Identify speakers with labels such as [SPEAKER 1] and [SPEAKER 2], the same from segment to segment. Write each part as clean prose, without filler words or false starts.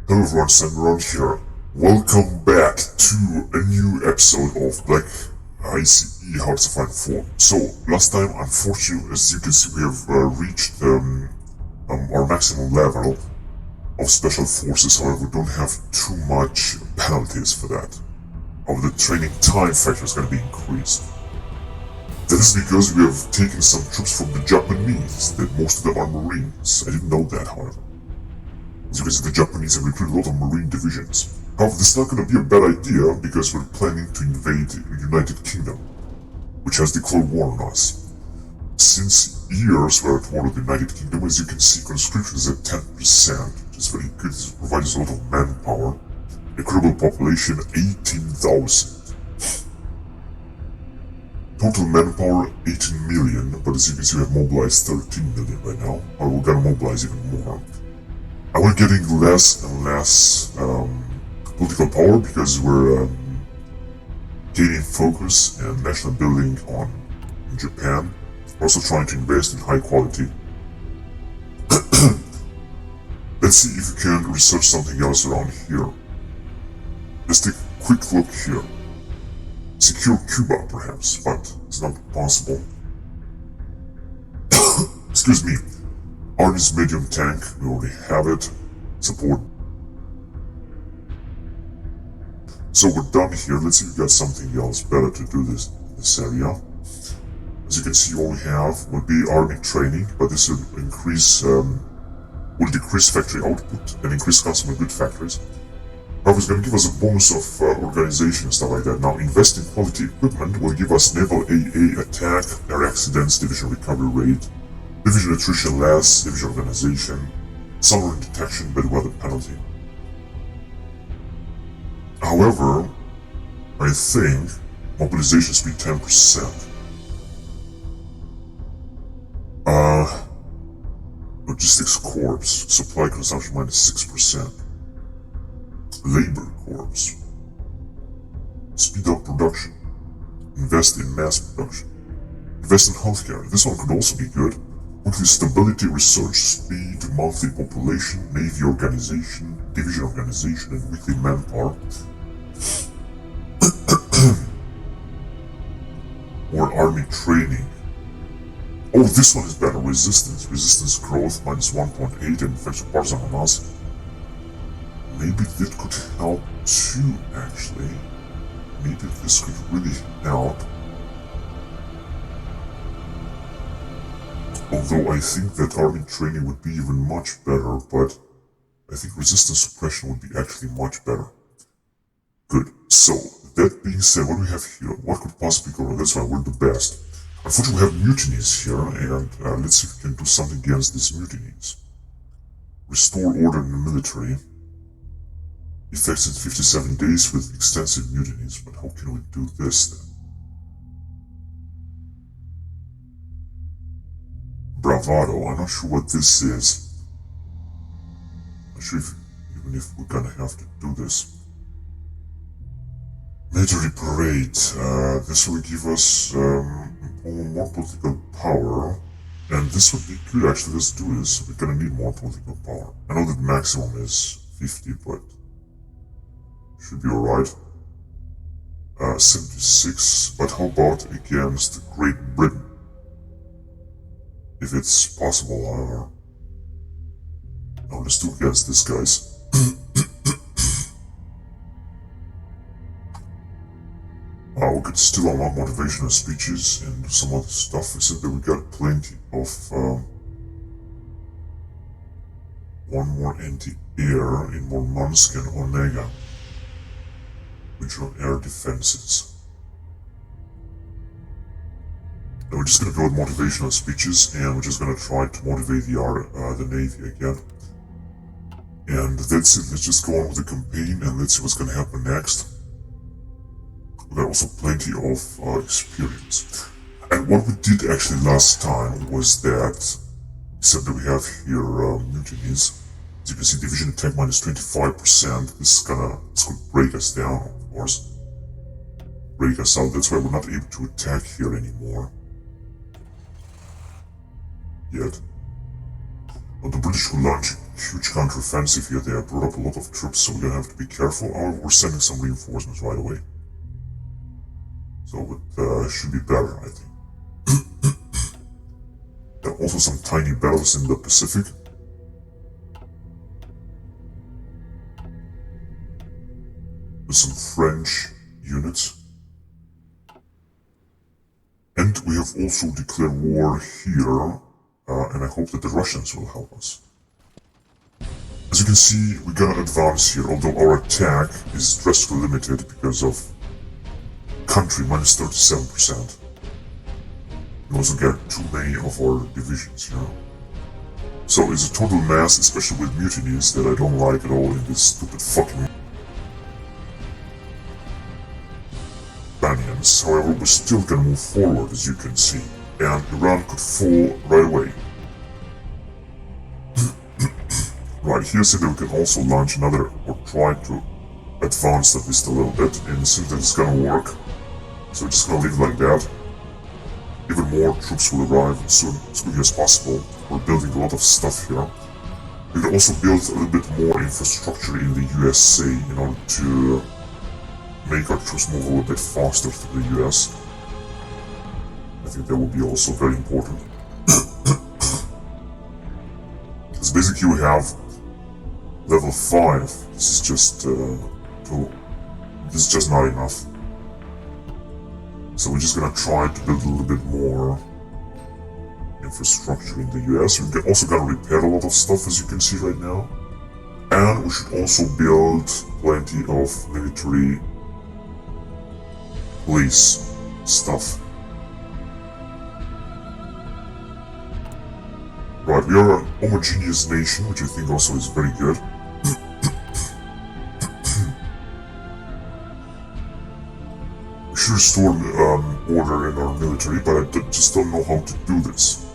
[SPEAKER 1] Hello everyone, Sam here. Welcome back to a new episode of Black ICE Hard to Find Form. So, last time, unfortunately, as you can see, we have reached our maximum level of special forces. However, we don't have too much penalties for that. However, the training time factor is going to be increased. That is because we have taken some troops from the Japanese, that most of them are Marines. I didn't know that, however. As you can see, the Japanese have recruited a lot of Marine divisions. However, this is not going to be a bad idea because we're planning to invade the United Kingdom, which has declared war on us. Since years we're at war with the United Kingdom, as you can see, conscription is at 10%, which is very good. It provides a lot of manpower. Recruitable population 18,000. Total manpower 18 million, but as you can see, we have mobilized 13 million right now. Or we're gonna mobilize even more. And we're getting less and less political power because we're gaining focus and national building on Japan. We're also trying to invest in high quality. Let's see if we can research something else around here. Let's take a quick look here. Secure Cuba, perhaps, but it's not possible. Excuse me. Army's medium tank, we already have it. Support. So we're done here. Let's see if we got something else better to do this in this area. As you can see, all we have would be army training, but this will decrease factory output and increase customer good factories. However, it's going to give us a bonus of organization and stuff like that. Now, invest in quality equipment will give us naval AA attack, air accidents, division recovery rate, division attrition less, division organization, submarine detection, bad weather penalty. However, I think mobilization speed 10%. Logistics corps, supply consumption -6%. Labor corps. Speed up production. Invest in mass production. Invest in healthcare. This one could also be good. Weekly stability, research speed, monthly population, navy organization, division organization, and weekly manpower. Or army training. Oh, this one is better. Resistance. Resistance growth -1.8 and infection partisan on us. Maybe that could help too, actually. Maybe this could really help. Although I think that army training would be even much better, but I think resistance suppression would be actually much better. Good. So, that being said, what do we have here? What could possibly go wrong? That's why we're the best. Unfortunately, we have mutinies here, and let's see if we can do something against these mutinies. Restore order in the military. Effects in 57 days with extensive mutinies, but how can we do this then? Bravado, I'm not sure what this is. I'm not sure even if we're gonna have to do this. Military parade, this will give us more political power, and this would be good actually. Let's do this. We're gonna need more political power. I know that maximum is 50, but should be alright. 76, but how about against Great Britain? If it's possible, however. Now let's do against this, guys. We could still unlock motivational speeches and some other stuff, except that we got plenty of one more anti-air in Murmansk and Onega, which are air defenses. And we're just gonna go with motivational speeches, and we're just gonna try to motivate the Navy again. And that's it. Let's just go on with the campaign and let's see what's gonna happen next. We got also plenty of experience. And what we did actually last time was that, except that we have here mutinies. As you can see, division attack -25%. This could break us down, of course. Break us out. That's why we're not able to attack here anymore. Yet. But the British will launch huge counteroffensive here. They have brought up a lot of troops, so we're gonna have to be careful. However, we're sending some reinforcements right away. So it should be better, I think. There are also some tiny battles in the Pacific. With some French units. And we have also declared war here, and I hope that the Russians will help us. As you can see, we gotta advance here, although our attack is drastically limited because of country minus 37%. We also get too many of our divisions here. So it's a total mess, especially with mutinies, that I don't like at all in this stupid fucking Iranians. However, we're still gonna move forward, as you can see, and Iran could fall right away. Right, here see that we can also launch another, or try to advance at least a little bit, and it seems that it's gonna work. So we're just gonna leave it like that. Even more troops will arrive as soon as possible. We're building a lot of stuff here. We can also build a little bit more infrastructure in the USA in order to make our troops move a little bit faster to the US. I think that will be also very important. Because basically we have level 5. This is just not enough. So we're just gonna try to build a little bit more infrastructure in the US. We also gotta repair a lot of stuff, as you can see right now. And we should also build plenty of military police stuff. Right, we are a homogeneous nation, which I think also is very good. We should restore order in our military, but I just don't know how to do this.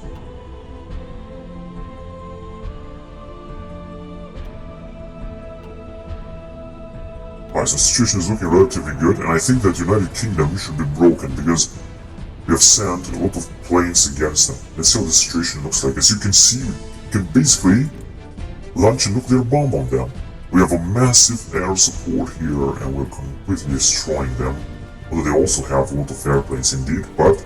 [SPEAKER 1] Right, so the situation is looking relatively good, and I think that United Kingdom should be broken because we have sent a lot of planes against them. Let's see how the situation looks like. As you can see, we can basically launch a nuclear bomb on them. We have a massive air support here, and we're completely destroying them. Although they also have a lot of airplanes indeed, but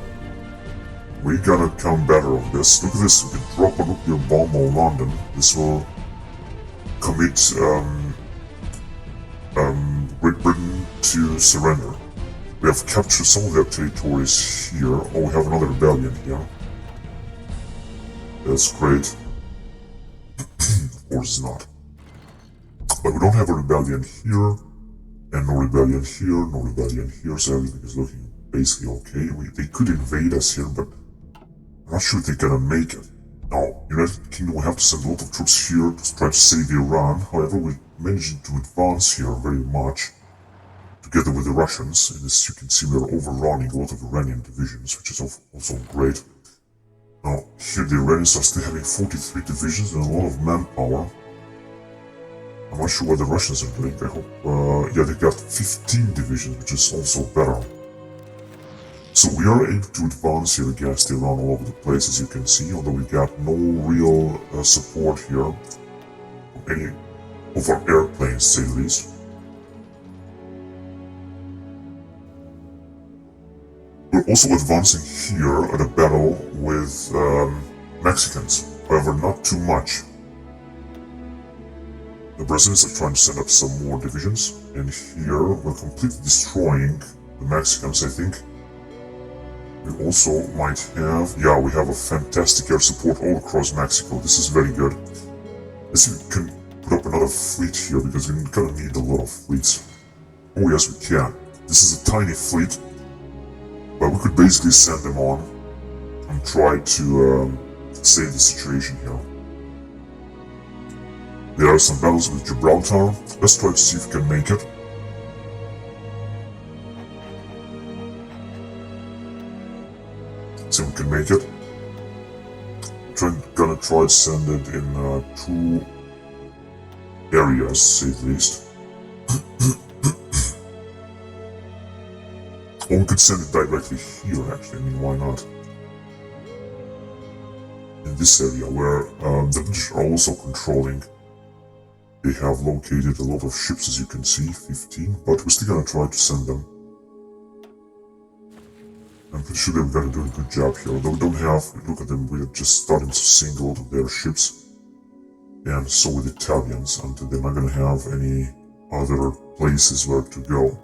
[SPEAKER 1] we gotta come better on this. Look at this, we can drop a nuclear bomb on London. This will commit Great Britain to surrender. We have captured some of their territories here. Oh, we have another rebellion here. That's great. Of course not. But we don't have a rebellion here, and no rebellion here, no rebellion here, so everything is looking basically okay. They could invade us here, but I'm not sure if they're gonna make it. Now, United Kingdom will have to send a lot of troops here to try to save Iran. However, we managed to advance here very much, together with the Russians. And as you can see, we are overrunning a lot of Iranian divisions, which is also great. Now, here the Iranians are still having 43 divisions and a lot of manpower. I'm not sure what the Russians are doing. I hope, yeah, they got 15 divisions, which is also better. So we are able to advance here against Iran all over the place, as you can see, although we got no real support here from any of our airplanes, to say the least. We're also advancing here at a battle with Mexicans, however not too much. The Brazilians are trying to send up some more divisions, and here we're completely destroying the Mexicans, I think. We also might have, yeah, we have a fantastic air support all across Mexico. This is very good. Let's see if we can put up another fleet here, because we're gonna need a lot of fleets. Oh yes, we can. This is a tiny fleet, but we could basically send them on and try to save the situation here. There are some battles with Gibraltar. Let's try to see if we can make it. See if we can make it. Gonna try to send it in 2 areas, say at least. Or we could send it directly here, actually. I mean, why not? In this area, where the British are also controlling They have located a lot of ships, as you can see, 15, but we're still gonna try to send them. I'm pretty sure they're gonna do a good job here, although we don't have, look at them, we're just starting to sink a lot of their ships. And so with the Italians, and they're not gonna have any other places where to go.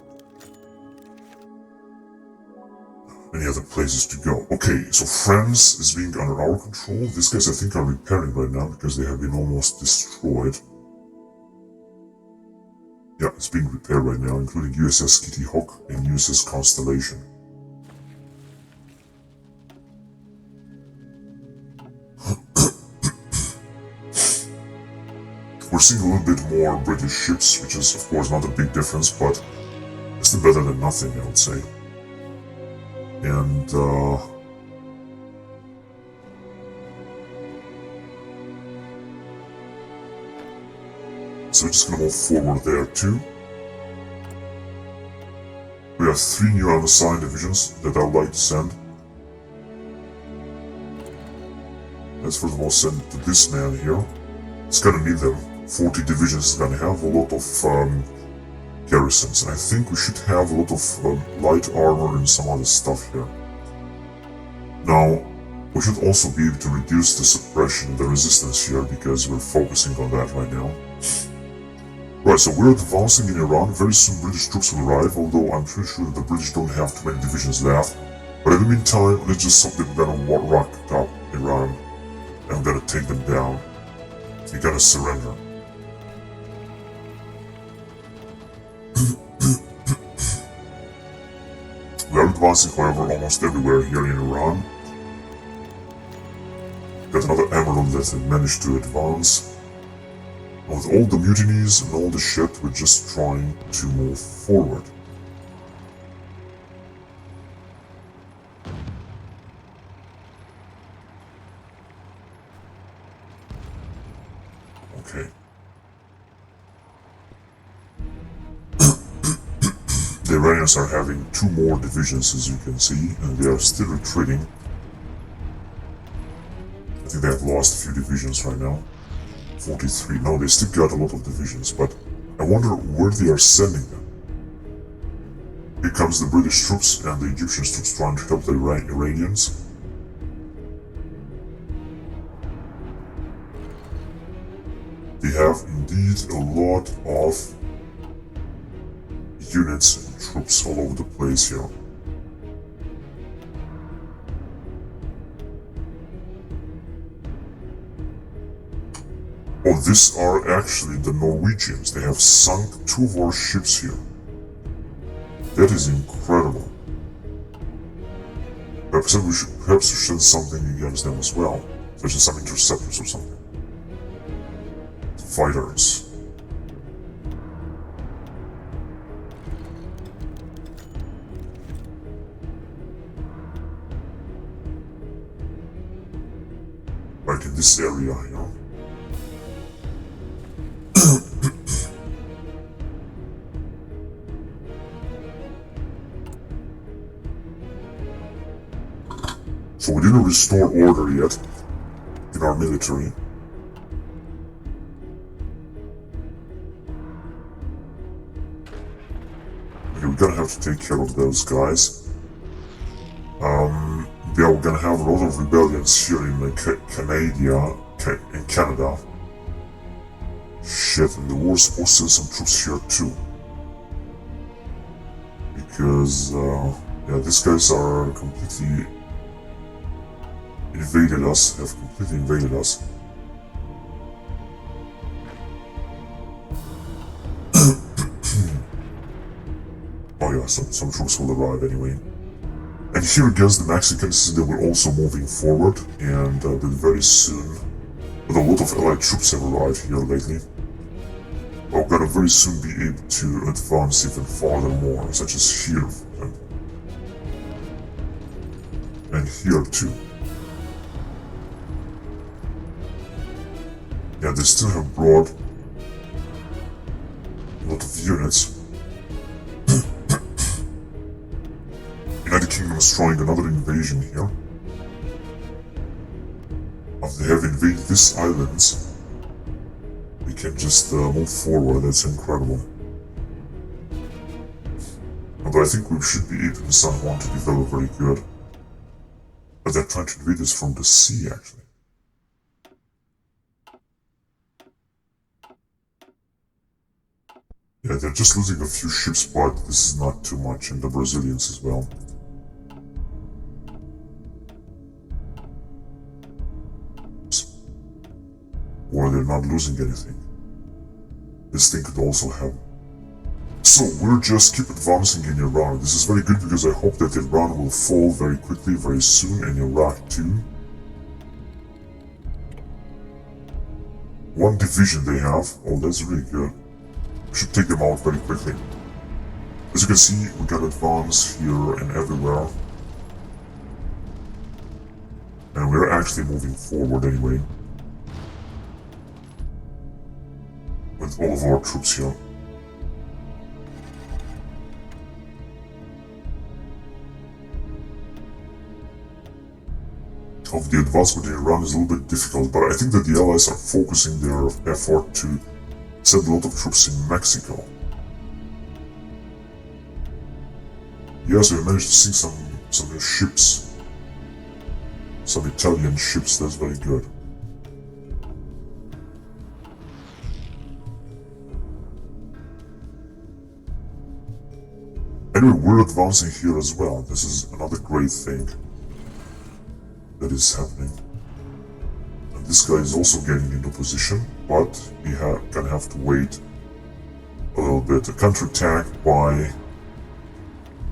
[SPEAKER 1] Any other places to go. Okay, so France is being under our control. These guys I think are repairing right now because they have been almost destroyed. Yeah, it's being repaired right now, including USS Kitty Hawk and USS Constellation. We're seeing a little bit more British ships, which is of course not a big difference, but it's still better than nothing, I would say. And so we're just gonna move forward there too. We have 3 new unassigned divisions that I would like to send. Let's first of all send it to this man here. It's gonna need them. 40 divisions is gonna have a lot of garrisons, and I think we should have a lot of light armor and some other stuff here. Now, we should also be able to reduce the suppression and the resistance here because we're focusing on that right now. Right, so we're advancing in Iran. Very soon British troops will arrive, although I'm pretty sure that the British don't have too many divisions left. But in the meantime, let's just something we're gonna rock up Iran and we're gonna take them down. They gotta surrender. We are advancing, however, almost everywhere here in Iran. Got another emerald that managed to advance. And with all the mutinies and all the shit, we're just trying to move forward. Okay. The Iranians are having 2 more divisions, as you can see, and they are still retreating. I think they have lost a few divisions right now. 43. No, they still got a lot of divisions, but I wonder where they are sending them. Here comes the British troops and the Egyptian troops trying to help the Iranians. They have indeed a lot of units and troops all over the place here. Oh, these are actually the Norwegians. They have sunk 2 of our ships here. That is incredible. Perhaps we should send something against them as well, such as some interceptors or something. Fighters. Like in this area, you know. So we didn't restore order yet in our military. Okay, we're gonna have to take care of those guys. Yeah, we're gonna have a lot of rebellions here in Canada. Shit, and the war's supposed to send some troops here too. Because, yeah, these guys are completely invaded us, have completely invaded us. Oh yeah, some troops will arrive anyway. And here against the Mexicans, they were also moving forward, and very soon, but a lot of allied troops have arrived here lately. We're gonna very soon be able to advance even farther more, such as here, for example. And here too. Yeah, they still have brought a lot of units. United Kingdom is trying another invasion here. After they have invaded these islands, we can just move forward. That's incredible. Although I think we should be able in San Juan to develop very good. But they're trying to invade us from the sea, actually. Yeah, they're just losing a few ships, but this is not too much, and the Brazilians as well. Or they're not losing anything. This thing could also happen. So we'll just keep advancing in Iran. This is very good because I hope that Iran will fall very quickly, very soon, and Iraq too. One division they have. Oh, that's really good. We should take them out very quickly. As you can see, we got advance here and everywhere. And we're actually moving forward anyway. With all of our troops here. Of the advancement in Iran is a little bit difficult, but I think that the Allies are focusing their effort to send a lot of troops in Mexico. Yes, we managed to sink some new ships. Some Italian ships, that's very good. Anyway, we're advancing here as well. This is another great thing that is happening. And this guy is also getting into position, but we gonna have to wait a little bit. A counterattack by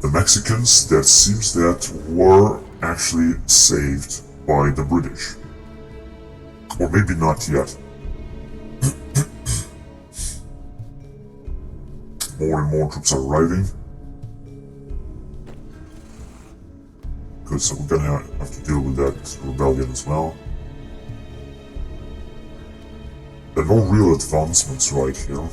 [SPEAKER 1] the Mexicans that seems that were actually saved by the British. Or maybe not yet. More and more troops are arriving. Good, so we're gonna have to deal with that rebellion as well. There are no real advancements right here.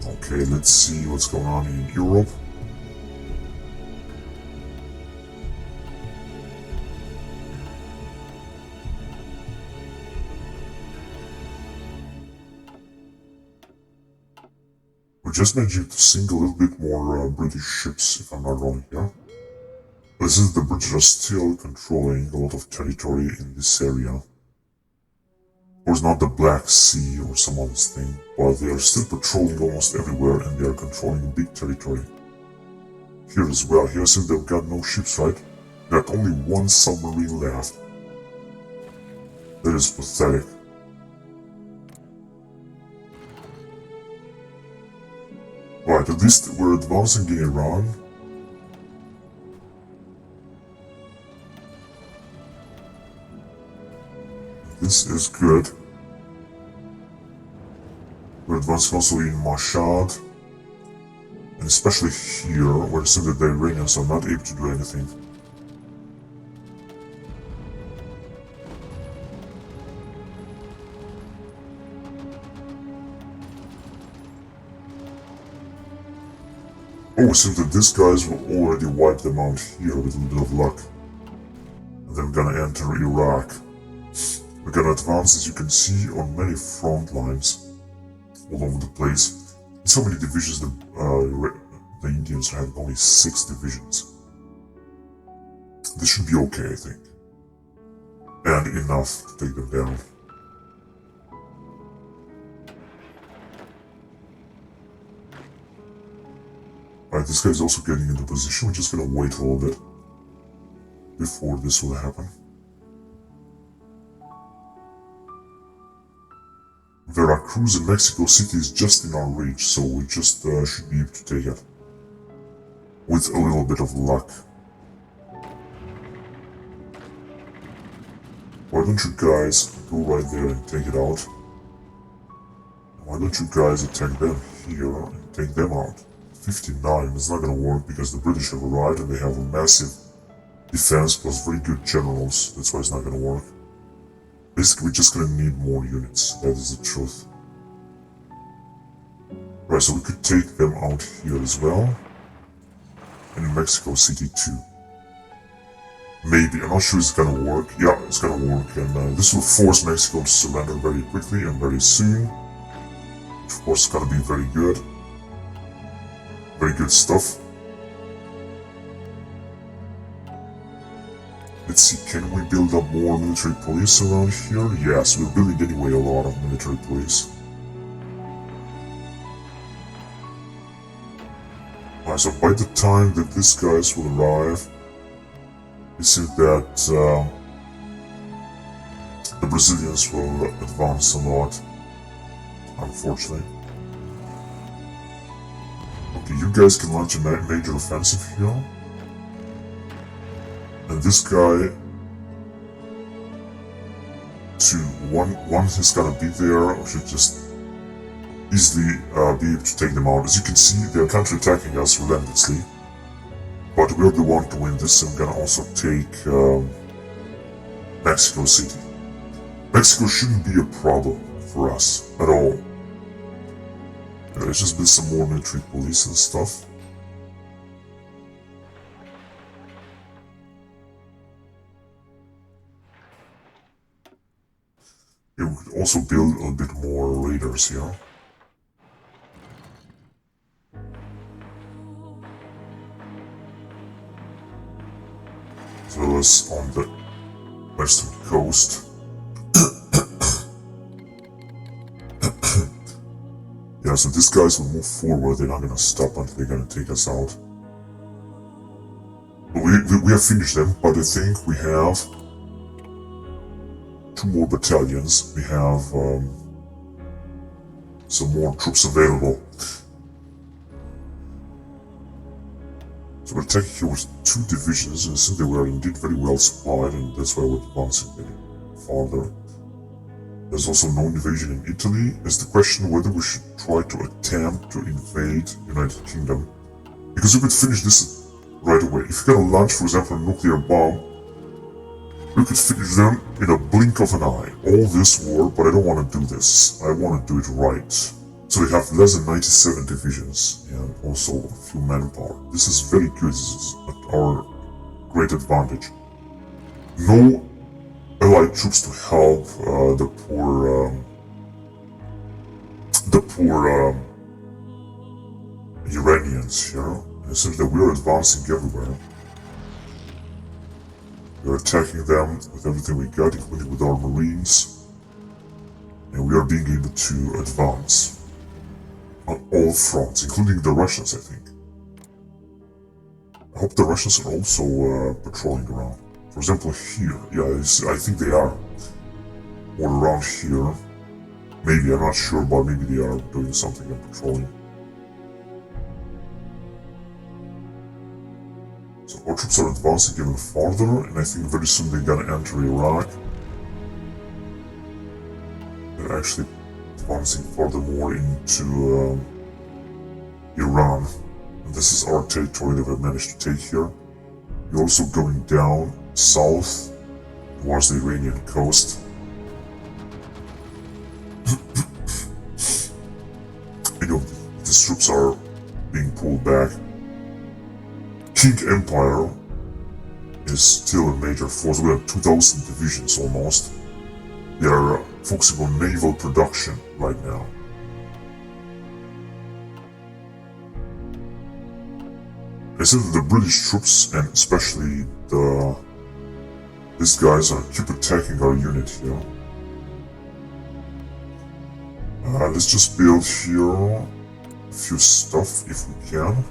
[SPEAKER 1] Okay, let's see what's going on in Europe. We just managed to sink a little bit more British ships, if I'm not wrong here. But since the British are still controlling a lot of territory in this area, of course not the Black Sea or some other thing, but they are still patrolling almost everywhere and they are controlling big territory. Here as well, here since they've got no ships, right? They've got only one submarine left. That is pathetic. Right, at least we're advancing in Iran. This is good. We're advancing also in Mashhad. And especially here, where it seems that the Iranians are not able to do anything. Oh, it seems that these guys will already wipe them out here with a little bit of luck. And then we're gonna enter Iraq. We're gonna advance, as you can see, on many front lines all over the place. In so many divisions, the Indians have only 6 divisions. This should be okay, I think. And enough to take them down. Alright, this guy is also getting into position. We're just gonna wait a little bit before this will happen. Veracruz in Mexico City is just in our reach, so we just should be able to take it. With a little bit of luck. Why don't you guys go right there and take it out? Why don't you guys attack them here and take them out? 59 is not gonna work because the British have arrived and they have a massive defense plus very good generals. That's why it's not gonna work. Basically, we're just gonna need more units. That is the truth. Right, so we could take them out here as well. And in Mexico City too. Maybe, I'm not sure it's gonna work. Yeah, it's gonna work, and this will force Mexico to surrender very quickly and very soon. Of course, it's gonna be very good. Very good stuff. Let's see, can we build up more military police around here? Yes, we're building anyway a lot of military police. Alright, so by the time that these guys will arrive, it seems that the Brazilians will advance a lot, unfortunately. Okay, you guys can launch a major offensive here. And this guy, one is gonna be there, or should just easily be able to take them out. As you can see, they're counterattacking us relentlessly. But we're the one to win this, and we're gonna also take Mexico City. Mexico shouldn't be a problem for us at all. Let's just build some more military police and stuff. We could also build a bit more raiders here. As well as on the western coast. Yeah, so these guys will move forward, they're not gonna stop until they're gonna take us out. We have finished them, but I think we have 2 more battalions. We have some more troops available. So we're attacking here with 2 divisions, and since they were indeed very well supplied, and that's why we're advancing farther. There's also no invasion in Italy. It's the question whether we should try to attempt to invade United Kingdom. Because we could finish this right away. If you're gonna launch, for example, a nuclear bomb, we could finish them in a blink of an eye. All this war, but I don't want to do this. I want to do it right. So we have less than 97 divisions and also a few manpower. This is very good. This is our great advantage. No Allied troops to help the poor Iranians here. It seems that we are advancing everywhere. We are attacking them with everything we got, including with our marines, and we are being able to advance on all fronts, including the Russians, I think. I hope the Russians are also patrolling around. For example, here, yeah, I think they are. Or around here. Maybe, I'm not sure, but maybe they are doing something and patrolling. So our troops are advancing even farther, and I think very soon they're gonna enter Iraq. They're actually advancing furthermore into Iran. And this is our territory that we've managed to take here. We're also going down south towards the Iranian coast. You know, these troops are being pulled back. King Empire is still a major force. We have 2,000 divisions almost. They are focusing on naval production right now. I said that the British troops, and especially these guys, keep attacking our unit here. Let's just build here a few stuff if we can.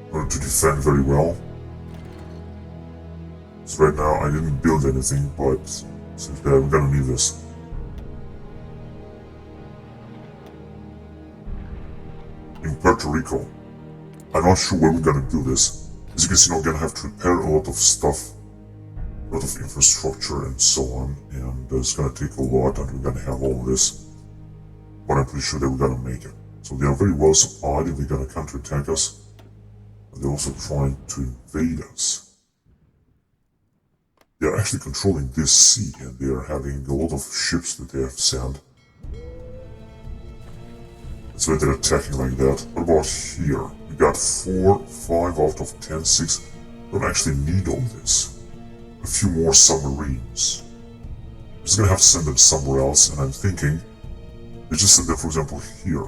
[SPEAKER 1] In order to defend very well. So right now I didn't build anything, but since we're gonna need this. In Puerto Rico, I'm not sure where we're gonna do this. As you can see, I'm gonna have to repair a lot of stuff, a lot of infrastructure and so on, and it's gonna take a lot, and we're gonna have all this, but I'm pretty sure that we're gonna make it. So they are very well supplied, and they're gonna counterattack us, and they're also trying to invade us. They are actually controlling this sea, and they are having a lot of ships that they have sent. That's why they're attacking like that. What about here? We got 4, 5 out of 10, 6. Don't actually need all this. A few more submarines. I'm just gonna have to send them somewhere else, and I'm thinking, let's just send them, for example, here.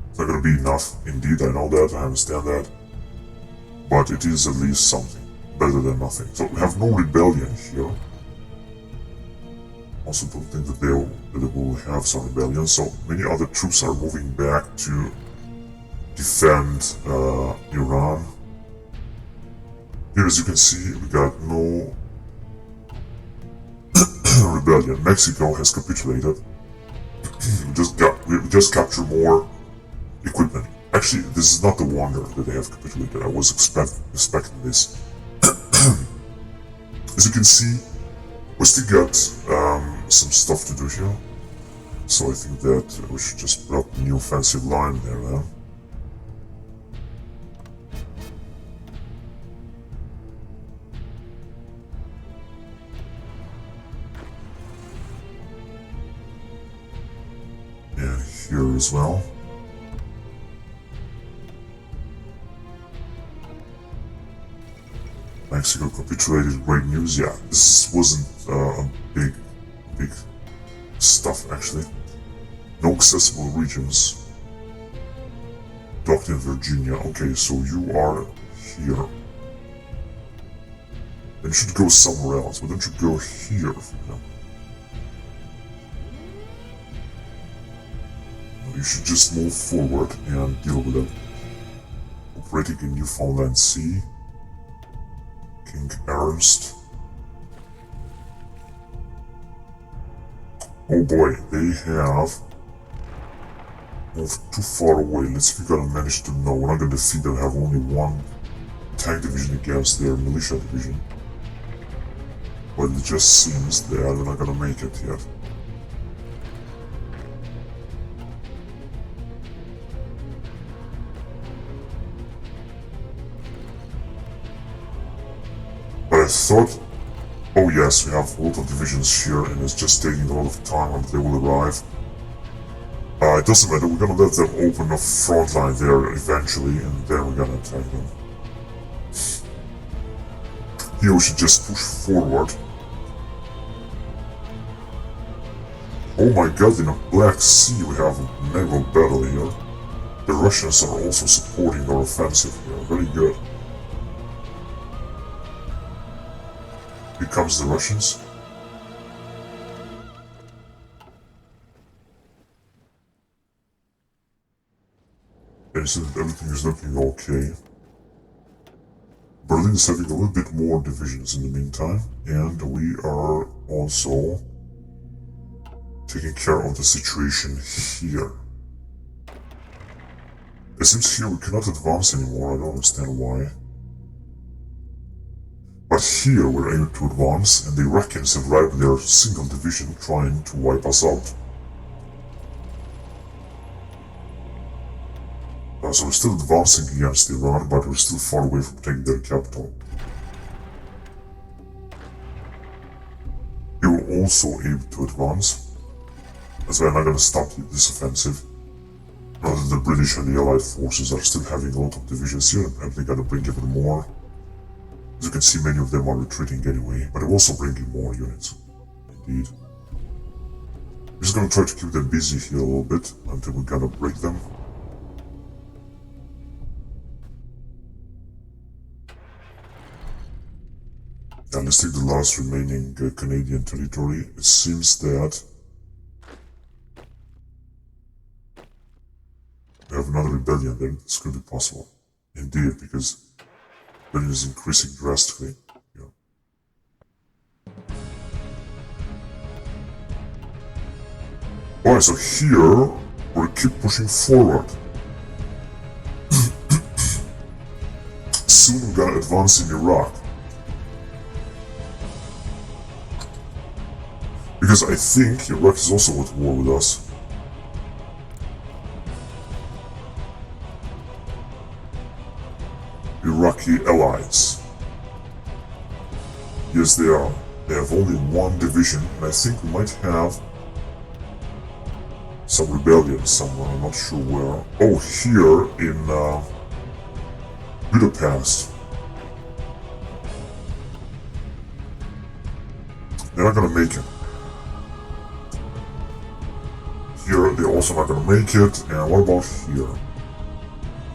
[SPEAKER 1] It's not gonna be enough, indeed, I know that, I understand that. But it is at least something, better than nothing. So we have no rebellion here. Also don't think that they will have some rebellion, so many other troops are moving back to defend Iran. Here, as you can see, we got no rebellion. Mexico has capitulated. we just captured more equipment. Actually, this is not the wonder that they have capitulated. I was expecting this. As you can see, we still got some stuff to do here. So I think that we should just put up a new offensive line there now. And here as well. Mexico capitulated, great news. Yeah, this wasn't a big stuff actually. No accessible regions. Docked in Virginia. Okay, so you are here. Then you should go somewhere else, but don't you go here, for example? No, you should just move forward and deal with it. Operating in Newfoundland Sea. King Ernst. Oh boy, they have moved too far away. Let's see if we're gonna manage to know. We're not gonna defeat them, have only one tank division against their militia division. But it just seems that they're not gonna make it yet. But I thought, oh yes, we have a lot of divisions here and it's just taking a lot of time until they will arrive. It doesn't matter, we're gonna let them open a front line there eventually and then we're gonna attack them. Here we should just push forward. Oh my god, in the Black Sea we have a naval battle here. The Russians are also supporting our offensive here, very good. Here comes the Russians. And so everything is looking okay. Berlin is having a little bit more divisions in the meantime, and we are also taking care of the situation here. It seems here we cannot advance anymore, I don't understand why. But here we're able to advance, and the Iraqis have arrived with their single division trying to wipe us out. So we're still advancing against Iran, but we're still far away from taking their capital. We were also able to advance, as we're not going to stop this offensive. Now that the British and the Allied forces are still having a lot of divisions here, and they're going to bring even more. As you can see, many of them are retreating anyway, but I'm also bringing more units. Indeed. We're just going to try to keep them busy here a little bit until we're going to break them. And let's take the last remaining Canadian territory. It seems that we have another rebellion there. This could be possible. Indeed, because rebellion is increasing drastically. Yeah. Alright, so here we'll keep pushing forward. Soon we're gonna advance in Iraq. Because I think Iraq is also at war with us. Iraqi allies. Yes, they are. They have only one division, and I think we might have some rebellion somewhere, I'm not sure where. Oh, here in Budapest. They're not gonna make it. Here, they're also not gonna make it. And what about here?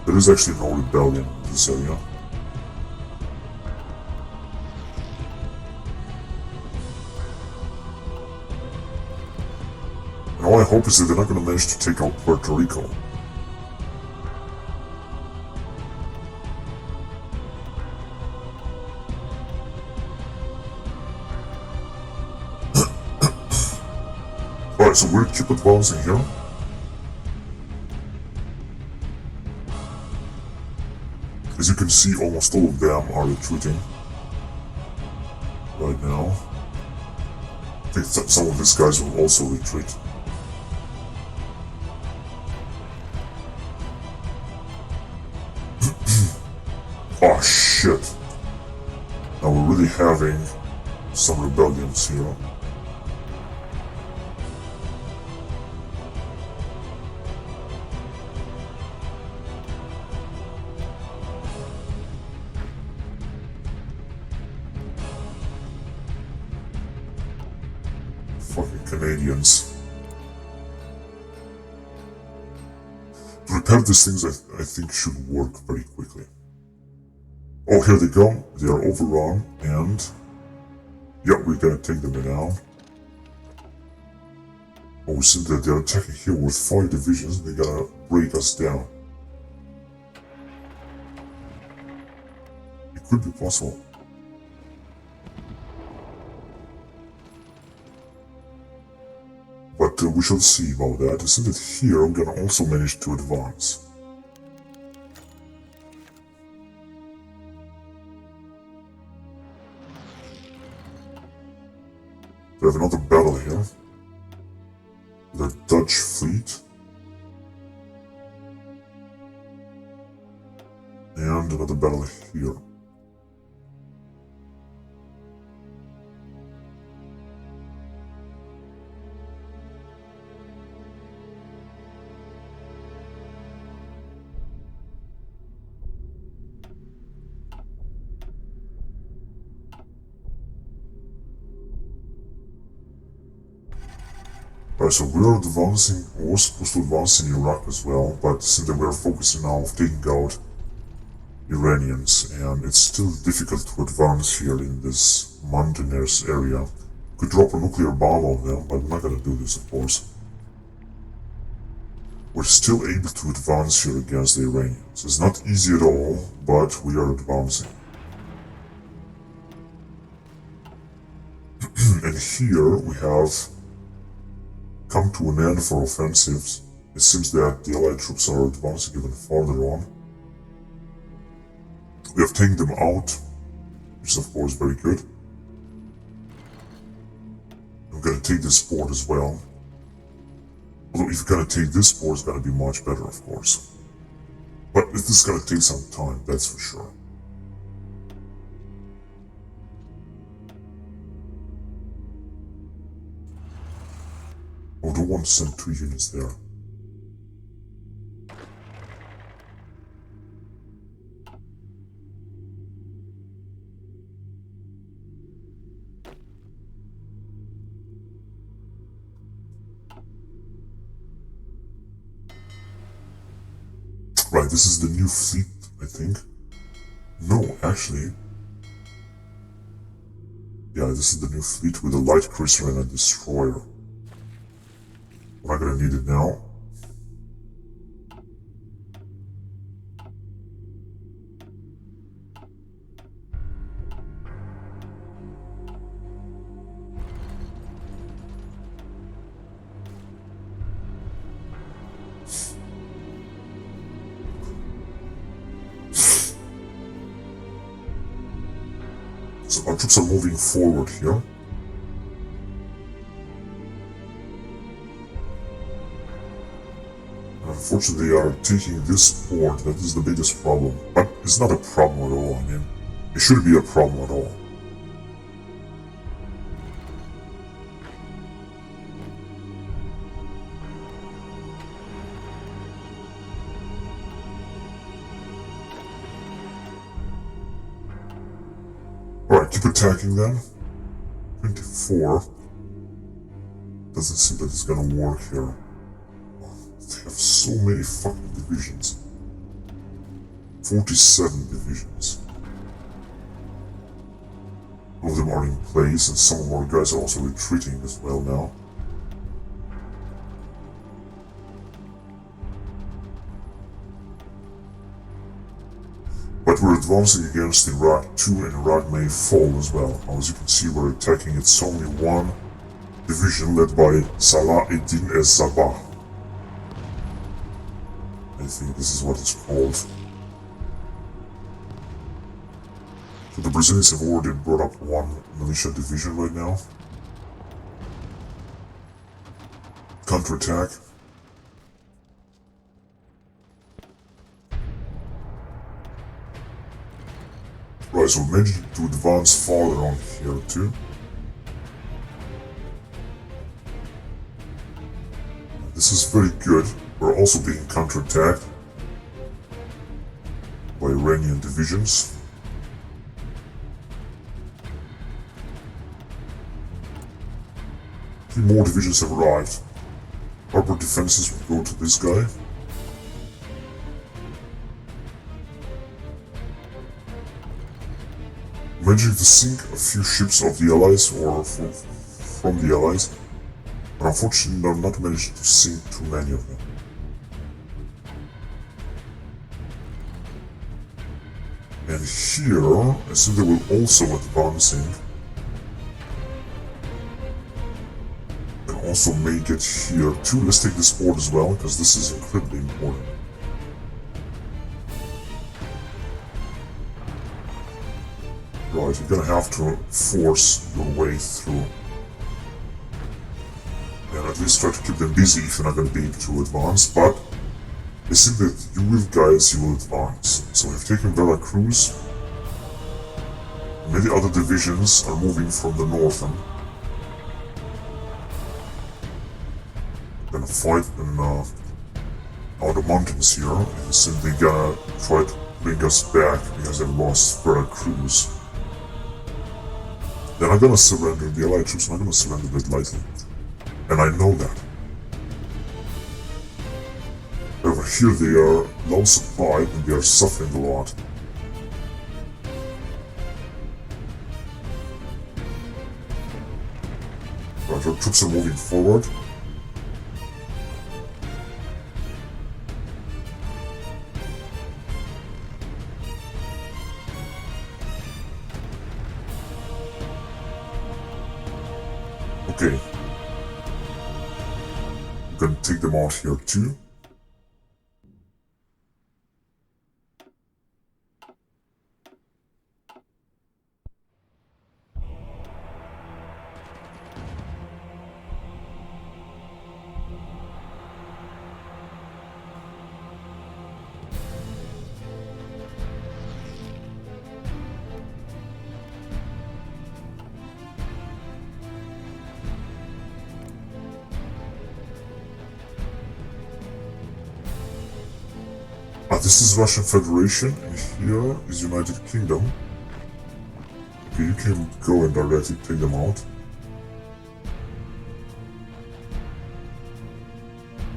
[SPEAKER 1] There is actually no rebellion in this area. And all I hope is that they're not gonna manage to take out Puerto Rico. Alright, so we'll keep advancing here. As you can see, almost all of them are retreating right now. I think some of these guys will also retreat. Oh shit. Now we're really having some rebellions here. Fucking Canadians. To repair these things, I think should work very quickly. Oh, here they go. They are overrun, and yeah, we're gonna take them now. Oh, we see that they're attacking here with 5 divisions. They're gonna break us down. It could be possible. But we shall see about that. I see that here I'm gonna also manage to advance. We have another battle here. The Dutch fleet. And another battle here. Alright, so we're advancing, we're supposed to advance in Iraq as well, but since we're focusing now on taking out Iranians, and it's still difficult to advance here in this mountainous area. Could drop a nuclear bomb on them, but we're not gonna do this, of course. We're still able to advance here against the Iranians. It's not easy at all, but we are advancing. And here we have come to an end for offensives. It seems that the Allied troops are advancing even farther on. We have taken them out, which is of course very good. I'm gonna take this port as well. Although if you're gonna take this port, it's gonna be much better, of course. But this is gonna take some time, that's for sure. I don't want to send 2 units there. Right, this is the new fleet, I think. No, actually. Yeah, this is the new fleet with a light cruiser and a destroyer. We're not gonna need it now. So our troops are moving forward here. Unfortunately, they are taking this port. That is the biggest problem. But it's not a problem at all. I mean, it shouldn't be a problem at all. attacking them. 24. Doesn't seem that it's gonna work here. They have so many fucking divisions. 47 divisions. All of them are in place, and some of our guys are also retreating as well now. But we're advancing against Iraq too, and Iraq may fall as well. As you can see, we're attacking. It's only one division led by Salah Eddin Sabah. I think this is what it's called. So the Brazilians have already brought up one militia division right now. Counterattack. Right, so we managed to advance farther on here too. This is very good. We're also being counterattacked by Iranian divisions. Three more divisions have arrived. Harbor defenses will go to this guy. Managing to sink a few ships of the Allies or from the Allies, but unfortunately they're not managed to sink too many of them. And here, I see they will also advancing. And also may get here too. Let's take this port as well, because this is incredibly important. Right, you're gonna have to force your way through. And at least try to keep them busy if you're not gonna be able to advance, but I see that you will advance. So we've taken Veracruz. Many other divisions are moving from the northern. Gonna fight in outer mountains here, and simply gonna try to bring us back because they've lost Veracruz. They're not gonna surrender, the Allied troops are not gonna surrender that lightly. And I know that. Over here they are low supplied and they are suffering a lot. Right, our troops are moving forward. Okay. I'm gonna take them out here too. This is Russian Federation, and here is United Kingdom. Okay, you can go and directly take them out.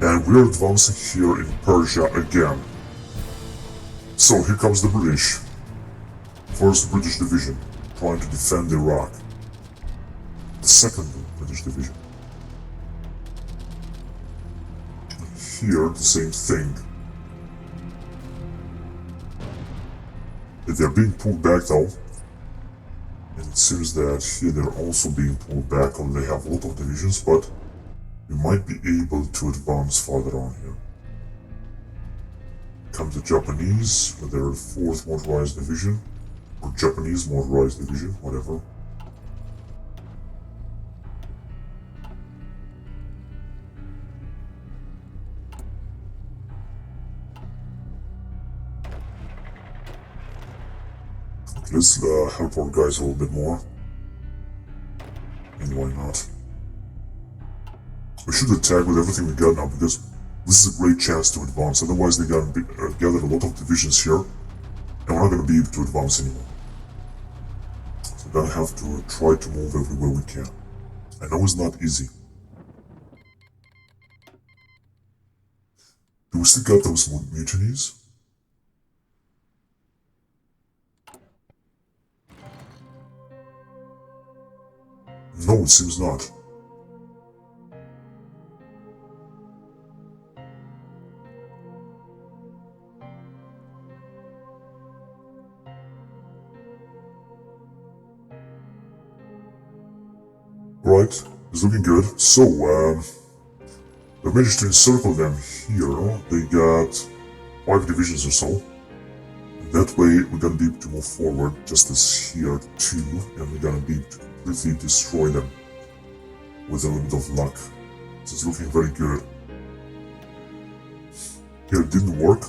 [SPEAKER 1] And we're advancing here in Persia again. So here comes the British. First British Division, trying to defend Iraq. The second British Division. And here, the same thing. They're being pulled back though, and it seems that here they're also being pulled back, or they have a lot of divisions, but we might be able to advance farther on here. Come the Japanese with their 4th Motorized Division, or Japanese Motorized Division, whatever. Let's help our guys a little bit more. And why not? We should attack with everything we got now, because this is a great chance to advance. Otherwise they gathered a lot of divisions here, and we're not going to be able to advance anymore. So We're gonna have to try to move everywhere we can. I know it's not easy. Do we still got those mutinies? No, it seems not. Right, it's looking good. So, we managed to encircle them here. They got 5 divisions or so. And that way, we're gonna be able to move forward, just as here too, and we're gonna be able to completely destroy them with a little bit of luck. So it's looking very good. Here it didn't work.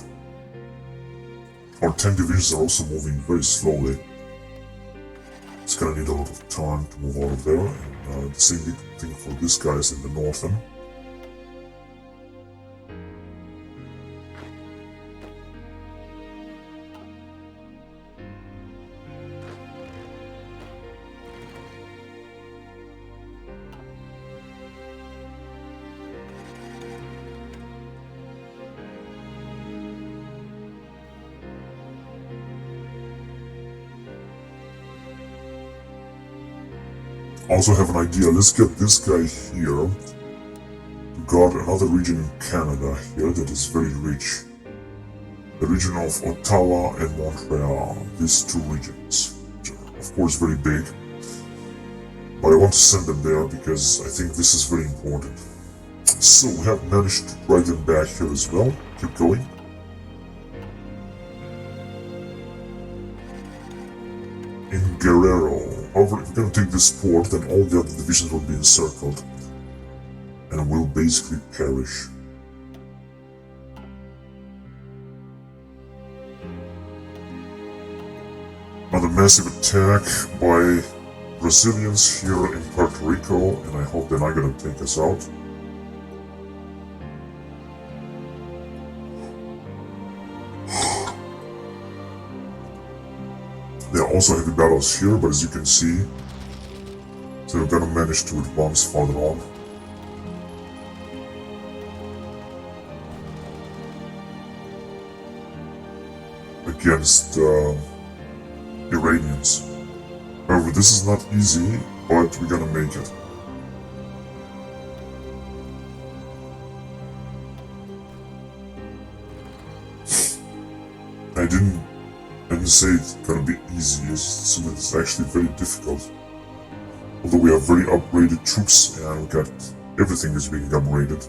[SPEAKER 1] Our 10 divisions are also moving very slowly. It's gonna need a lot of time to move out of there, and the same thing for these guys in the northern. I also have an idea. Let's get this guy here to guard another region in Canada here that is very rich. The region of Ottawa and Montreal. These 2 regions, which are of course very big. But I want to send them there because I think this is very important. So we have managed to drive them back here as well. Keep going. In Guerrero. However, if we're going to take this port, then all the other divisions will be encircled and will basically perish. Another massive attack by Brazilians here in Puerto Rico, and I hope they're not going to take us out. There are also heavy battles here, but as you can see, they're gonna manage to advance farther on. Against Iranians. However, this is not easy, but we're gonna make it. I didn't say it's gonna be easy, it's actually very difficult. Although we have very upgraded troops and we got everything is being upgraded.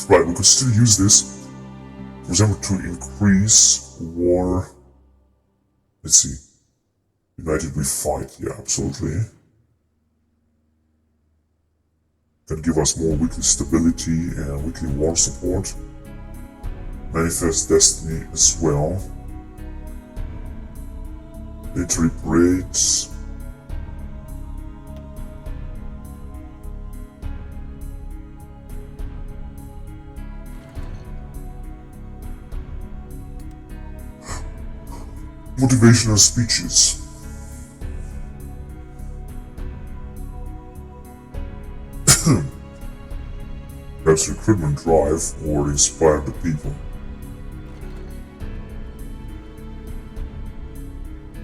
[SPEAKER 1] Right, we could still use this, for example, to increase war. Let's see. United we fight, yeah, absolutely. Can give us more weekly stability and weekly war support. Manifest Destiny as well. Military parades. Motivational speeches. Perhaps recruitment drive or inspire the people.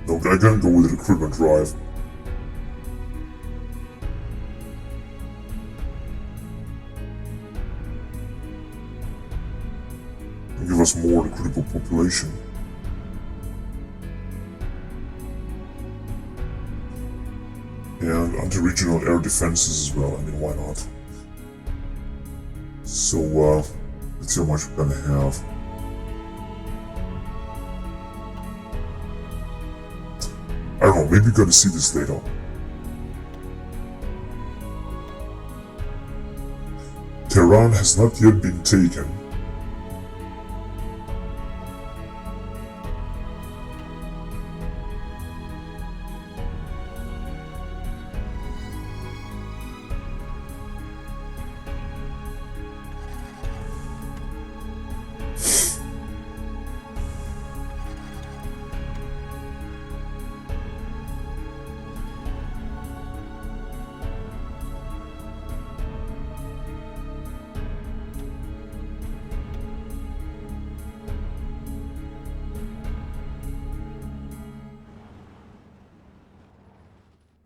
[SPEAKER 1] No, I gotta go with the recruitment drive. Give us more recruitable population. And anti-regional air defenses as well, I mean, why not? So, let's see how much we're gonna have. I don't know, maybe you're gonna see this later. Tehran has not yet been taken.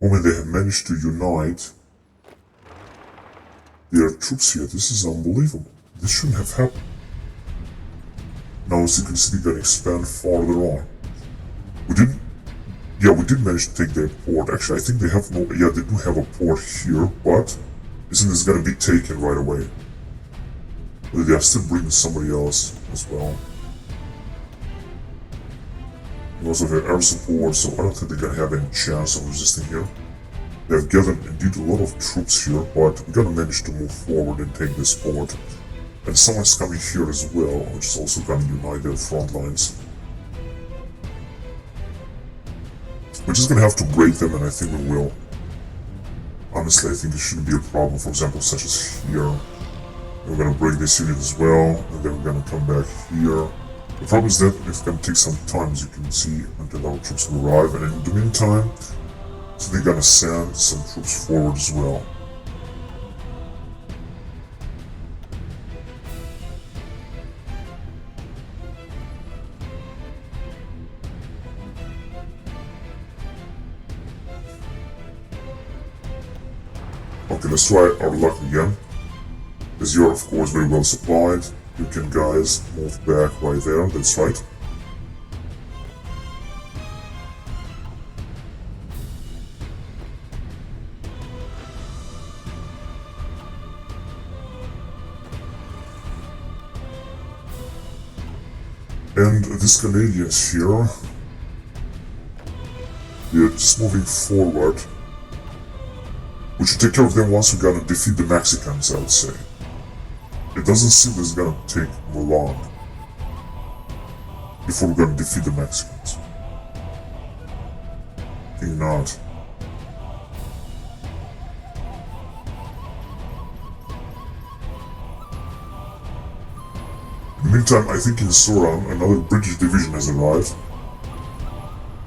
[SPEAKER 1] Oh man, they have managed to unite their troops here. This is unbelievable. This shouldn't have happened. Now as you can see, they're gonna expand farther on. We did manage to take their port. Actually, I think they have they do have a port here, but isn't this gonna be taken right away? But they are still bringing somebody else as well. They also have air support, so I don't think they're gonna have any chance of resisting here. They have gathered indeed a lot of troops here, but we're gonna manage to move forward and take this port. And someone's coming here as well, which is also gonna unite their front lines. We're just gonna have to break them, and I think we will. Honestly, I think it shouldn't be a problem, for example, such as here. We're gonna break this unit as well, and then we're gonna come back here. The problem is that it's gonna take some time, as you can see, until our troops will arrive, and in the meantime, so they're gonna send some troops forward as well. Okay, let's try our luck again. As you're of course very well supplied, you can guys move back right there, that's right. And these Canadians here, they're just moving forward. We should take care of them once we're gonna defeat the Mexicans, I would say. It doesn't seem it's gonna take long before we're gonna defeat the Mexicans. I think not. In the meantime, I think in Soran, another British division has arrived.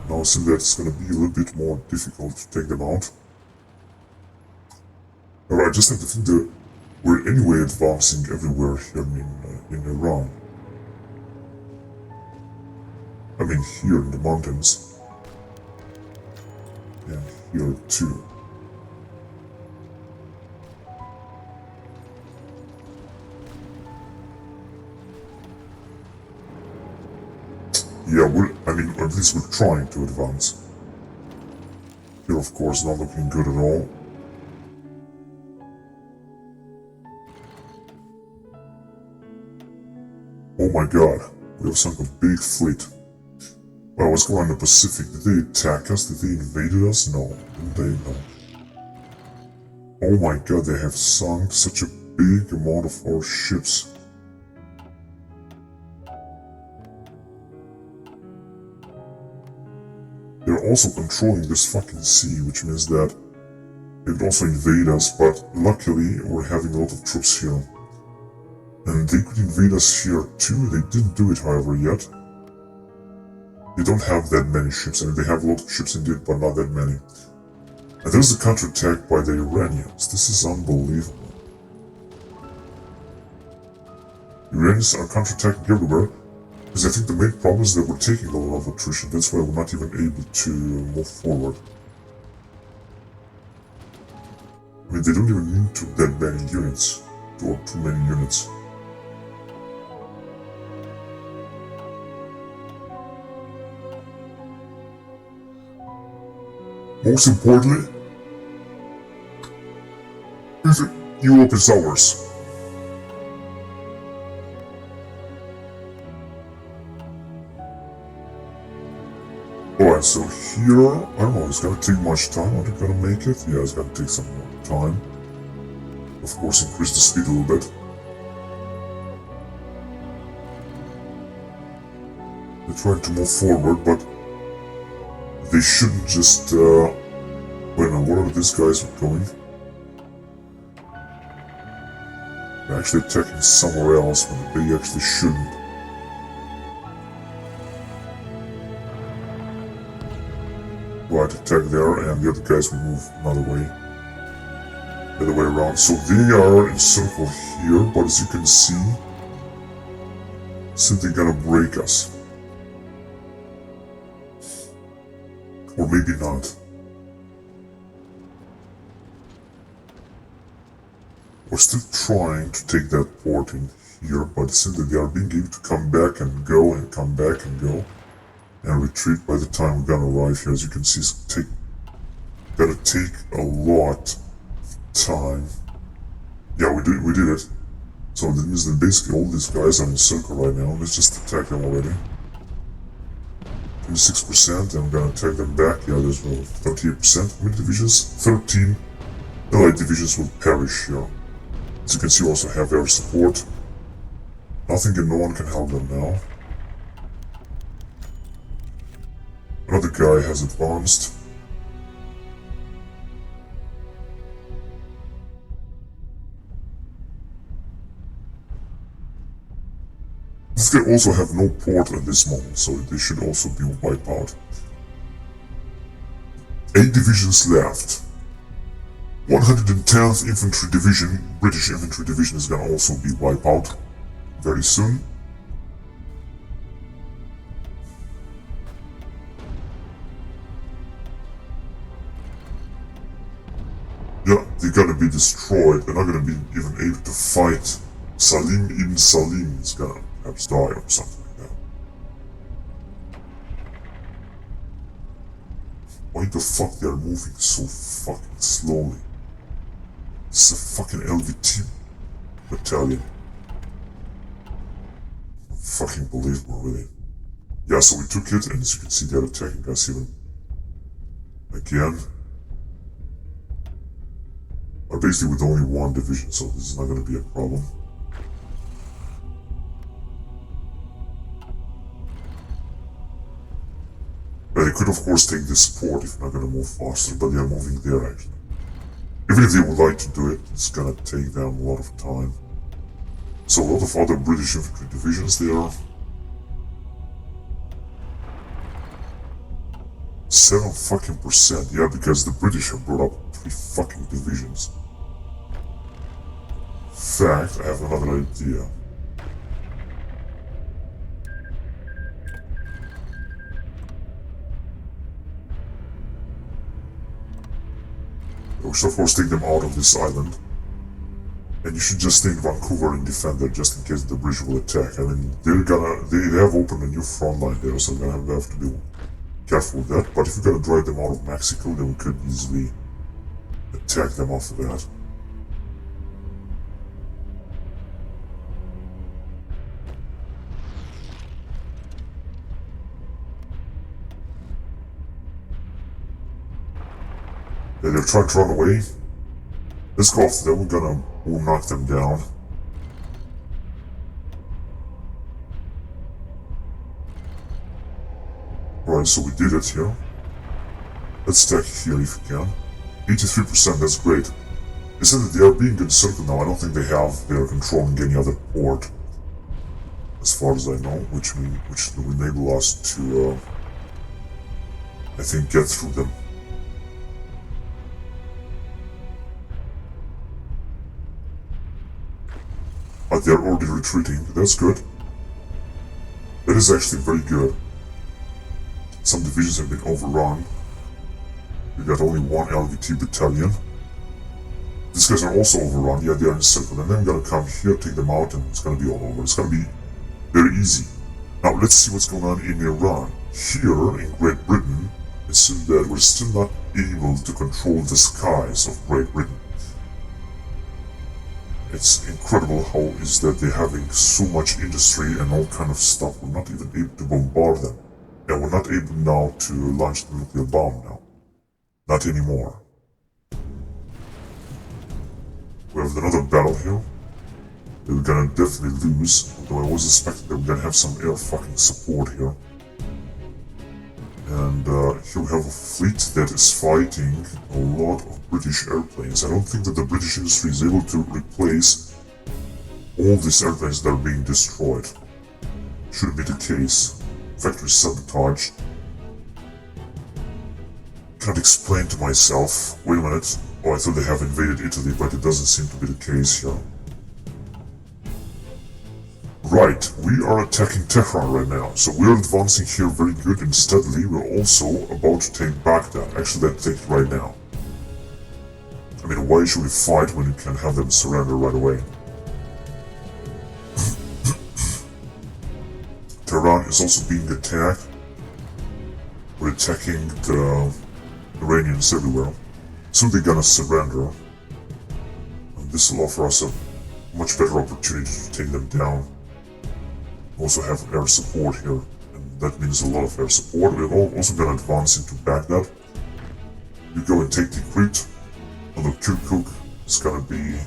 [SPEAKER 1] Now it seems that it's gonna be a little bit more difficult to take them out. I just have to think that we're anyway advancing everywhere here in Iran. I mean here in the mountains. And here too. Yeah, at least we're trying to advance. Here of course not looking good at all. Oh my god, we have sunk a big fleet. Well, what's going on in the Pacific? Did they attack us? Did they invade us? No, didn't they? No. Oh my god, they have sunk such a big amount of our ships. They're also controlling this fucking sea, which means that they could also invade us, but luckily we're having a lot of troops here. And they could invade us here too. They didn't do it, however, yet. They don't have that many ships. I mean, they have a lot of ships indeed, but not that many. And there's a counterattack by the Iranians. This is unbelievable. The Iranians are counterattacking everywhere. Because I think the main problem is that we're taking a lot of attrition. That's why we're not even able to move forward. I mean, they don't even need that many units. Or too many units. Most importantly, Europe is ours. Alright, so here, I don't know, it's gonna take much time. Are they gonna make it? Yeah, it's gonna take some more time. Of course, increase the speed a little bit. They're trying to move forward, but they shouldn't just, wait a minute, where are these guys going? They're actually attacking somewhere else, but they actually shouldn't. Right, attack there, and the other guys will move another way. The other way around. So they are in circle here, but as you can see, they're gonna break us. Or maybe not. We're still trying to take that port in here, but it seems that they are being able to come back and go and come back and go and retreat by the time we're gonna arrive here. As you can see, it's gotta take a lot of time. Yeah, we did it. So that means that basically all these guys are in a circle right now. Let's just attack them already. 26%, and I'm gonna attack them back. Yeah, there's 38%. How many divisions? 13 allied divisions will perish here. As you can see, we also have air support. Nothing and no one can help them now. Another guy has advanced. This guy also have no port at this moment, so they should also be wiped out. 8 divisions left. 110th Infantry Division, British Infantry Division, is gonna also be wiped out very soon. Yeah, they're gonna be destroyed. They're not gonna be even able to fight. Salim ibn Salim is gonna perhaps die or something like that. Why the fuck they are moving so fucking slowly? It's a fucking LVT battalion. Fucking believable, really. Yeah, so we took it, and as you can see, they're attacking us even again. But basically with only 1 division, so this is not gonna be a problem. They could of course take this port if they're not gonna move faster, but they are moving there actually. Even if they would like to do it, it's gonna take them a lot of time. So a lot of other British infantry divisions there. 7 fucking percent, yeah, because the British have brought up 3 fucking divisions. In fact, I have another idea. We should of course take them out of this island. And you should just stay in Vancouver and defend there just in case the British will attack. I mean, they have opened a new front line there, so we're gonna have to be careful with that. But if we're gonna drive them out of Mexico, then we could easily attack them after that. Yeah, they're trying to run away. Let's go after them. We'll knock them down. Right, so we did it here. Let's attack here if we can. 83%, that's great. They said that they are being encircled now. I don't think they're controlling any other port, as far as I know, which will enable us to, I think, get through them. But they're already retreating. That's good. That is actually very good. Some divisions have been overrun. We got only 1 LVT battalion. These guys are also overrun. Yeah, they are encircled. And then we're gonna come here, take them out, and it's gonna be all over. It's gonna be very easy. Now let's see what's going on in Iran. Here in Great Britain, it seems that we're still not able to control the skies of Great Britain. It's incredible how is that they're having so much industry and all kind of stuff. We're not even able to bombard them. And we're not able now to launch the nuclear bomb now. Not anymore. We have another battle here that we're gonna definitely lose. Although I was expecting that we're gonna have some air fucking support here. And here we have a fleet that is fighting a lot of British airplanes. I don't think that the British industry is able to replace all these airplanes that are being destroyed. Shouldn't be the case. Factory sabotage. Can't explain to myself. Wait a minute. Oh, I thought they have invaded Italy, but it doesn't seem to be the case here. Right, we are attacking Tehran right now, so we're advancing here very good and steadily. We're also about to take Baghdad. Actually, let's take it right now. I mean, again, why should we fight when you can have them surrender right away? Tehran is also being attacked. We're attacking the Iranians everywhere. Soon they're gonna surrender. And this will offer us a much better opportunity to take them down. Also have air support here, and that means a lot of air support. We're also gonna advance into Baghdad. You go and take Tikrit, although Kirkuk is gonna be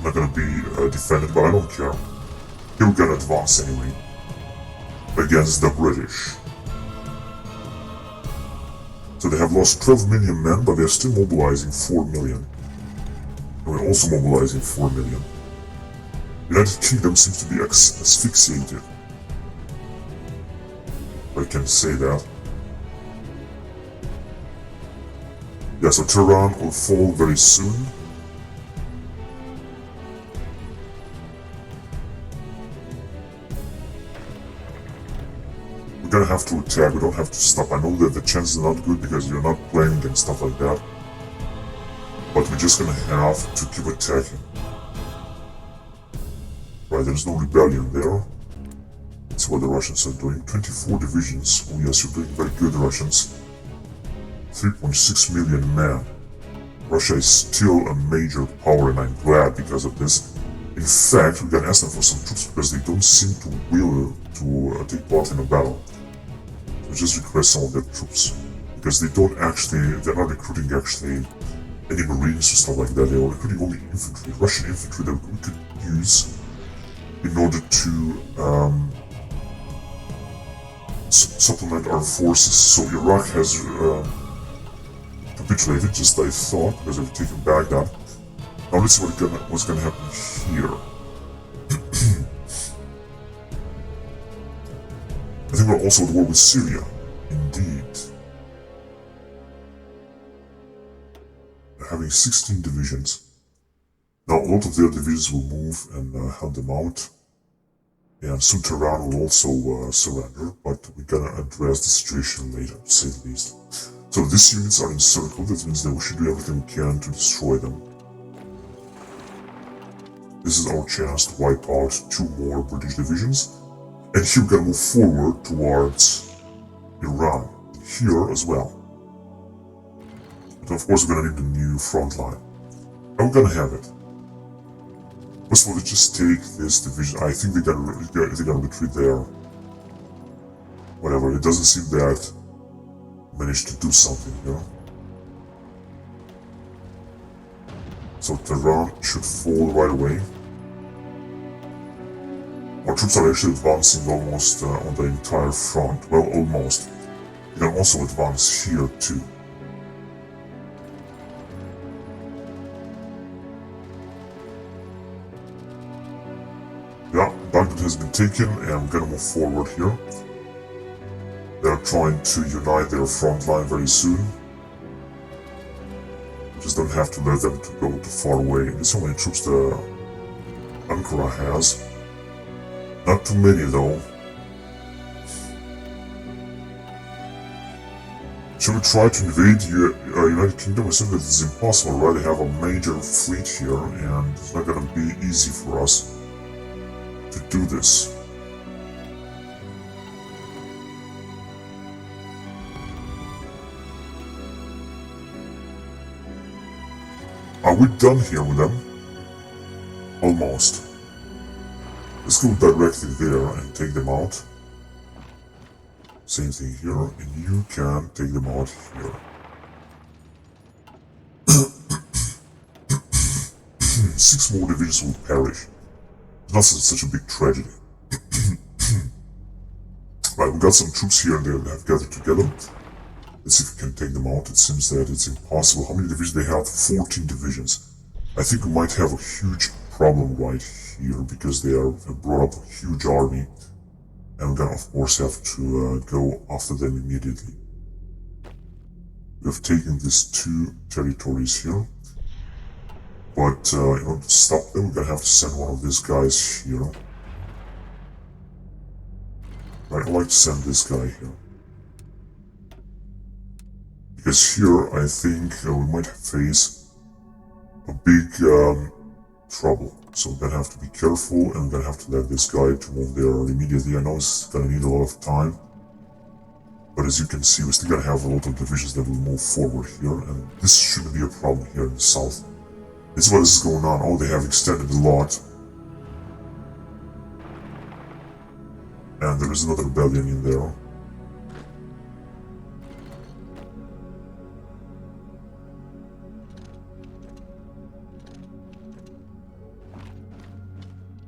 [SPEAKER 1] not gonna be defended, but I don't care. Here we're gonna advance anyway against the British. So they have lost 12 million men, but they're still mobilizing 4 million. And we're also mobilizing 4 million. The United Kingdom seems to be asphyxiated. I can say that. Yeah, so Tehran will fall very soon. We're gonna have to attack, we don't have to stop. I know that the chances are not good because you're not playing and stuff like that. But we're just gonna have to keep attacking. Right, there's no rebellion there. That's what the Russians are doing. 24 divisions. Oh yes, you're doing very good, Russians. 3.6 million men. Russia is still a major power, and I'm glad because of this. In fact, we're gonna ask them for some troops because they don't seem to will to take part in a battle. So just request some of their troops because they're not recruiting actually any Marines or stuff like that. They're recruiting only infantry, Russian infantry that we could use in order to supplement our forces. So Iraq has capitulated, just I thought, because they've taken Baghdad. Now let's see what's gonna happen here. I think we're also at war with Syria. Indeed. They're having 16 divisions. Now a lot of their divisions will move and help them out. And soon Tehran will also surrender, but we're gonna address the situation later, to say the least. So these units are encircled, that means that we should do everything we can to destroy them. This is our chance to wipe out 2 more British divisions. And here we're gonna move forward towards Iran. Here as well. But of course we're gonna need a new front line. And we're gonna have it. First of all, let's just take this division. I think they're gonna retreat there. Whatever, it doesn't seem that managed to do something, you know? So Tehran should fall right away. Our troops are actually advancing almost on the entire front. Well, almost. You can also advance here too. Yeah, Baghdad has been taken and we're gonna move forward here. They're trying to unite their front line very soon. We just don't have to let them to go too far away. There's so many troops that Ankara has. Not too many though. Should we try to invade the United Kingdom? I think that it's impossible, right? They have a major fleet here and it's not gonna be easy for us to do this. Are we done here with them? Almost. Let's go directly there and take them out. Same thing here, and you can take them out here. 6 more divisions will perish. It's not such a big tragedy. Right, we got some troops here and they have gathered together. Let's see if we can take them out. It seems that it's impossible. How many divisions they have? 14 divisions. I think we might have a huge problem right here because they have brought up a huge army. And we're gonna of course have to go after them immediately. We have taken these 2 territories here. But in order to stop them, we're gonna have to send one of these guys here. Right, I'd like to send this guy here. Because here, I think we might face a big trouble. So we're gonna have to be careful, and we're gonna have to let this guy to move there immediately. I know it's gonna need a lot of time, but as you can see, we're still gonna have a lot of divisions that will move forward here, and this shouldn't be a problem here in the south. This is what is going on. Oh, they have extended a lot. And there is another rebellion in there.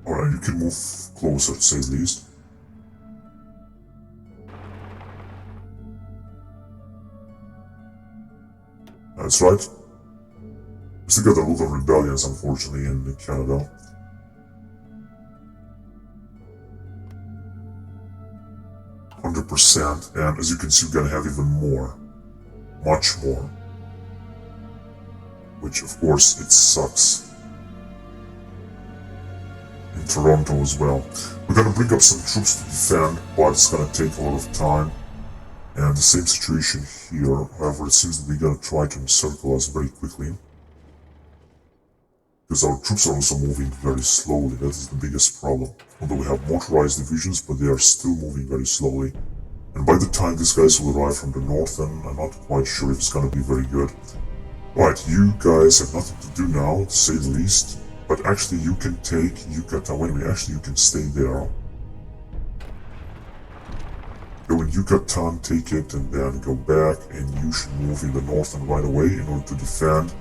[SPEAKER 1] Alright, you can move closer, to say the least. That's right. We still got a lot of rebellions, unfortunately, in Canada. %, and as you can see, we're gonna have even more. Much more. Which, of course, it sucks. In Toronto as well. We're gonna bring up some troops to defend, but it's gonna take a lot of time. And the same situation here, however, it seems that we're gonna try to encircle us very quickly. Because our troops are also moving very slowly, that is the biggest problem. Although we have motorized divisions, but they are still moving very slowly. And by the time these guys will arrive from the north, then I'm not quite sure if it's gonna be very good. Right, you guys have nothing to do now, to say the least. But actually you can take Yucatan, wait a minute, actually you can stay there. Go in Yucatan, take it, and then go back, and you should move in the north and right away in order to defend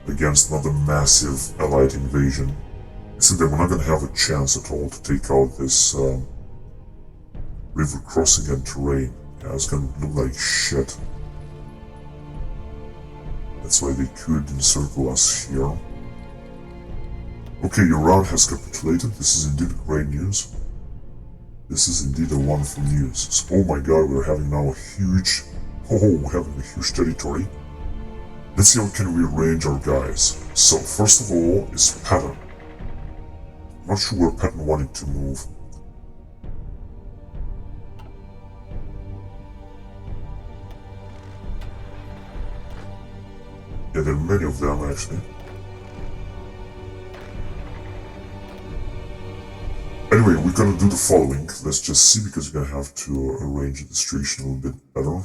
[SPEAKER 1] against another massive allied invasion. Except that we're not gonna have a chance at all to take out this river crossing and terrain. Yeah, it's gonna look like shit. That's why they could encircle us here. Okay, Iran has capitulated. This is indeed great news. This is indeed a wonderful news. So, oh my god, we're having now a huge... we're having a huge territory. Let's see how can we arrange our guys. So, first of all is Patton. I'm not sure where Patton wanted to move. Yeah, there are many of them actually. Anyway, we're gonna do the following. Let's just see, because we're gonna have to arrange the distribution a little bit better.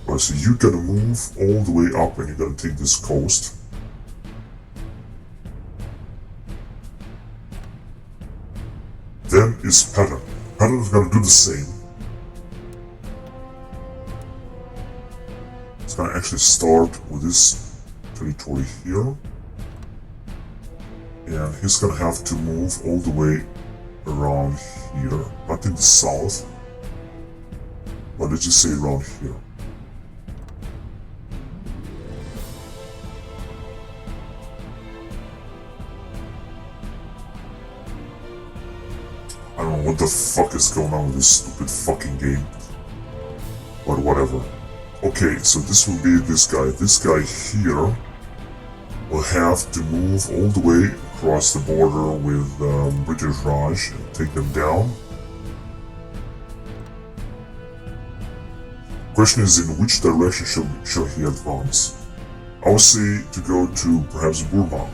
[SPEAKER 1] Alright, so you're gonna move all the way up and you're gonna take this coast. Then is Patton. Patton is gonna do the same. It's gonna actually start with this territory here. And he's gonna have to move all the way around here. Not in the south, but let's just say around here. I don't know what the fuck is going on with this stupid fucking game. But whatever. Okay, so this will be this guy. This guy here will have to move all the way across the border with British Raj and take them down. Question is, in which direction shall he advance? I would say to go to perhaps Burma.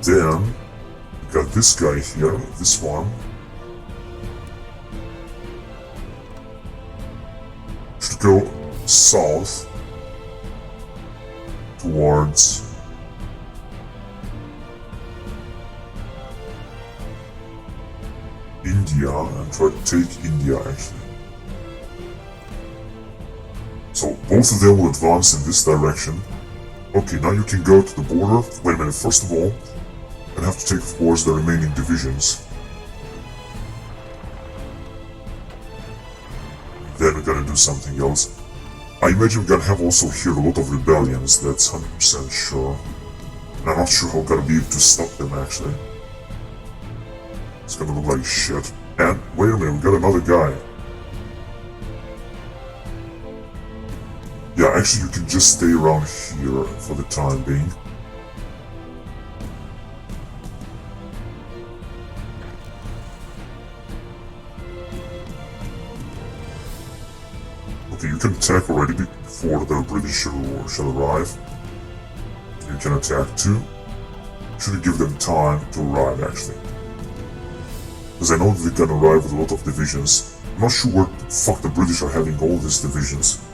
[SPEAKER 1] Then we got this guy here, this one. Should go south towards India and try to take India actually. So both of them will advance in this direction. Okay, now you can go to the border. Wait a minute, first of all, I have to take, of course, the remaining divisions. Then we're gonna do something else. I imagine we're gonna have also here a lot of rebellions, that's 100% sure. And I'm not sure how we're gonna be able to stop them actually. It's gonna look like shit. And wait a minute, we got another guy. Yeah, actually you can just stay around here for the time being. can attack already before the British shall arrive. You can attack too. Should give them time to arrive actually. Because I know they're gonna arrive with a lot of divisions. I'm not sure where the fuck the British are having all these divisions.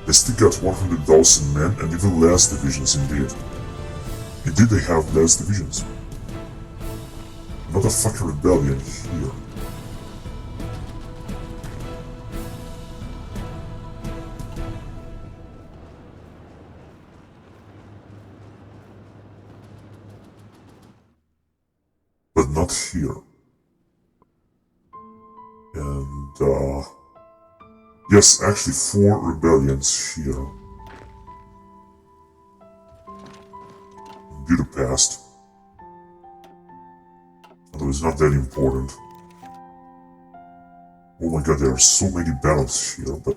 [SPEAKER 1] They still got 100,000 men and even less divisions indeed. Indeed they have less divisions. Not a fucking rebellion here. But not here. And yes, actually 4 rebellions here. In Budapest. Although it's not that important. Oh my god, there are so many battles here, but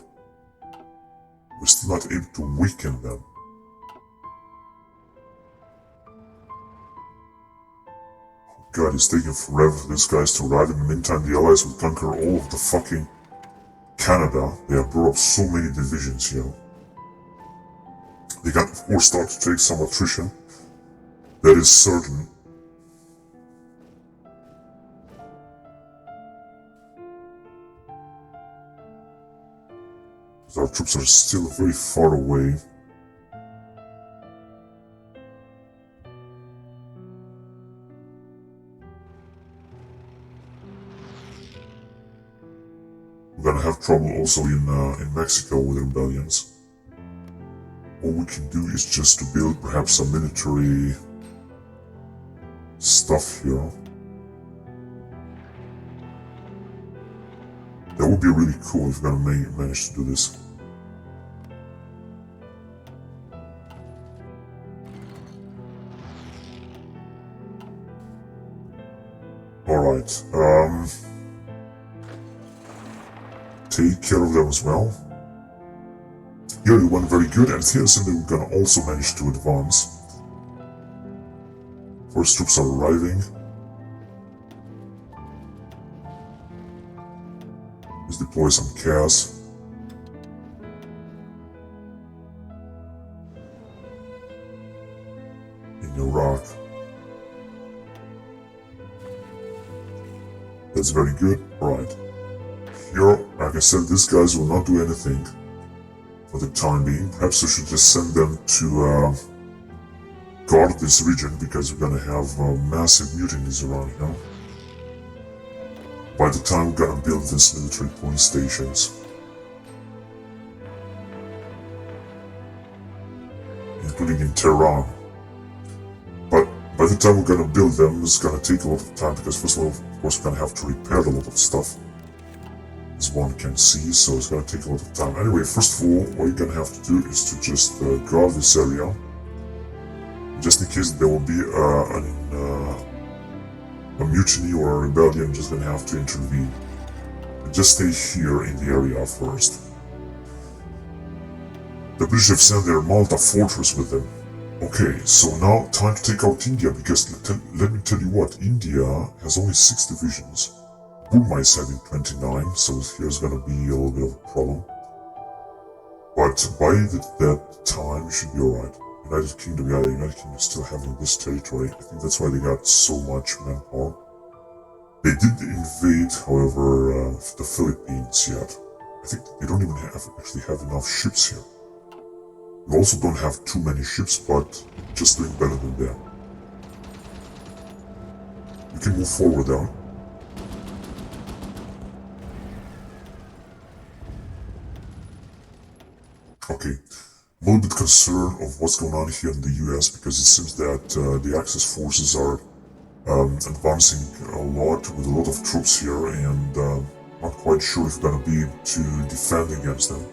[SPEAKER 1] we're still not able to weaken them. God, it's taking forever for these guys to arrive. In the meantime, the Allies will conquer all of the fucking Canada. They have brought up so many divisions here. They can, of course, start to take some attrition. That is certain. Our troops are still very far away. We're gonna have trouble also in Mexico with rebellions. All we can do is just to build perhaps some military stuff here. That would be really cool if we're gonna manage to do this. Alright, take care of them as well. Here we went very good, and here simply we're gonna also manage to advance. First troops are arriving. Let's deploy some CAS. In Iraq. That's very good. Alright. Here, like I said, these guys will not do anything for the time being. Perhaps we should just send them to guard this region, because we're gonna have massive mutinies around here. By the time we're gonna build these military police stations. Including in Tehran. But by the time we're gonna build them, it's gonna take a lot of time, because first of all, of course, we're gonna have to repair a lot of stuff. As one can see, so it's gonna take a lot of time. Anyway, first of all, what you're gonna have to do is to just guard this area. Just in case there will be a mutiny or a rebellion, just gonna have to intervene. But just stay here in the area first. The British have sent their Malta fortress with them. Okay, so now time to take out India, because let me tell you what, India has only 6 divisions. Burma is having 29, so here's gonna be a little bit of a problem. But by that time, it should be alright. United Kingdom, yeah, the United Kingdom is still having this territory. I think that's why they got so much manpower. They did invade, however, the Philippines yet. I think they don't even actually have enough ships here. We also don't have too many ships, but just doing better than them. We can move forward now. Okay, I'm a little bit concerned of what's going on here in the US, because it seems that the Axis forces are advancing a lot with a lot of troops here, and not quite sure if we're going to be able to defend against them.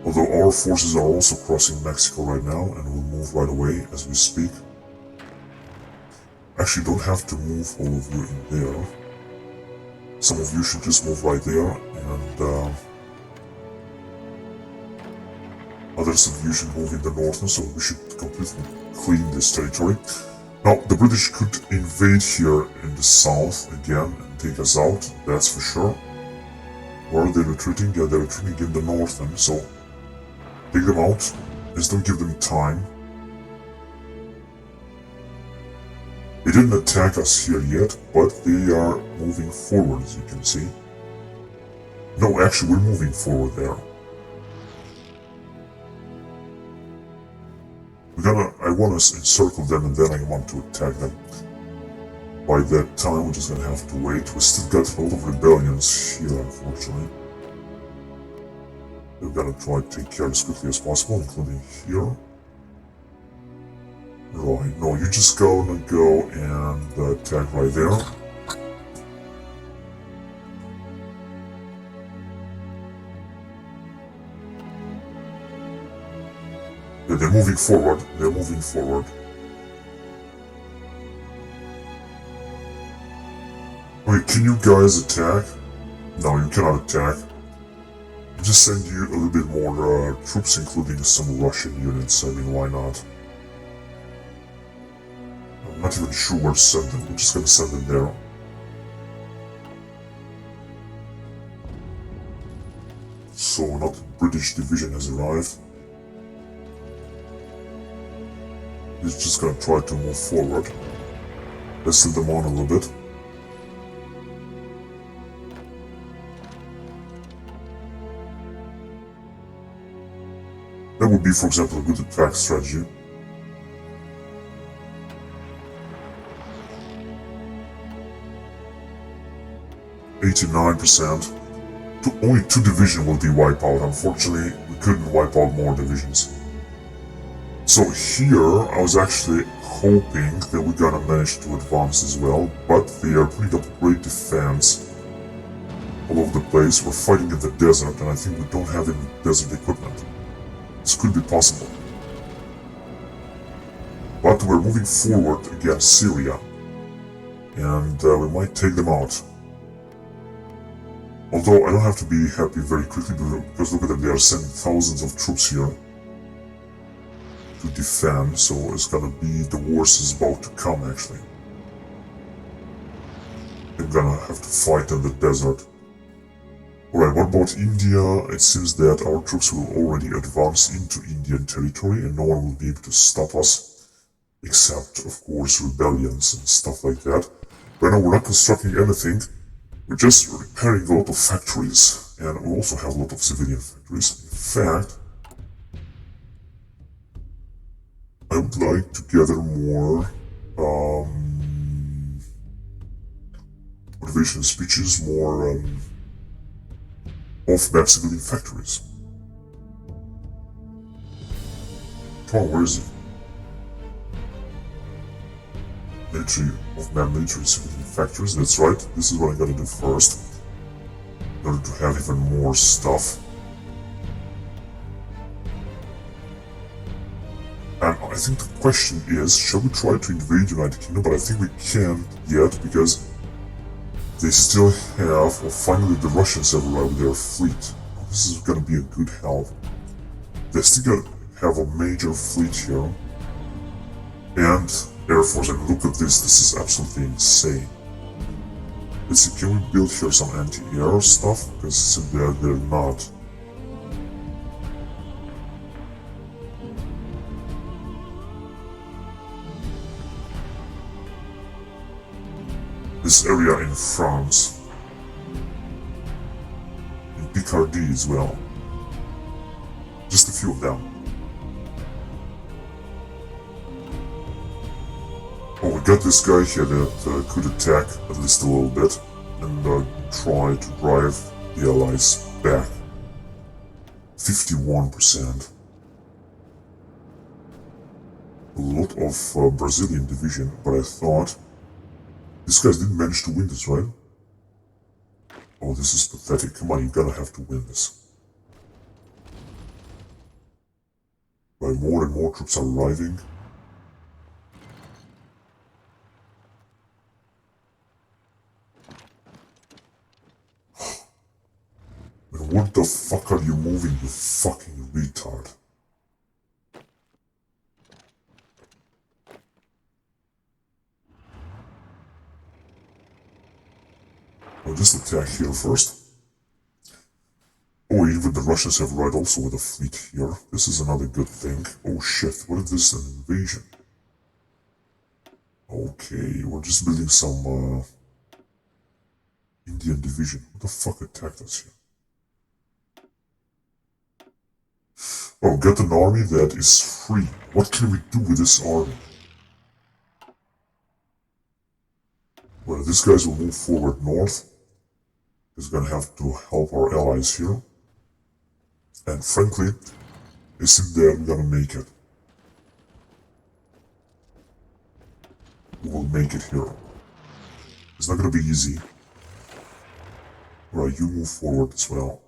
[SPEAKER 1] Although our forces are also crossing Mexico right now, and will move right away as we speak. Actually, don't have to move all of you in there. Some of you should just move right there, and others of you should move in the north, so we should completely clean this territory. Now, the British could invade here in the south again and take us out, that's for sure. Where are they retreating? Yeah, they're retreating in the north end, so take them out. Just don't give them time. They didn't attack us here yet, but they are moving forward, as you can see. No, actually, we're moving forward there. I want to encircle them and then I want to attack them. By that time, we're just gonna have to wait. We still got a lot of rebellions here, unfortunately. We're gonna try to take care as quickly as possible, including here. Right, no, you just gonna go and attack right there. Yeah, they're moving forward. They're moving forward. Wait, can you guys attack? No, you cannot attack. I'll just send you a little bit more troops, including some Russian units. I mean, why not? I'm not even sure where to send them. We're just gonna send them there. So, not British division has arrived. He's just gonna try to move forward. Let's send them on a little bit. That would be, for example, a good attack strategy. %89%. Only 2 divisions will be wiped out. Unfortunately, we couldn't wipe out more divisions. So here, I was actually hoping that we're gonna manage to advance as well, but they are putting up great defense all over the place. We're fighting in the desert, and I think we don't have any desert equipment. This could be possible. But we're moving forward against Syria, and we might take them out. Although I don't have to be happy very quickly, because look at them, they are sending thousands of troops here to defend, so it's gonna be, the worst is about to come actually. They're gonna have to fight in the desert. Alright, what about India? It seems that our troops will already advance into Indian territory and no one will be able to stop us, except, of course, rebellions and stuff like that. Right now we're not constructing anything, we're just repairing a lot of factories, and we also have a lot of civilian factories. In fact, I would like to gather more motivation speeches, more off-map civilian factories. Come on, where is it? Military, off-map military civilian factories, that's right. This is what I gotta do first, in order to have even more stuff. And I think the question is, shall we try to invade United Kingdom? But I think we can't yet, because they still have, or finally the Russians have arrived with their fleet. This is gonna be a good help. They still have a major fleet here. And Air Force, and look at this is absolutely insane. Let's see, can we build here some anti-air stuff? Because simply they're not. This area in France, in Picardy as well, just a few of them. Oh, we got this guy here that could attack at least a little bit and try to drive the Allies back. 51%. A lot of Brazilian division, but I thought these guys didn't manage to win this, right? Oh, this is pathetic. Come on, you're gonna have to win this. Right, more and more troops are arriving. Man, what the fuck are you moving, you fucking retard? I'll just attack here first. even the Russians have arrived also with a fleet here. This is another good thing. Oh shit, what is this, an invasion? Okay, we're just building some Indian division. Who the fuck attacked us here? Oh, got an army that is free. What can we do with this army? Well, these guys will move forward north. He's gonna have to help our allies here. And frankly, it seems that we're gonna make it. We will make it here. It's not gonna be easy. Right, you move forward as well.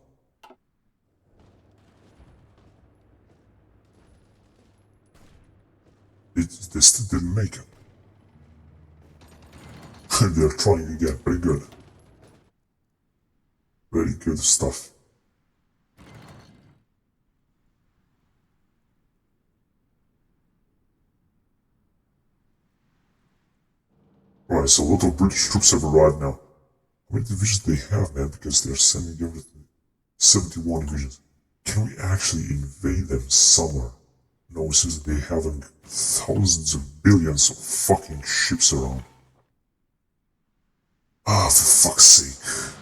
[SPEAKER 1] They still didn't make it. They're trying again. Very good. Very good stuff. Right, so a lot of British troops have arrived now. How many divisions do they have, man? Because they're sending everything. 71 divisions. Can we actually invade them somewhere? No, since they having thousands of billions of fucking ships around. Ah, for fuck's sake.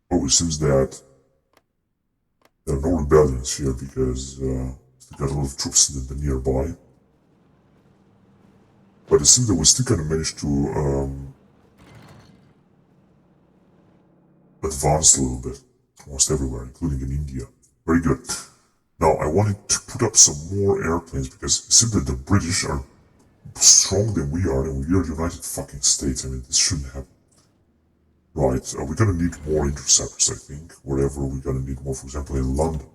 [SPEAKER 1] Oh, it seems that there are no rebellions here because they got a lot of troops in the nearby. But it seems that we still kind of managed to advance a little bit. Almost everywhere, including in India. Very good. Now, I wanted to put up some more airplanes because it seems that the British are stronger than we are, and we are United fucking States. I mean, this shouldn't happen. Right, we're gonna need more interceptors, I think, wherever we're gonna need more, for example, in London.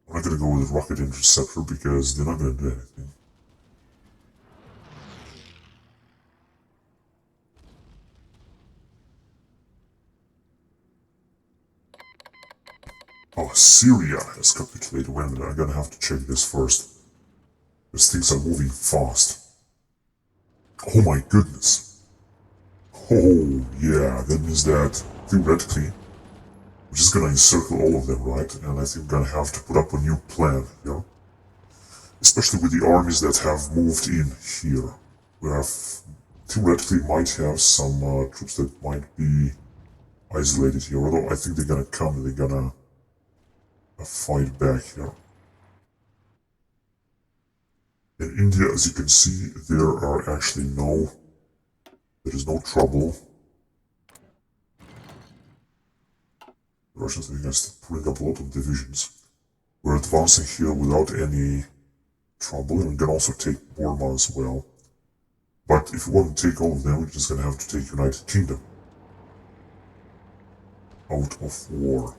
[SPEAKER 1] I'm not gonna go with rocket interceptor because they're not gonna do anything. Oh, Syria has capitulated. Wait a minute, I'm gonna have to check this first. Because things are moving fast. Oh my goodness. Oh, yeah, that means that, theoretically, we're just gonna encircle all of them, right? And I think we're gonna have to put up a new plan, yeah? Especially with the armies that have moved in here. We have, theoretically, might have some troops that might be isolated here, although I think they're gonna come and they're gonna fight back here. In India, as you can see, there is no trouble. The Russians are just pulling up a lot of divisions. We're advancing here without any trouble, and we can also take Burma as well. But if we want to take all of them, we're just gonna have to take United Kingdom out of war.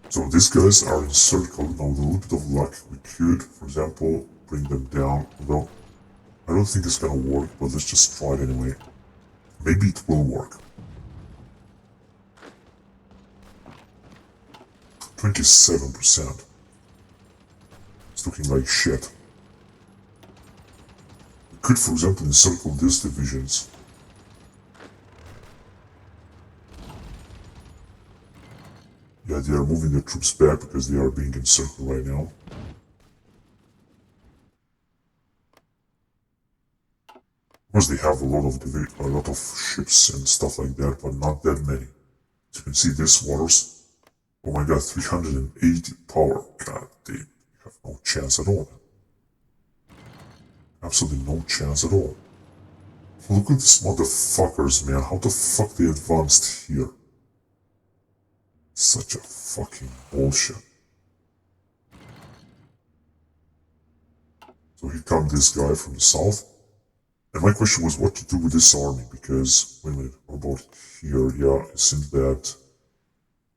[SPEAKER 1] So these guys are encircled. Now with a little bit of luck, we could, for example, bring them down. Although, I don't think it's gonna work, but let's just try it anyway. Maybe it will work. 27%. It's looking like shit. We could, for example, encircle these divisions. Yeah, they are moving their troops back because they are being encircled right now. Of course, they have a lot of ships and stuff like that, but not that many. As you can see, this waters. Oh my god, 380 power. God damn, you have no chance at all. Absolutely no chance at all. Look at these motherfuckers, man. How the fuck they advanced here? Such a fucking bullshit. So here comes this guy from the south. And my question was what to do with this army, because, wait a minute, what about here? Yeah, it seems that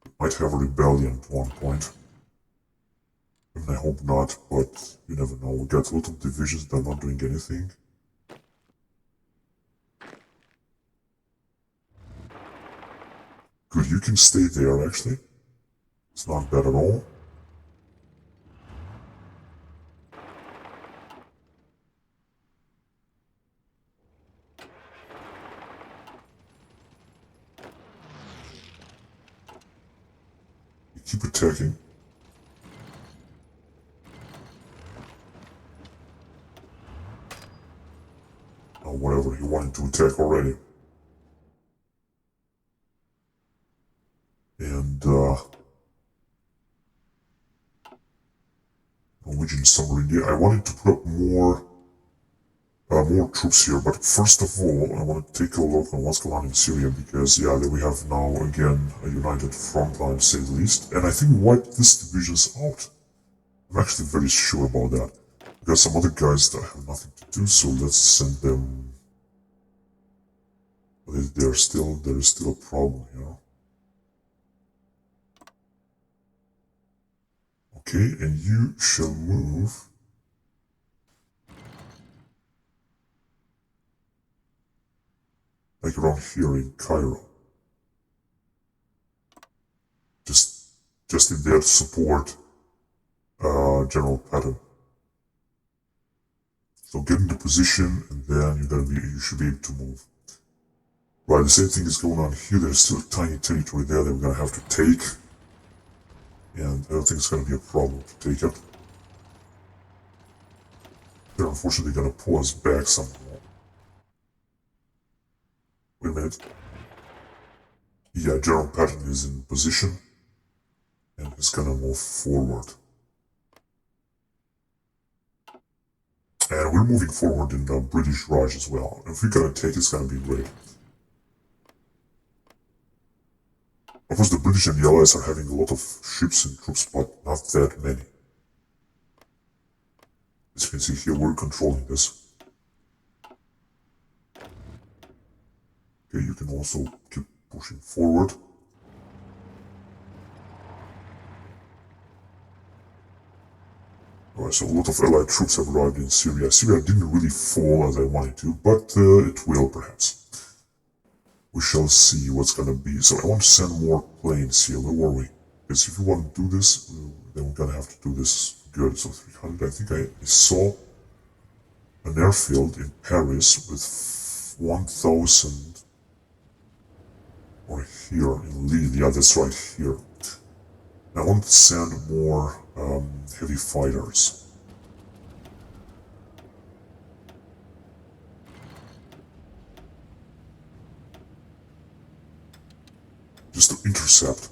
[SPEAKER 1] we might have a rebellion at one point. I mean, I hope not, but you never know. We got a lot of divisions that are not doing anything. Good, you can stay there, actually. It's not bad at all. keep attacking. Or whatever, he wanted to attack already. And, Norwegian submarine, yeah, I wanted to put up more troops here, but first of all, I want to take a look on what's going on in Syria, because, yeah, we have now, again, a united front line, to say the least, and I think we wiped this divisions out. I'm actually very sure about that. We got some other guys that have nothing to do, so let's send them. But there is still a problem here. Okay, and you shall move. Like around here in Cairo. Just in there to support General Patton. So get into position, and then you should be able to move. Right, the same thing is going on here. There's still a tiny territory there that we're gonna have to take. And I don't think it's gonna be a problem to take it. They're unfortunately gonna pull us back somehow. Wait a minute. Yeah, General Patton is in position. And he's gonna move forward. And we're moving forward in the British Raj as well. If we gotta take, it's gonna be great. Of course, the British and the Allies are having a lot of ships and troops, but not that many. As you can see here, we're controlling this. Okay, you can also keep pushing forward. Alright, so a lot of Allied troops have arrived in Syria. Syria didn't really fall as I wanted to, but it will perhaps. We shall see what's gonna be. So I want to send more planes here, where were we? Because if you want to do this, then we're gonna have to do this good. So 300, I think I saw an airfield in Paris with 1,000, or here in Lille, yeah, that's right here. I want to send more heavy fighters. Just to intercept.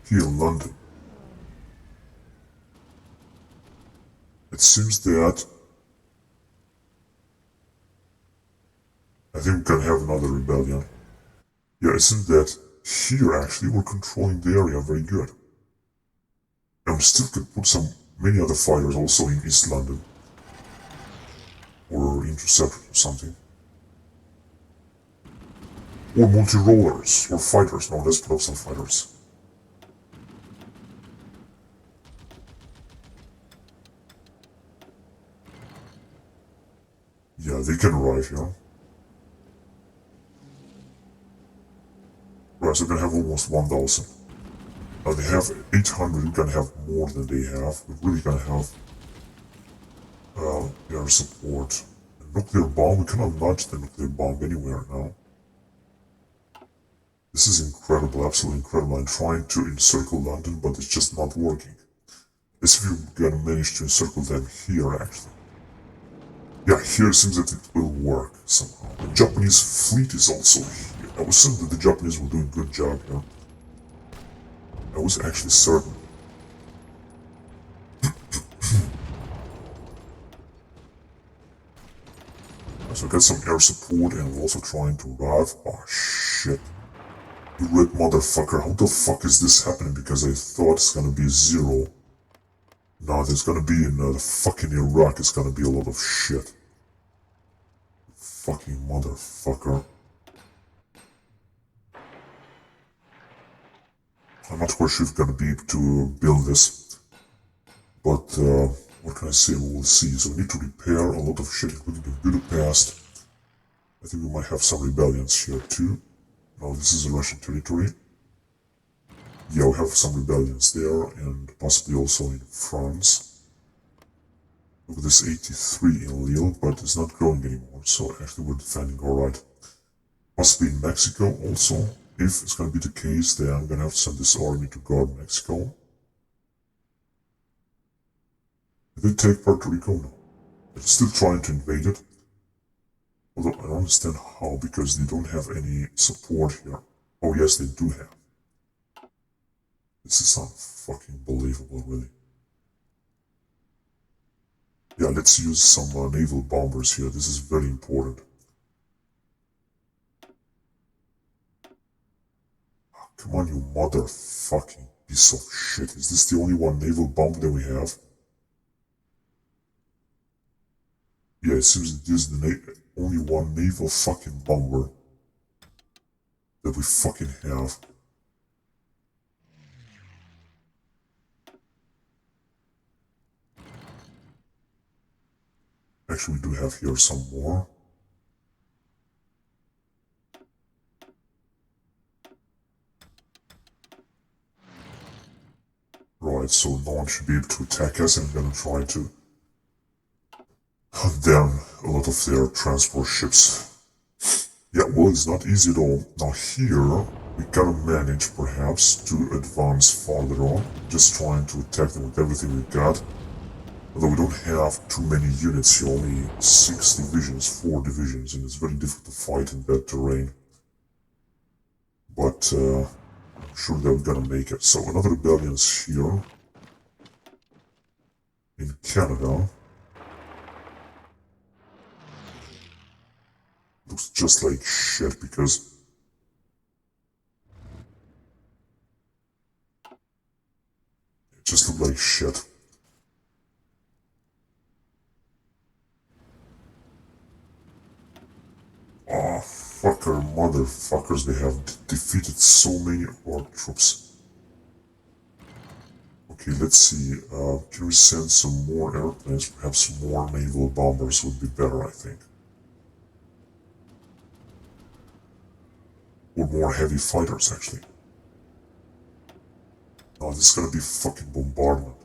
[SPEAKER 1] Here in London. It seems that I think we can have another rebellion. Yeah, it seems that here actually we're controlling the area very good. And we still could put many other fighters also in East London. Or interceptors or something. Or multi-rollers, or fighters. No, let's put up some fighters. Yeah, they can arrive here. Right, so we're gonna have almost 1,000. Now they have 800, we're gonna have more than they have. We're really gonna have air support. A nuclear bomb, we cannot launch the nuclear bomb anywhere now. This is incredible, absolutely incredible. I'm trying to encircle London, but it's just not working. Let's see if we're gonna manage to encircle them here, actually. Yeah, here it seems that it will work somehow. The Japanese fleet is also here. I was certain that the Japanese will do a good job here. I was actually certain. So I got some air support and we're also trying to arrive. Oh shit. You red motherfucker, how the fuck is this happening? Because I thought it's gonna be 0. No, there's gonna be in the fucking Iraq, it's gonna be a lot of shit. Fucking motherfucker. I'm not quite sure if we're gonna be able to build this. But, what can I say? We will see. So we need to repair a lot of shit, including the Budapest. I think we might have some rebellions here too. No, this is a Russian territory. Yeah, we have some rebellions there, and possibly also in France. Look at this 83 in Lille, but it's not growing anymore, so actually we're defending alright. Possibly in Mexico also. If it's gonna be the case, then I'm gonna have to send this army to guard Mexico. Did they take Puerto Rico? No. They're still trying to invade it. Although I don't understand how, because they don't have any support here. Oh yes, they do have. This is unfucking believable, really. Yeah, let's use some naval bombers here. This is very important. Oh, come on, you motherfucking piece of shit. Is this the only one naval bomb that we have? Yeah, it seems it is the only one naval fucking bomber that we fucking have. Actually, we do have here some more. Right, so no one should be able to attack us, and I'm gonna try to hunt down a lot of their transport ships. Yeah, well, it's not easy at all. Now here, we gotta manage, perhaps, to advance farther on. Just trying to attack them with everything we've got. Although we don't have too many units here, only 6 divisions, 4 divisions, and it's very difficult to fight in that terrain. But, I'm sure that we're gonna make it. So, another rebellion's here. In Canada. Looks just like shit because it just looked like shit. Oh, fucker, motherfuckers, they have defeated so many of our troops. Okay, let's see, can we send some more airplanes? Perhaps more naval bombers would be better, I think. Or more heavy fighters, actually. No, this is gonna be fucking bombardment.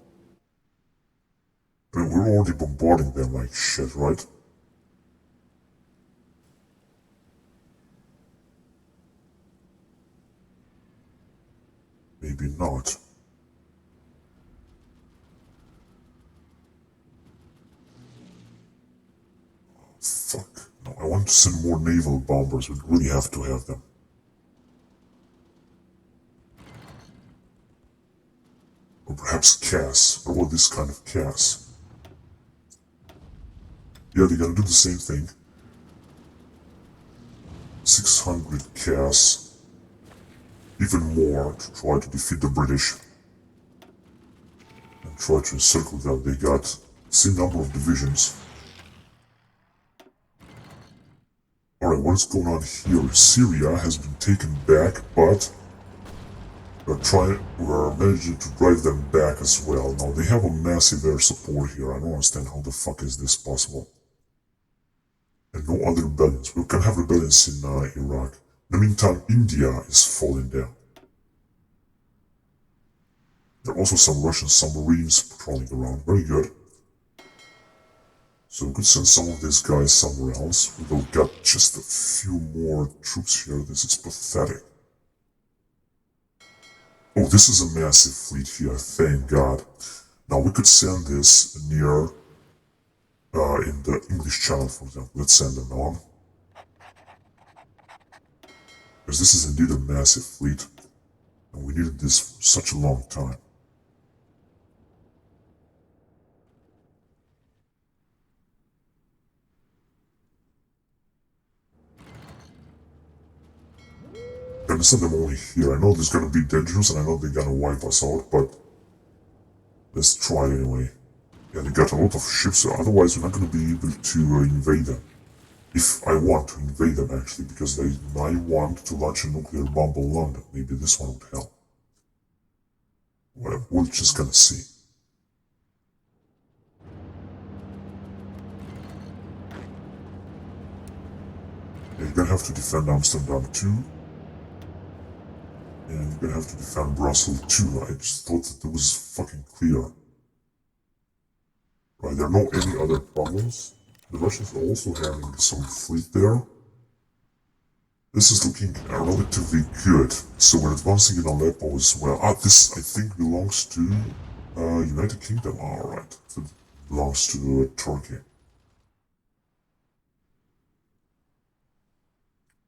[SPEAKER 1] I mean, we're already bombarding them like shit, right? Maybe not. Fuck. No, I want to send more naval bombers. We really have to have them. Or perhaps CAS. Or well, this kind of CAS. Yeah, they're gonna do the same thing. 600 CAS. Even more to try to defeat the British. And try to encircle them. They got the same number of divisions. Alright, what is going on here? Syria has been taken back, but we're managing to drive them back as well. Now, they have a massive air support here. I don't understand how the fuck is this possible. And no other rebellions. We can have rebellions in Iraq. In the meantime, India is falling down. There are also some Russian submarines patrolling around. Very good. So we could send some of these guys somewhere else. We've got just a few more troops here. This is pathetic. Oh, this is a massive fleet here, thank God. Now we could send this near, in the English Channel, for example. Let's send them on. Because this is indeed a massive fleet. And we needed this for such a long time. I'm gonna send them only here. I know there's gonna be dangerous and I know they're gonna wipe us out, but let's try anyway. Yeah, they got a lot of ships, so otherwise we're not gonna be able to invade them. If I want to invade them, actually, because they might want to launch a nuclear bomb on London. Maybe this one would help. Well, we're just gonna see. Yeah, you're gonna have to defend Amsterdam too. And you're gonna have to defend Brussels too. I just thought that it was fucking clear. Right, there are no any other problems. The Russians are also having some fleet there. This is looking relatively good. So we're advancing in Aleppo as well. This I think belongs to United Kingdom. Alright, it belongs to Turkey.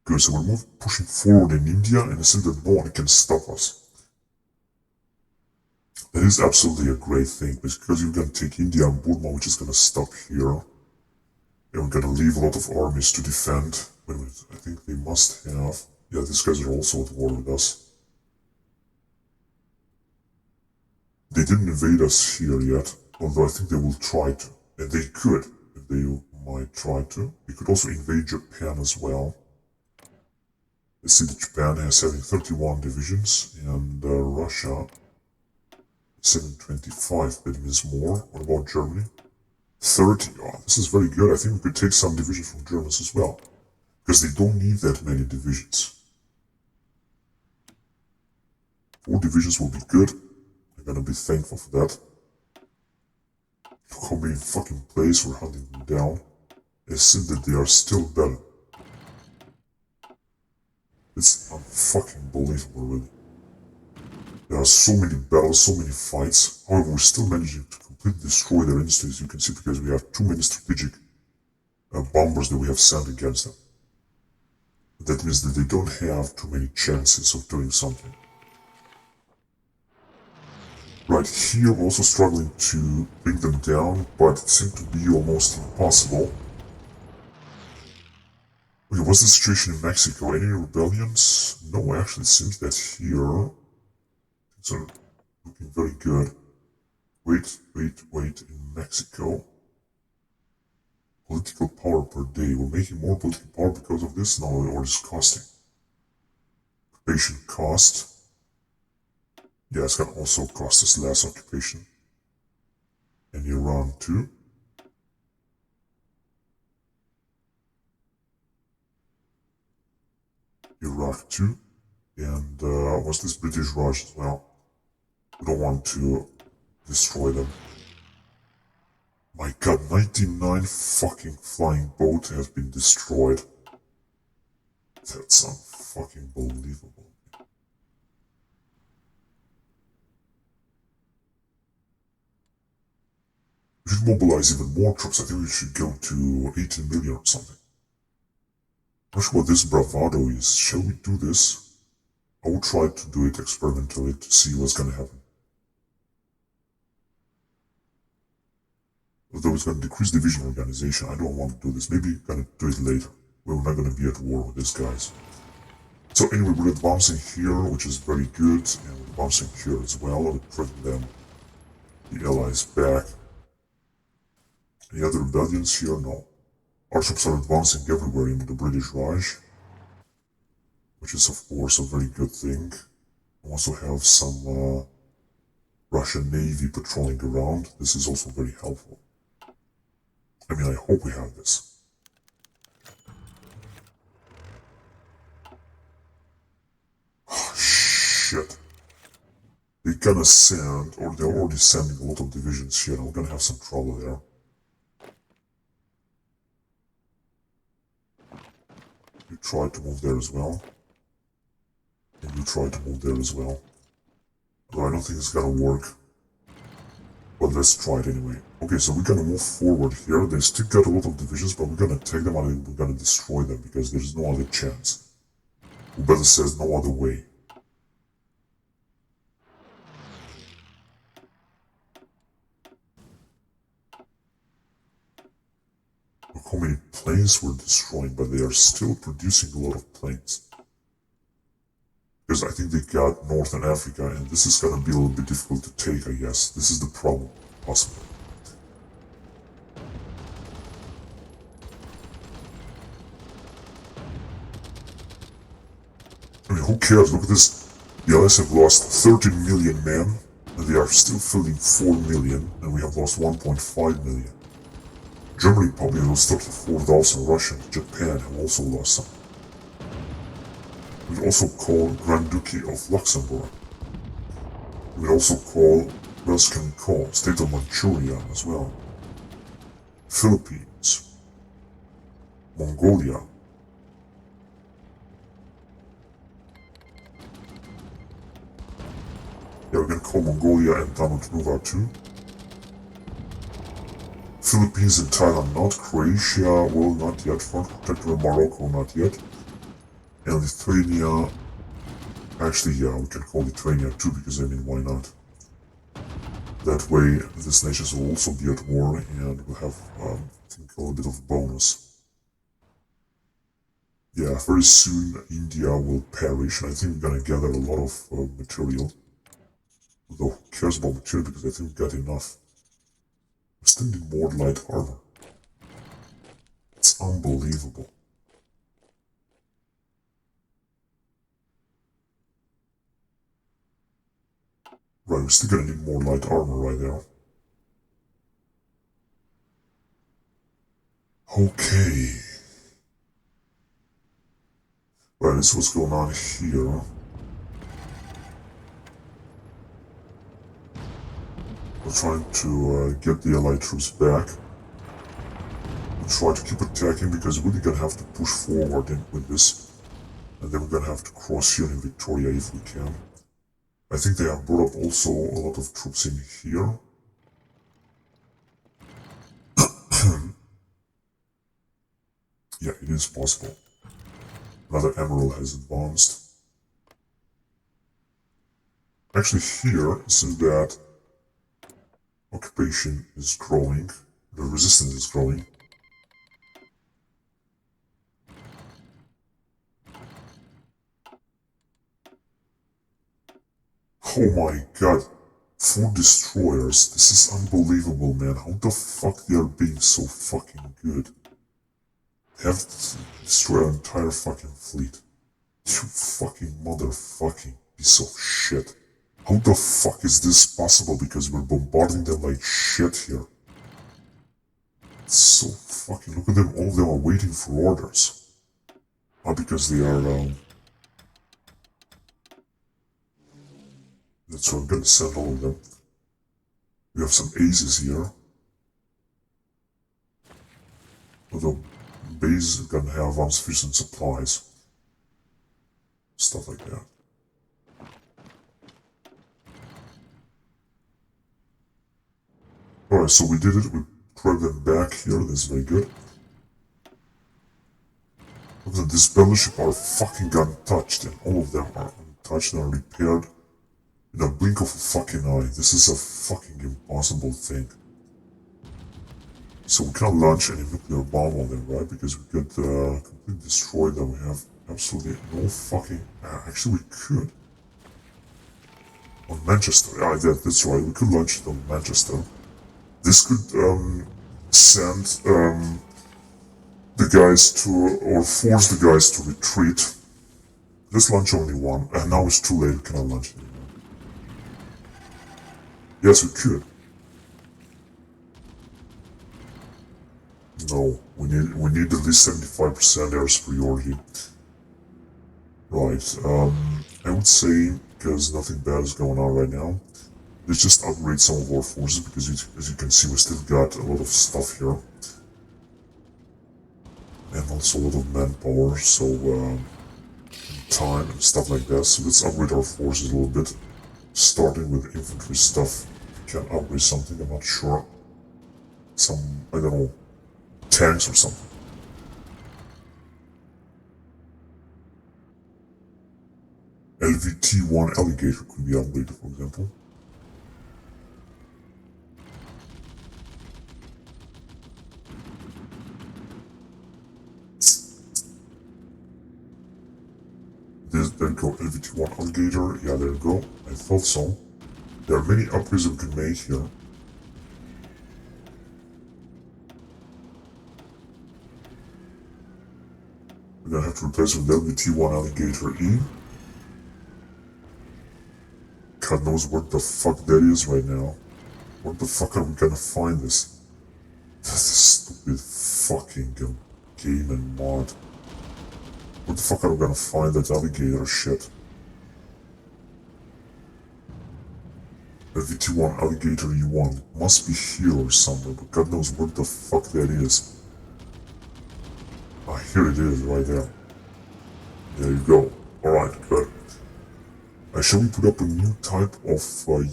[SPEAKER 1] Good, so we're pushing forward in India, and it says that no one can stop us. That is absolutely a great thing, because you're gonna take India and Burma, which is gonna stop here. And we're gonna leave a lot of armies to defend. Wait a minute, I think they must have... Yeah, these guys are also at war with us. They didn't invade us here yet, although I think they will try to. And they could, if they might try to. They could also invade Japan as well. Let's see that Japan has having 31 divisions, and Russia 725, that means more. What about Germany? 30. Oh, this is very good. I think we could take some divisions from Germans as well, because they don't need that many divisions. 4 divisions will be good. I'm gonna be thankful for that. Look how many fucking plays we're hunting them down. It seems that they are still better. It's unfucking believable, really. There are so many battles, so many fights. However, we're still managing to completely destroy their industries, you can see, because we have too many strategic bombers that we have sent against them. That means that they don't have too many chances of doing something. Right here, we're also struggling to bring them down, but it seemed to be almost impossible. Okay, what's the situation in Mexico? Any rebellions? No, actually, it seems that here things are looking very good. Wait, in Mexico. Political power per day. We're making more political power because of this? No, or it's costing. Occupation cost. Yeah, it's gonna also cost us less occupation. And Iran too. Iraq too. And what's this British Raj as well? We don't want to destroy them. My god, 99 fucking flying boat has been destroyed. That's unfucking believable. We should mobilize even more troops. I think we should go to 18 million or something. I'm not sure what this bravado is. Shall we do this? I will try to do it experimentally to see what's gonna happen. Although it's gonna decrease division organization, I don't want to do this. Maybe we're gonna do it later. We're not gonna be at war with these guys. So anyway, we're advancing here, which is very good, and we're advancing here as well. We're putting them, the allies, back. Any other rebellions here? No. Our troops are advancing everywhere in the British Raj, which is of course a very good thing. We also have some Russian Navy patrolling around. This is also very helpful. I mean, I hope we have this. Oh, shit. They're gonna send, or they're already sending a lot of divisions here, and we're gonna have some trouble there. You try to move there as well. And you try to move there as well. Although I don't think it's gonna work. But let's try it anyway. Okay, so we're gonna move forward here. They still got a lot of divisions, but we're gonna take them and we're gonna destroy them because there's no other chance. Ubeda says no other way. Look how many planes we're destroying, but they are still producing a lot of planes. Because I think they got Northern Africa, and this is gonna be a little bit difficult to take, I guess. This is the problem, possibly. I mean, who cares? Look at this. The Allies have lost 13 million men, and they are still filling 4 million, and we have lost 1.5 million. Germany probably lost 34,000. Russia and Japan have also lost some. We also call Grand Duchy of Luxembourg. We also call Welskan Call, State of Manchuria as well. Philippines. Mongolia. Yeah, we can call Mongolia and Donald Nuva too. Philippines and Thailand not. Croatia, well, not yet. Front Protector of Morocco, not yet. And Lithuania, actually, yeah, we can call Lithuania too, because I mean, why not? That way, these nations will also be at war, and we'll have, I think, a little bit of bonus. Yeah, very soon India will perish, and I think we're gonna gather a lot of material. Although, who cares about material, because I think we got enough. We still need more light armor. It's unbelievable. Right, we're still gonna need more light armor right now. Okay. Right, this is what's going on here. We're trying to get the allied troops back. We'll try to keep attacking because we're really gonna have to push forward with this. And then we're gonna have to cross here in Victoria if we can. I think they have brought up also a lot of troops in here. Yeah, it is possible. Another emerald has advanced. Actually here, since that occupation is growing, the resistance is growing. Oh my god. 4 destroyers. This is unbelievable, man. How the fuck they are being so fucking good? They have to destroy our entire fucking fleet. You fucking motherfucking piece of shit. How the fuck is this possible? Because we're bombarding them like shit here. It's so fucking... Look at them. All of them are waiting for orders. Not because they are, That's why I'm gonna send all of them. We have some aces here. Although base is gonna have insufficient supplies. Stuff like that. Alright, so we did it. We drove them back here. That's very good. Look at this battleship are fucking untouched, and all of them are untouched and repaired in a blink of a fucking eye. This is a fucking impossible thing. So we can't launch any nuclear bomb on them, right? Because we could completely destroy them. We have absolutely no fucking... actually, we could. On Manchester. Yeah, that's right. We could launch it on Manchester. This could send the guys to... or force the guys to retreat. Just launch only one. And now it's too late. We cannot launch it anymore. Yes, we could. No, we need at least 75% air superiority. Right, I would say, because nothing bad is going on right now, let's just upgrade some of our forces, because as you can see, we still got a lot of stuff here. And also a lot of manpower, so, time and stuff like that. So let's upgrade our forces a little bit, starting with infantry stuff. We can upgrade something, I'm not sure. Some, I don't know, tanks or something. LVT-1 alligator could be upgraded, for example. There you go, LVT-1 alligator. Yeah, there you go. I thought so. There are many upgrades that we can make here. We're gonna have to replace with LVT-1 alligator E. God knows what the fuck that is right now. Where the fuck are we gonna find this? This stupid fucking game and mod. Where the fuck are we gonna find that alligator shit? LVT-1 alligator E1 must be here or somewhere, but God knows where the fuck that is. Ah, here it is, right there. There you go. Alright, good. Shall we put up a new type of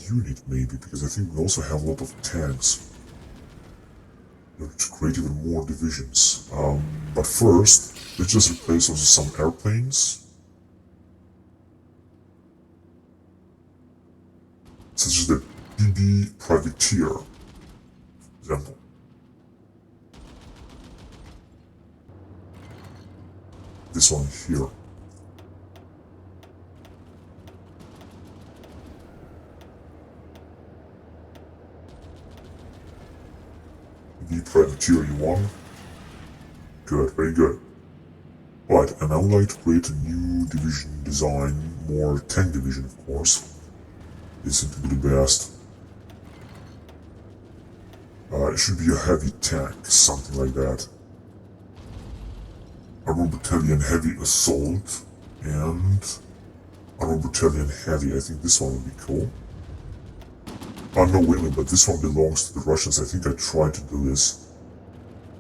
[SPEAKER 1] unit maybe? Because I think we also have a lot of tanks. To create even more divisions. But first, let's just replace also some airplanes. Such as the BB Privateer, for example. This one here. BB Privateer E1. Good, very good. Right, and I would like to create a new division design, more tank division of course. This seems to be the best. It should be a heavy tank, something like that. Armor Battalion Heavy Assault and Armor Battalion Heavy. I think this one would be cool. No, wait a minute, but this one belongs to the Russians. I think I tried to do this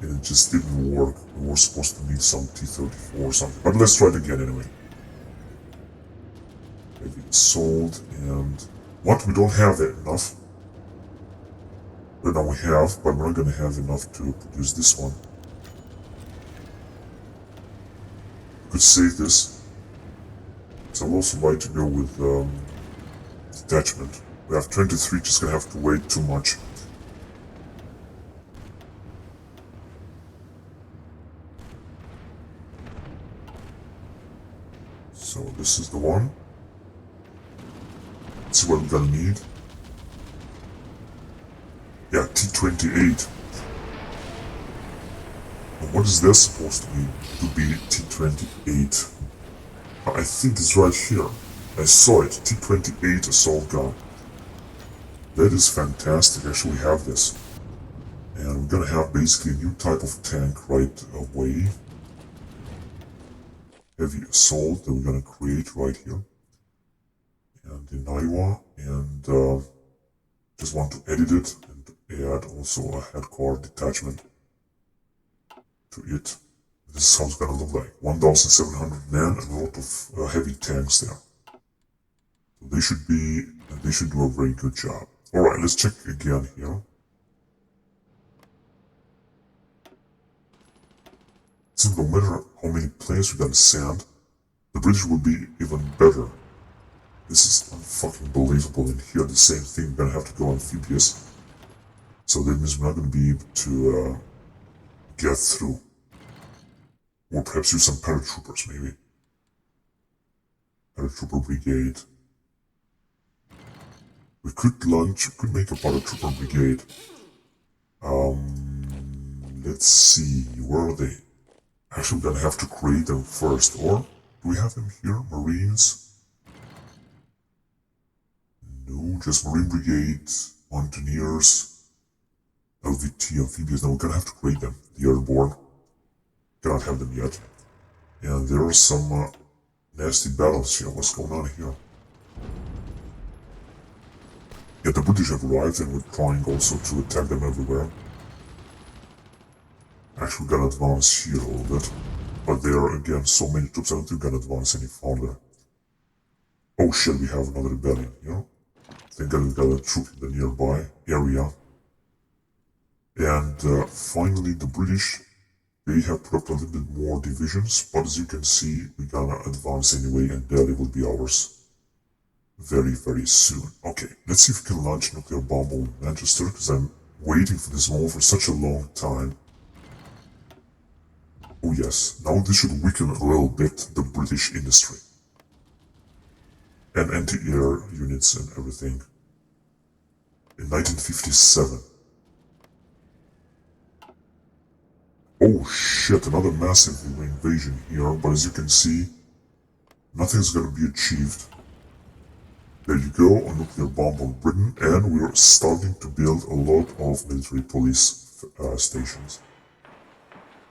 [SPEAKER 1] and it just didn't work. We were supposed to need some T-34 or something, but let's try it again anyway. Heavy Assault and... What? We don't have that enough. Right now we have, but we're not going to have enough to produce this one. We could save this. So I'd also like to go with detachment. We have 23, just going to have to wait too much. So this is the one. Let's see what we're going to need. Yeah, T-28. What is this supposed to be T-28? I think it's right here. I saw it. T-28 assault gun. That is fantastic. Actually, we have this. And we're gonna have basically a new type of tank right away. Heavy assault that we're gonna create right here. And in Iowa. And just want to edit it and add also a headquarter detachment to it. This is how it's gonna look like. 1,700 men and a lot of heavy tanks there. So they should do a very good job. Alright, let's check again here. Since no matter how many planes we're gonna send, the British will be even better. This is unfucking believable. And here the same thing, we're gonna have to go amphibious. So that means we're not gonna be able to get through. Or perhaps use some paratroopers, maybe. Paratrooper brigade. We could make a paratrooper brigade. Let's see, where are they? Actually, we're gonna have to create them first, or do we have them here? Marines? No, just Marine Brigade, Mountaineers, LVT, Amphibians. Now we're gonna have to create them. The Airborne. Cannot have them yet. And there are some nasty battles here. What's going on here? Yeah, the British have arrived and we're trying also to attack them everywhere. Actually, we're gonna advance here a little bit. But there are again so many troops, I don't think we're gonna advance any farther. Oh shit, we have another rebellion, you know? Thank God we've got a troop in the nearby area. And finally, the British, they have put up a little bit more divisions, but as you can see, we're gonna advance anyway, and Delhi will be ours very, very soon. Okay, let's see if we can launch a nuclear bomb on Manchester, because I'm waiting for this moment for such a long time. Oh yes, now this should weaken a little bit the British industry. And anti-air units and everything. In 1957. Oh shit, another massive invasion here, but as you can see, nothing's gonna be achieved. There you go, a nuclear bomb on Britain, and we're starting to build a lot of military police stations.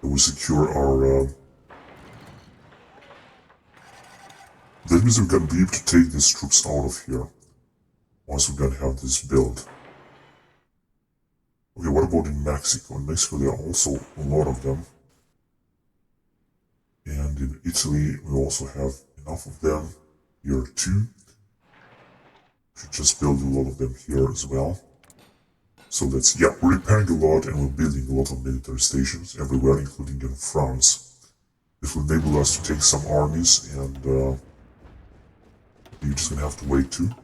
[SPEAKER 1] That will secure our... That means we're gonna be able to take these troops out of here, once we're gonna have this built. Okay, what about in Mexico? In Mexico there are also a lot of them. And in Italy we also have enough of them here too. Should just build a lot of them here as well. So let's, yeah, we're repairing a lot and we're building a lot of military stations everywhere, including in France. This will enable us to take some armies, and you're just gonna have to wait to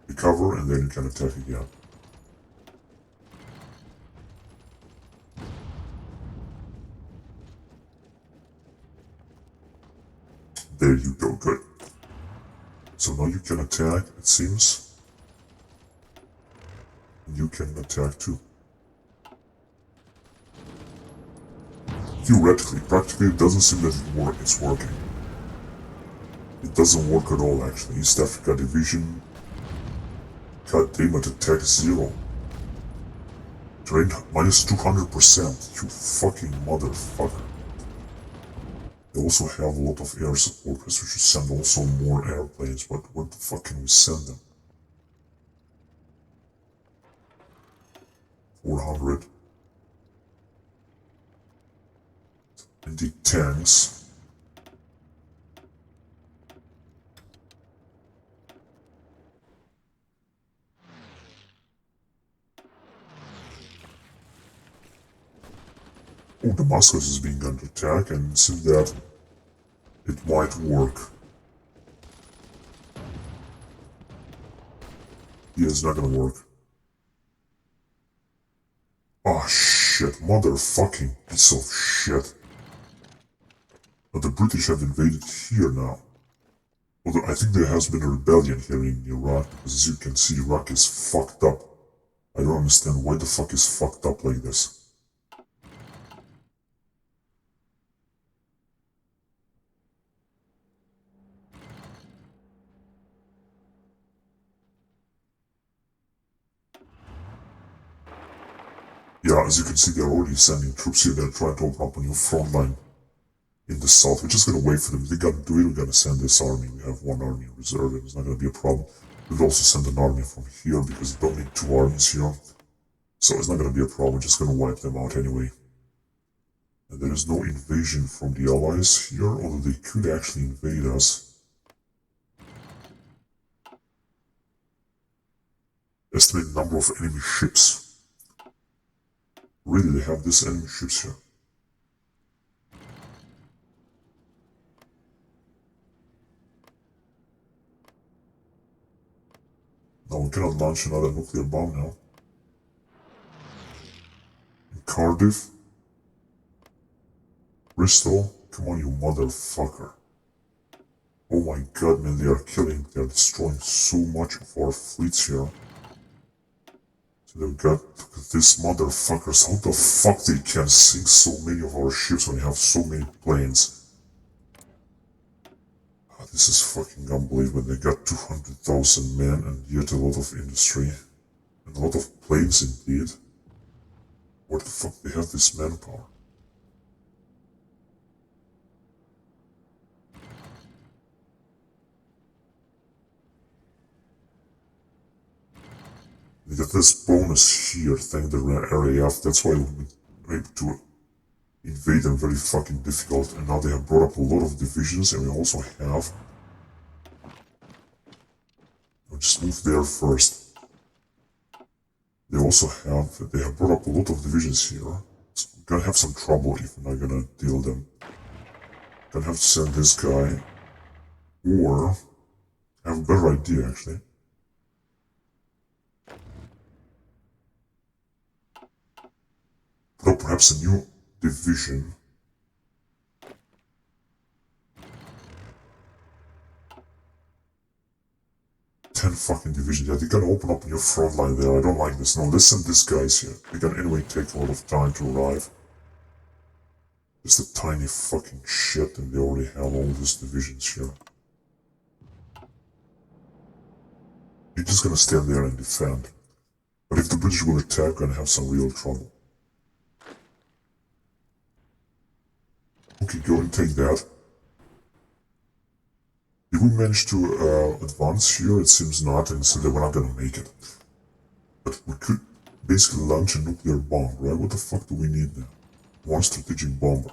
[SPEAKER 1] recover, and then you can attack again. There you go, good. So now you can attack, it seems. And you can attack too. Theoretically, practically it doesn't seem that it's working. It doesn't work at all actually. East Africa Division. God damn it, attack 0. Terrain minus 200%. You fucking motherfucker. They also have a lot of air support, because we should send also more airplanes, but where the fuck can we send them? 400. And the tanks. Oh, Damascus is being under attack, and it seems that it might work. Yeah, it's not gonna work. Oh shit, motherfucking piece of shit. But the British have invaded here now. Although I think there has been a rebellion here in Iraq, because as you can see, Iraq is fucked up. I don't understand why the fuck is fucked up like this. Yeah, as you can see, they're already sending troops here. They're trying to open up a new front line in the south. We're just gonna wait for them. If they gotta do it, we're gonna send this army. We have one army in reserve, and it's not gonna be a problem. We'll also send an army from here, because we don't need 2 armies here. So it's not gonna be a problem. We're just gonna wipe them out anyway. And there is no invasion from the allies here, although they could actually invade us. Estimated number of enemy ships. Really, they have this enemy ships here. Now we cannot launch another nuclear bomb now. In Cardiff. Bristol. Come on, you motherfucker. Oh my god, man, they are destroying so much of our fleets here. So they've got these motherfuckers. How the fuck they can sink so many of our ships when they have so many planes? This is fucking unbelievable. They got 200,000 men and yet a lot of industry. And a lot of planes indeed. Where the fuck they have this manpower? They got this bonus here, thank the RAF. That's why we're able to invade them very fucking difficult. And now they have brought up a lot of divisions, and we also have... I'll just move there first. They have brought up a lot of divisions here. So we're gonna have some trouble if we're not gonna deal them. Gonna have to send this guy. Or, I have a better idea actually. Put up perhaps a new division. Ten fucking divisions. Yeah, they're gonna open up a new front line there. I don't like this. No, let's send these guys here. They can anyway take a lot of time to arrive. It's a tiny fucking shit, and they already have all these divisions here. You're just gonna stand there and defend. But if the British will attack, we're gonna have some real trouble. Okay, go and take that. Did we manage to advance here? It seems not, and so that we're not gonna make it. But we could basically launch a nuclear bomb, right? What the fuck do we need now? One strategic bomber.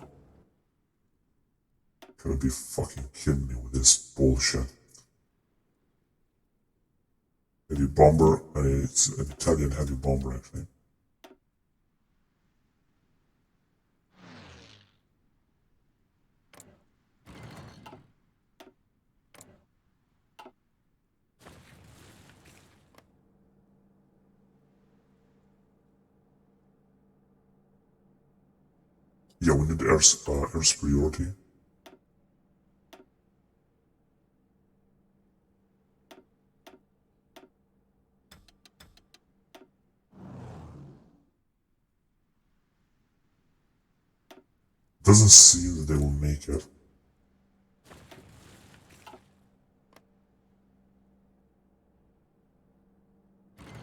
[SPEAKER 1] Gotta be fucking kidding me with this bullshit. heavy bomber. It's an Italian heavy bomber, actually. Yeah, we need air superiority. Doesn't seem that they will make it.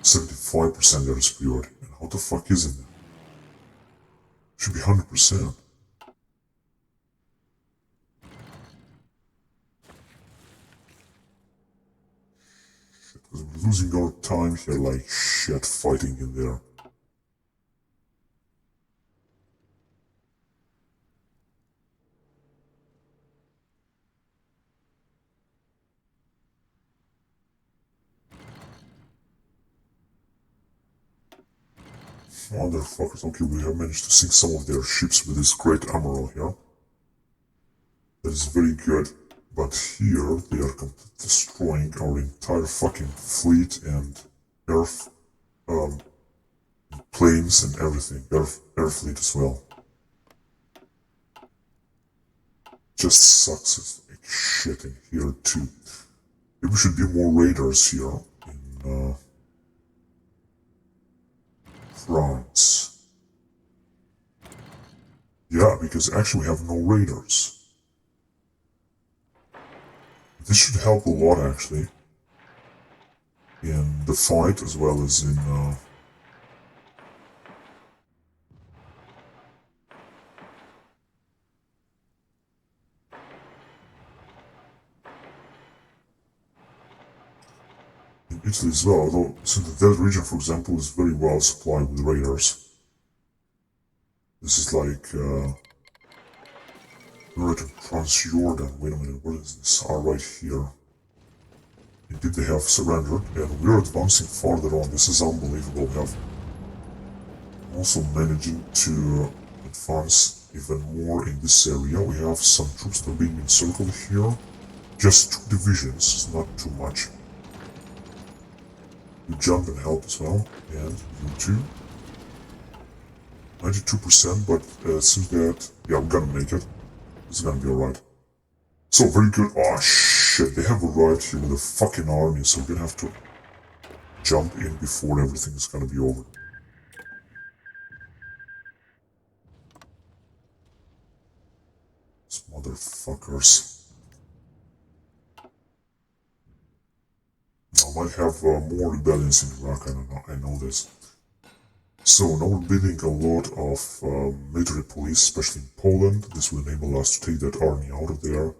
[SPEAKER 1] %75% air superiority. And how the fuck is it then? Should be 100%. Because we're losing our time here like shit fighting in there. Motherfuckers. Okay, we have managed to sink some of their ships with this great admiral here. That is very good. But here, they are completely destroying our entire fucking fleet and air planes and everything. Air fleet as well. Just sucks. It's like shit in here too. Maybe we should be more raiders here in France. Yeah, because actually we have no raiders. This should help a lot actually in the fight as well as in Italy as well, although since that region, for example, is very well supplied with raiders. This is like, we're at Transjordan. Wait a minute, what is this? Ah, right here. Indeed, they have surrendered, and we're advancing farther on. This is unbelievable. We have also managing to advance even more in this area. We have some troops that are being encircled here. Just 2 divisions, not too much. You jump and help as well, and you too. 92%, but it seems that, yeah, we're gonna make it. It's gonna be alright. So, very good. Oh shit, they have arrived here with a fucking army, so we're gonna have to jump in before everything is gonna be over. These motherfuckers. I might have more rebellions in Iraq, I don't know, I know this. So now we're building a lot of military police, especially in Poland. This will enable us to take that army out of there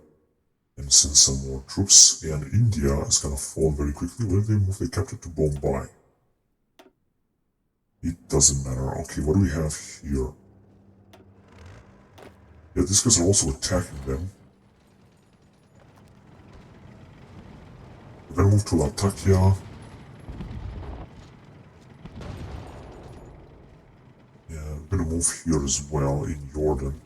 [SPEAKER 1] and send some more troops. And India is gonna fall very quickly. Where they move their capital to Bombay? It doesn't matter. Okay, what do we have here? Yeah, these guys are also attacking them. We're gonna move to Latakia. Yeah, we're gonna move here as well in Jordan.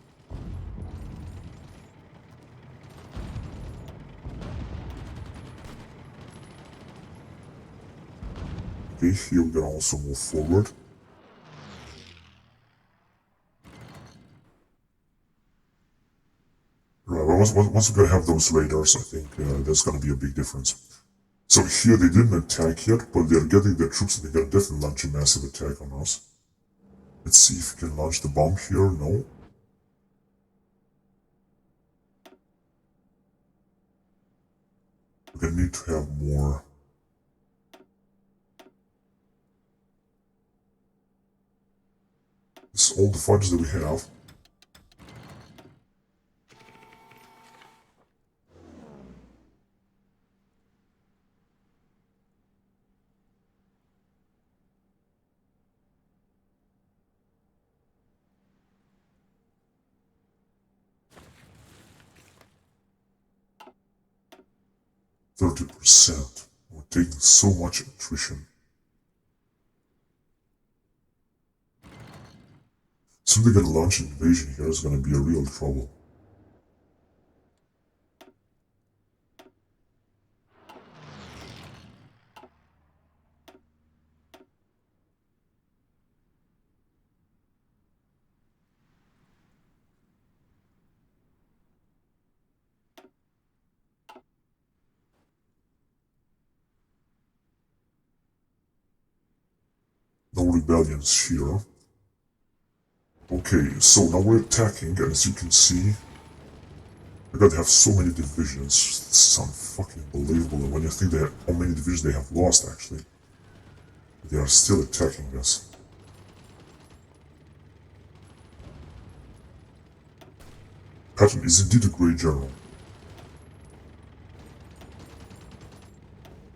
[SPEAKER 1] Okay, here we're gonna also move forward. Right, well, once we're gonna have those raiders, I think there's gonna be a big difference. So here they didn't attack yet, but they're getting their troops and they're gonna definitely launch a massive attack on us. Let's see if we can launch the bomb here. No. We're gonna need to have more. This is all the fighters that we have. %30. We're taking so much attrition. Soon they're gonna launch an invasion here, it's gonna be a real trouble. No rebellions here. Okay, so now we're attacking, and as you can see, they're gonna have so many divisions. This is unfucking believable. And when you think that how many divisions they have lost, actually, they are still attacking us. Patton is indeed a great general.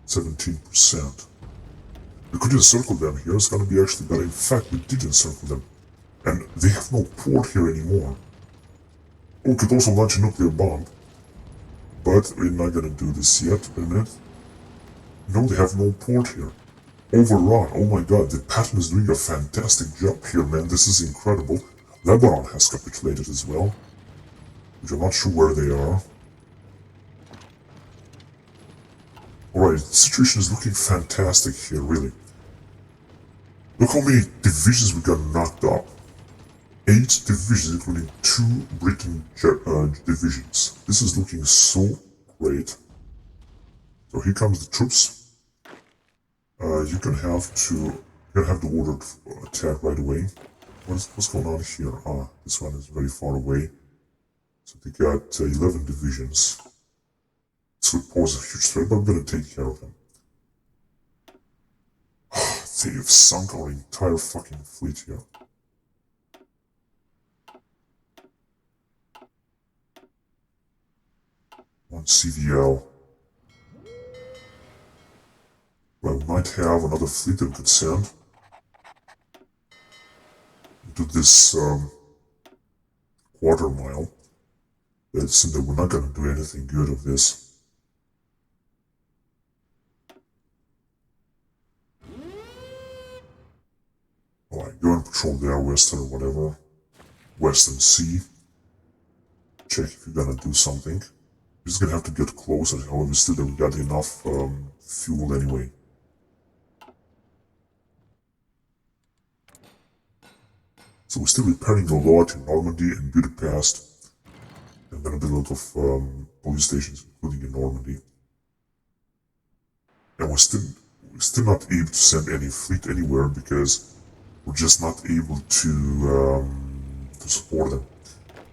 [SPEAKER 1] 17%. We could encircle them here, it's gonna be actually better. In fact, we did encircle them. And they have no port here anymore. We could also launch a nuclear bomb. But we're not gonna do this yet. Wait a minute. No, they have no port here. Overrun. Oh my god, the Patton is doing a fantastic job here, man. This is incredible. Lebanon has capitulated as well. Which I'm not sure where they are. Alright, the situation is looking fantastic here, really. Look how many divisions we got knocked up. 8 divisions, including 2 Britain divisions. This is looking so great. So here comes the troops. You're gonna have the order to attack right away. What's going on here? This one is very far away. So they got 11 divisions. This would pose a huge threat, but I'm gonna take care of them. They have sunk our entire fucking fleet here. One CVL. Well, we might have another fleet that we could send into this quarter mile. It seems that we're not gonna do anything good of this. Alright, go and patrol there, Western or whatever. Western Sea. Check if you're gonna do something. You're just gonna have to get closer, however, still we got enough fuel anyway. So we're still repairing a lot in Normandy and Budapest. And then a bit of police stations, including in Normandy. And we're still not able to send any fleet anywhere because we're just not able to support them.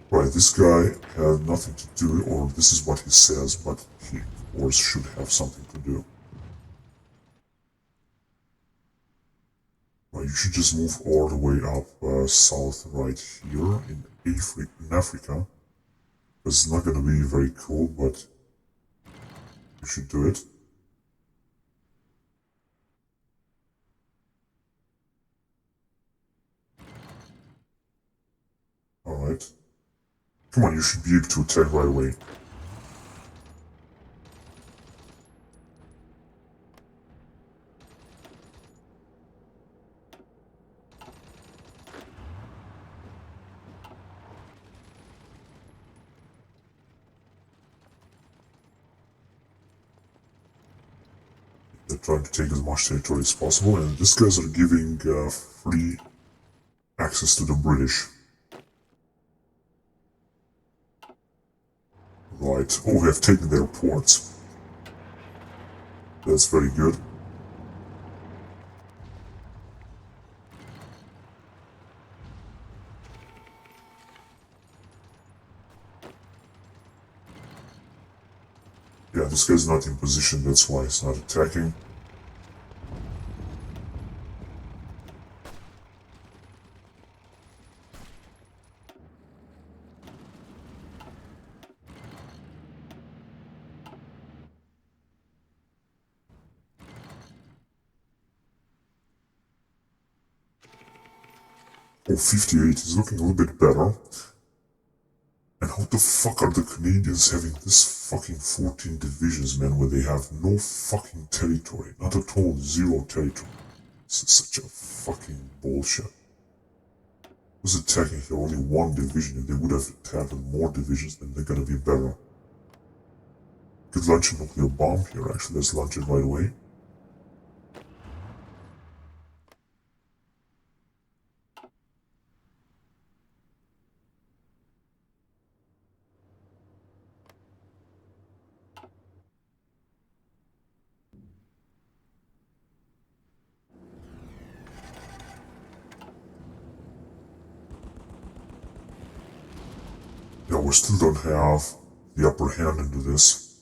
[SPEAKER 1] Right, this guy had nothing to do, or this is what he says, but he, of course, should have something to do. Right, you should just move all the way up south right here in Africa. It's not going to be very cool, but you should do it. Alright. Come on, you should be able to attack right away. They're trying to take as much territory as possible, and these guys are giving free access to the British. Right. Oh, we have taken their ports. That's very good. Yeah, this guy's not in position, that's why he's not attacking. Oh, 58 is looking a little bit better. And how the fuck are the Canadians having this fucking 14 divisions, man, where they have no fucking territory? Not at all, zero territory. This is such a fucking bullshit. Who's attacking here? Only one division. If they would have attacked with more divisions, then they're gonna be better. Could launch a nuclear bomb here, actually. Let's launch it right away. Yeah, we still don't have the upper hand into this.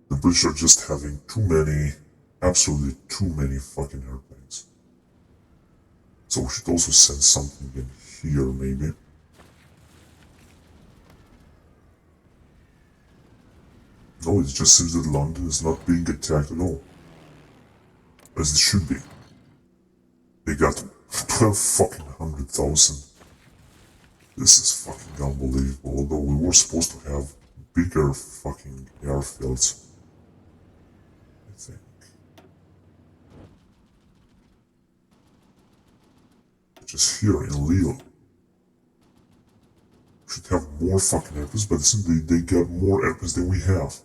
[SPEAKER 1] The British are just having too many, absolutely too many fucking airplanes. So we should also send something in here, maybe. No, it just seems that London is not being attacked at all. As it should be. They got 12 fucking 100,000. This is fucking unbelievable, although we were supposed to have bigger fucking airfields. I think. Just here in Lille. We should have more fucking airplanes, but it seems they got more airplanes than we have.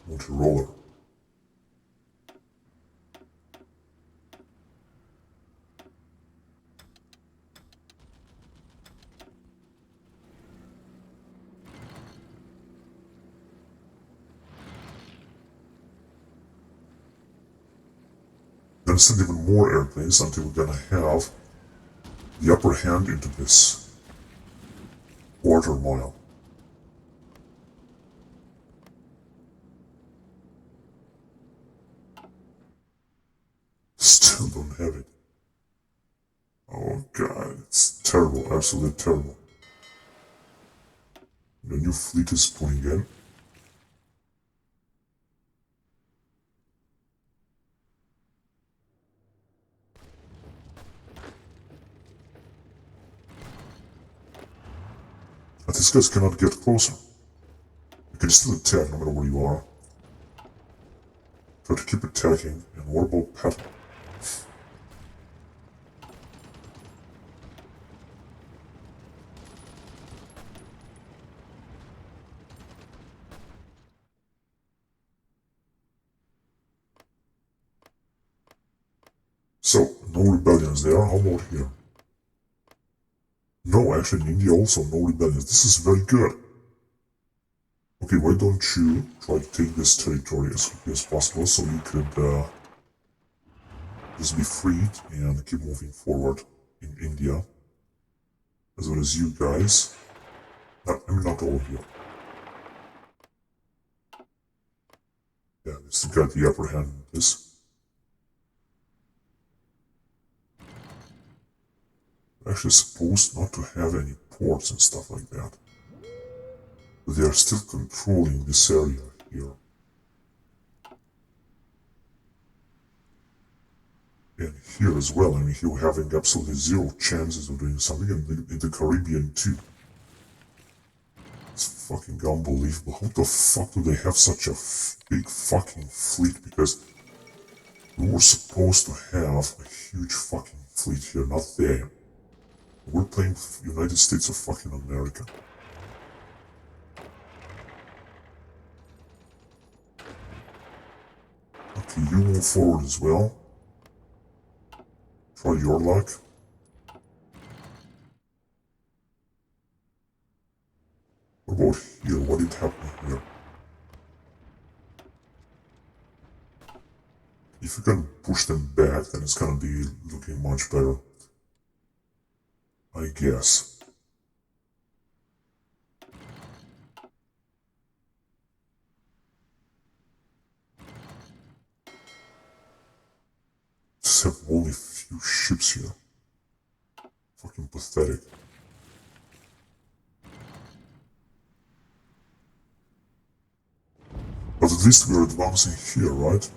[SPEAKER 1] Motorola. Then send even more airplanes until we're gonna have the upper hand into this quarter mile. Still don't have it. Oh god, it's terrible, absolutely terrible. The new fleet is pulling in. But these guys cannot get closer. You can still attack no matter where you are. Try to keep attacking, and what about Patton? So, no rebellions there, how about here? No, actually in India also no rebellions. This is very good. Okay, why don't you try to take this territory as quickly as possible so you could just be freed and keep moving forward in India. As well as you guys. Not all of you. Yeah, this got the upper hand in this. Actually supposed not to have any ports and stuff like that. But they are still controlling this area here. And here as well, I mean, here we're having absolutely zero chances of doing something in the Caribbean too. It's fucking unbelievable. How the fuck do they have such a big fucking fleet? Because we were supposed to have a huge fucking fleet here, not there. We're playing United States of fucking America. Okay, you move forward as well. Try your luck. back, then it's gonna be looking much better, I guess. Just have only a few ships here. Fucking pathetic. But at least we're advancing here, right?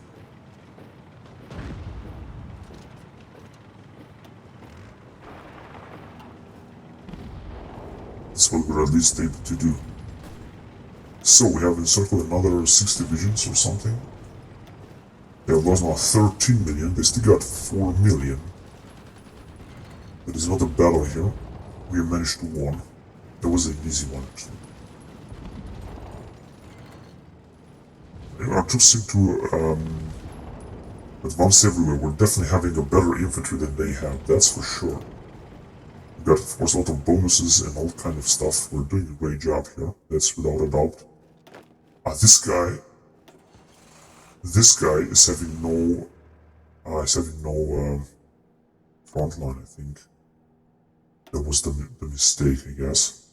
[SPEAKER 1] That's what we're at least able to do. So we have encircled another 6 divisions or something. They have lost now 13 million, they still got 4 million. There is not a battle here. We managed to win. That was an easy one actually. Our troops seem to advance everywhere. We're definitely having a better infantry than they have, that's for sure. We got, of course, a lot of bonuses and all kind of stuff. We're doing a great job here, that's without a doubt. This guy is having no, front line, I think. That was the mistake, I guess.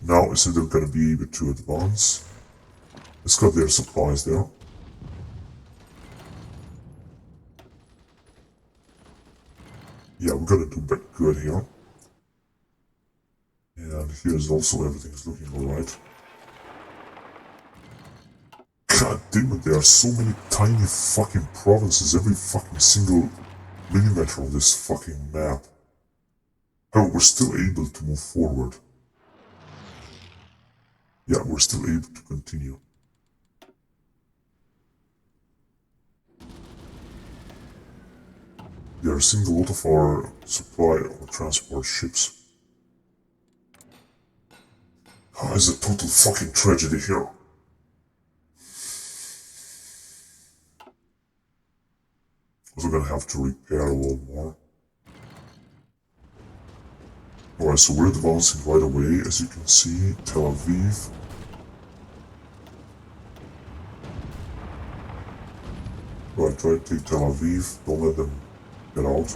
[SPEAKER 1] Now, is they're gonna be able to advance? Let's got their supplies there. Yeah, we're gonna do good here. And here's also everything's looking alright. God damn it, there are so many tiny fucking provinces, every fucking single millimeter of this fucking map. However, we're still able to move forward. Yeah, we're still able to continue. They are seeing a lot of our supply or transport ships. It's a total fucking tragedy here. Also gonna have to repair a lot more. Alright, so we're advancing right away, as you can see, Tel Aviv. Right, try to take Tel Aviv, don't let them get out.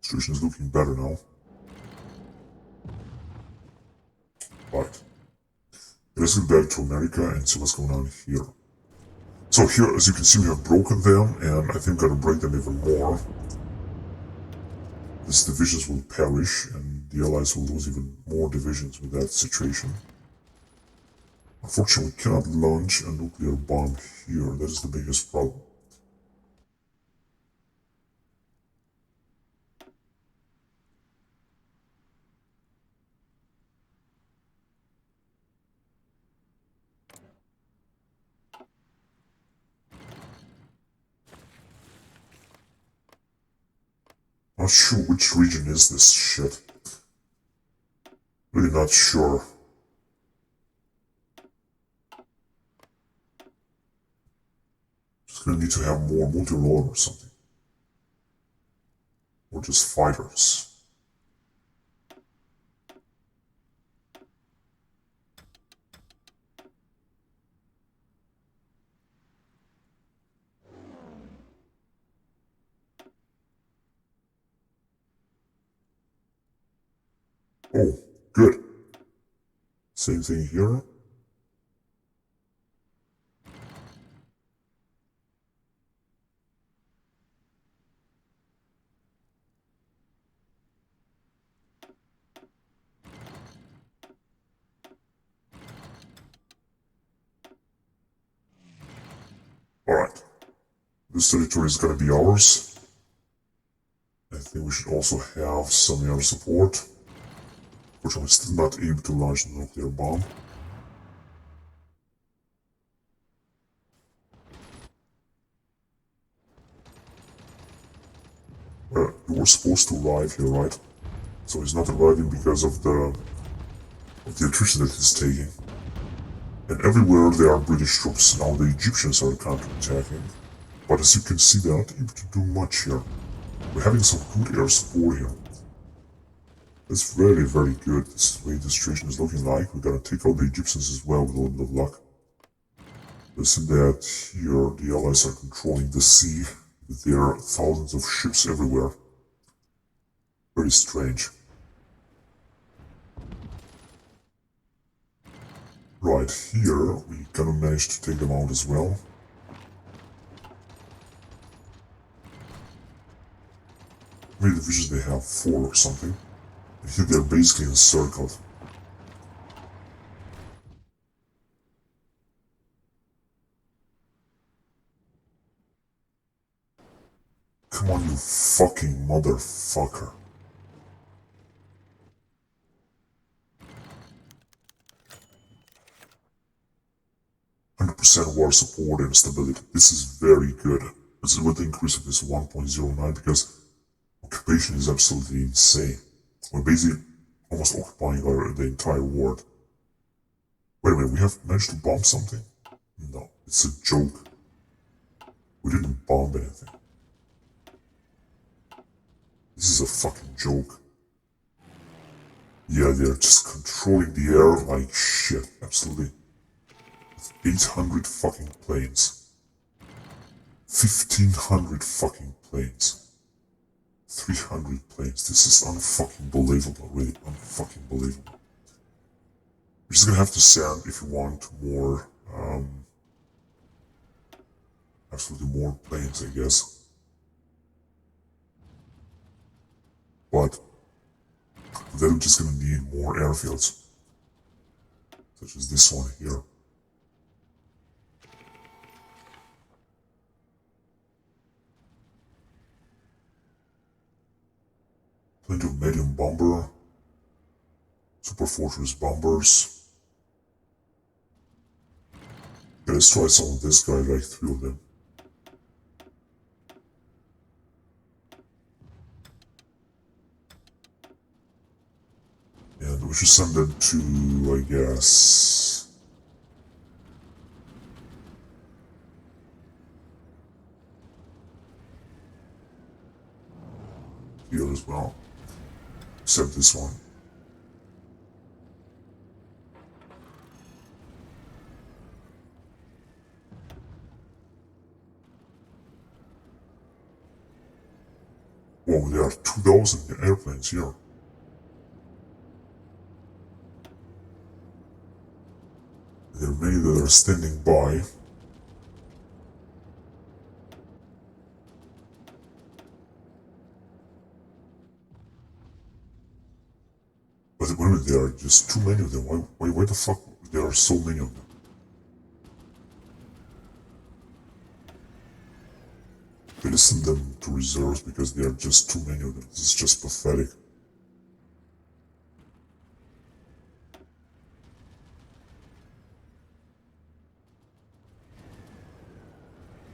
[SPEAKER 1] Situation is looking better now. Right. Let's get back to America and see what's going on here. So here, as you can see, we have broken them, and I think I'm gonna break them even more. These divisions will perish, and the Allies will lose even more divisions with that situation. Unfortunately, we cannot launch a nuclear bomb here. That is the biggest problem. Not sure which region is this shit. Really not sure. Just gonna need to have more multi-role or something. Or just fighters. Oh, good. Same thing here. Alright. This territory is gonna be ours. I think we should also have some air support. Unfortunately, still not able to launch the nuclear bomb. You were supposed to arrive here, right? So he's not arriving because of the attrition that he's taking. And everywhere there are British troops. Now the Egyptians are counterattacking. But as you can see, they're not able to do much here. We're having some good air support here. That's very, very good. This is the way the situation is looking like. We're gonna take out the Egyptians as well with a little bit of luck. Listen that here the Allies are controlling the sea. There are thousands of ships everywhere. Very strange. Right here, we gonna manage to take them out as well. How many divisions they have? 4 or something. And here they're basically encircled. Come on, you fucking motherfucker. % war support and stability. This is very good. This is with the increase of this 1.09 because occupation is absolutely insane. We're basically almost occupying the entire world. Wait a minute, we have managed to bomb something? No, it's a joke. We didn't bomb anything. This is a fucking joke. Yeah, they're just controlling the air like shit, absolutely. 800 fucking planes. 1500 fucking planes. 300 planes. This is unfucking believable, really unfucking believable. You're just gonna have to send, if you want, more, absolutely more planes, I guess. But then we're just gonna need more airfields. Such as this one here. Plenty of medium bomber. Super fortress bombers. Yeah, let's try some of this guy, like 3 of them. And we should send them to, I guess... here as well. Except this one. Whoa, there are 2,000 airplanes here. There are many that are standing by. But wait a minute, there are just too many of them. Why the fuck there are so many of them? They send them to reserves because there are just too many of them. This is just pathetic.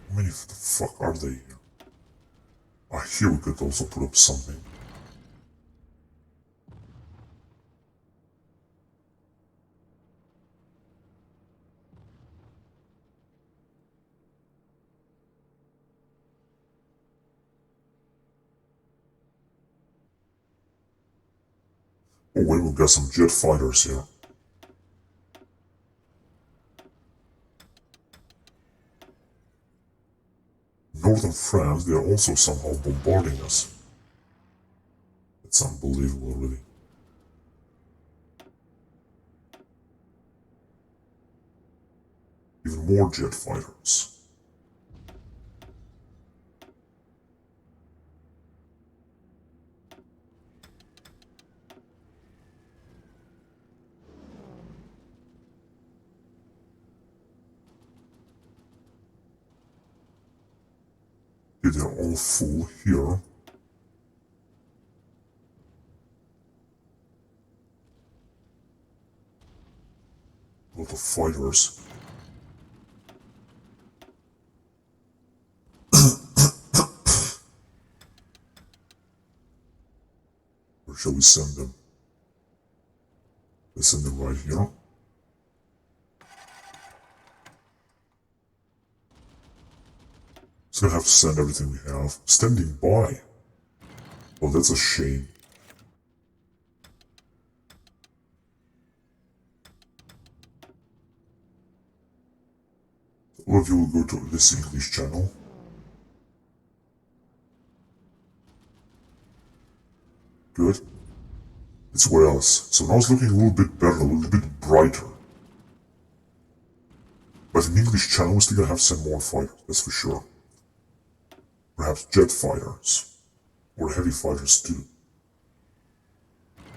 [SPEAKER 1] How many the fuck are they here? Ah, here we could also put up something. Oh wait, we've got some jet fighters here. Northern France, they are also somehow bombarding us. It's unbelievable, really. Even more jet fighters. They're all full here. A lot of fighters. Where shall we send them? Let's send them right here. Just gonna have to send everything we have. Standing by. Well, that's a shame. All of you will go to this English channel. Good. It's where else? So now it's looking a little bit better, a little bit brighter. But in English channel, we're still gonna have some more fighters, that's for sure. Perhaps jet fighters. Or heavy fighters too.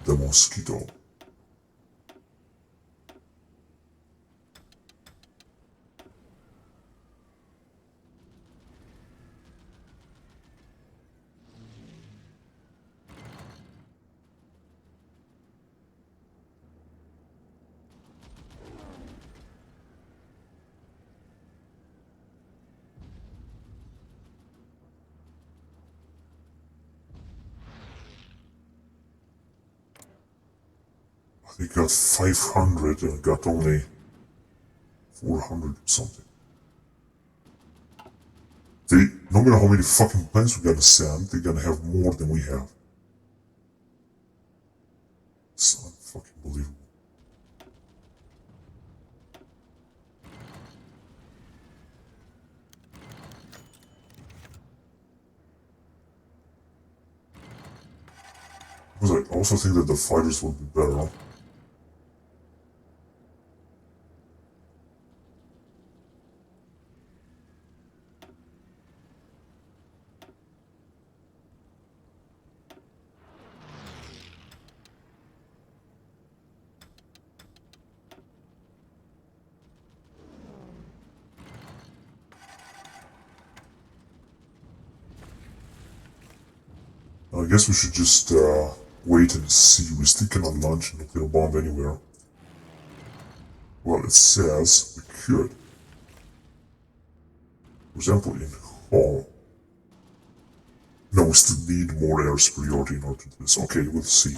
[SPEAKER 1] The Mosquito. They got 500 and got only 400 or something. No matter how many fucking planes we gotta send, they're gonna have more than we have. It's unfucking believable. Because I also think that the fighters would be better off. I guess we should just wait and see. We still cannot launch a nuclear bomb anywhere. Well, it says we could. For example, in Hall. No, we still need more air superiority in order to do this. Okay, we'll see.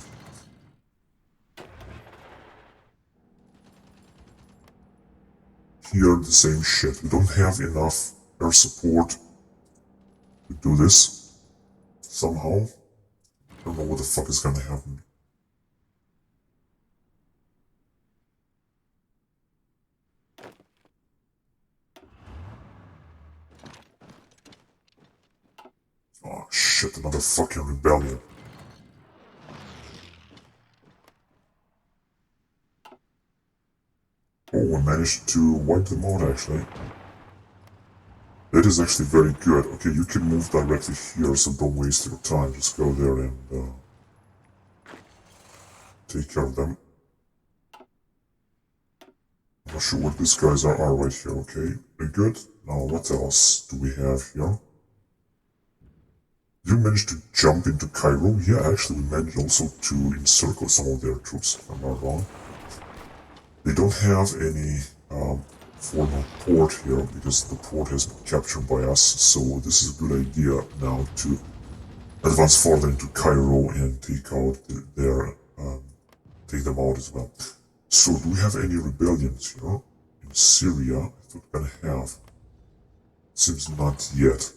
[SPEAKER 1] Here, the same shit. We don't have enough air support to do this. Somehow. I don't know what the fuck is gonna happen. Oh shit, another fucking rebellion. Oh, we managed to wipe them out actually. That is actually very good. Okay, you can move directly here, so don't waste your time. Just go there and take care of them. I'm not sure what these guys are right here, okay? Very good. Now, what else do we have here? You managed to jump into Cairo? Yeah, actually, we managed also to encircle some of their troops, if I'm not wrong. They don't have any formal port here because the port has been captured by us, so this is a good idea now to advance further into Cairo and take out take them out as well. So, do we have any rebellions here? In Syria? I thought we're gonna have. Seems not yet.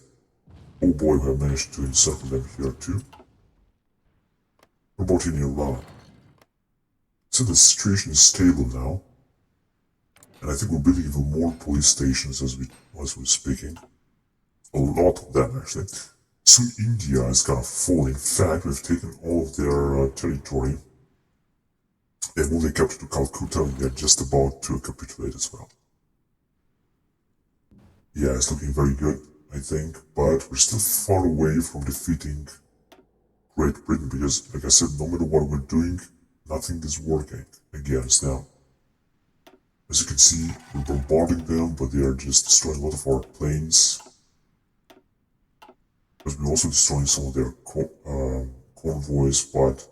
[SPEAKER 1] Oh boy, we have managed to encircle them here too. What about in Iran? So the situation is stable now. And I think we're building even more police stations as we're speaking. A lot of them actually. Soon India is gonna fall. In fact, we've taken all of their territory. And moved the capital to Calcutta, and they're just about to capitulate as well. Yeah, it's looking very good, I think, but we're still far away from defeating Great Britain because, like I said, no matter what we're doing, nothing is working against them. As you can see, we're bombarding them, but they are just destroying a lot of our planes. But we're also destroying some of their convoys, but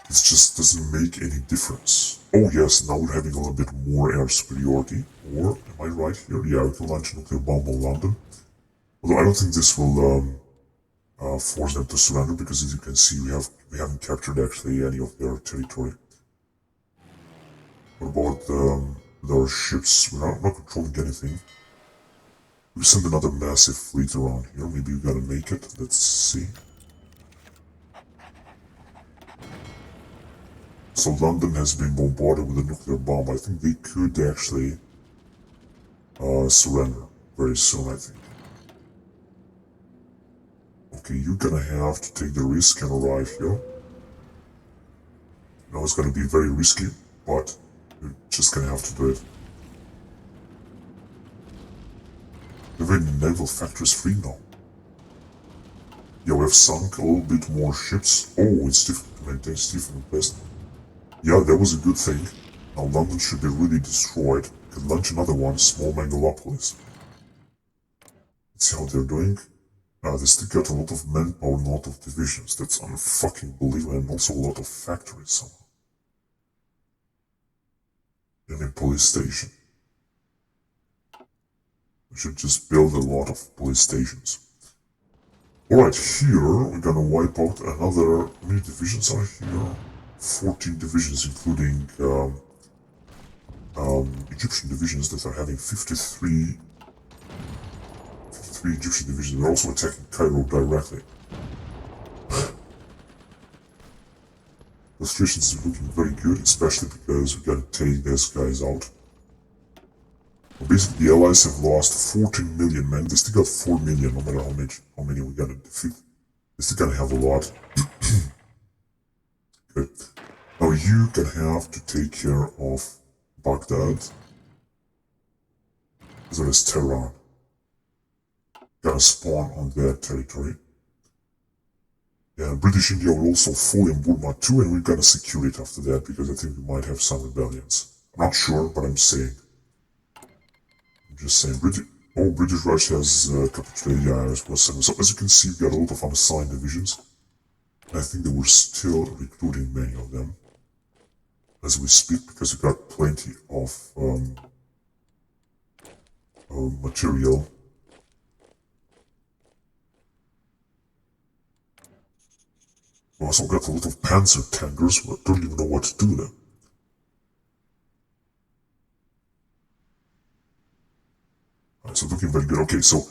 [SPEAKER 1] it just doesn't make any difference. Oh yes, now we're having a little bit more air superiority. Or, am I right here? Yeah, we can launch a nuclear bomb on London. Although I don't think this will force them to surrender, because as you can see, we haven't captured actually any of their territory. What about with our ships? We're not controlling anything. We send another massive fleet around here. Maybe we gotta make it. Let's see. So London has been bombarded with a nuclear bomb. I think they could actually surrender very soon, I think. Okay, you're gonna have to take the risk and arrive here. I know it's gonna be very risky, but you're just gonna have to do it. Even naval factories free now. Yeah, we have sunk a little bit more ships. Oh, it's difficult to maintain Stephen West. Yeah, that was a good thing. Now London should be really destroyed. Could launch another one, small megalopolis. Let's see how they're doing. They still got a lot of manpower and a lot of divisions. That's unfucking believable, and also a lot of factories somehow. And a police station. We should just build a lot of police stations. Alright, here we're gonna wipe out another. How many divisions are here? 14 divisions, including Egyptian divisions that are having 53 Egyptian divisions. They're also attacking Cairo directly. The situations are looking very good, especially because we gotta take these guys out. Well, basically, the Allies have lost 14 million men. They still got 4 million, no matter how many we gotta defeat. They still gotta have a lot. Okay. Now you can have to take care of Baghdad, as well as Tehran. Gotta spawn on their territory. And British India will also fall in Burma too, and we're gonna secure it after that, because I think we might have some rebellions. I'm not sure, but I'm saying. I'm just saying, British Russia has capitulated, yeah, as well. So as you can see, we got a lot of unassigned divisions. And I think that we're still recruiting many of them as we speak, because we got plenty of material. We also got a lot of panzer tankers, but don't even know what to do with them. Alright, so looking very good. Okay, so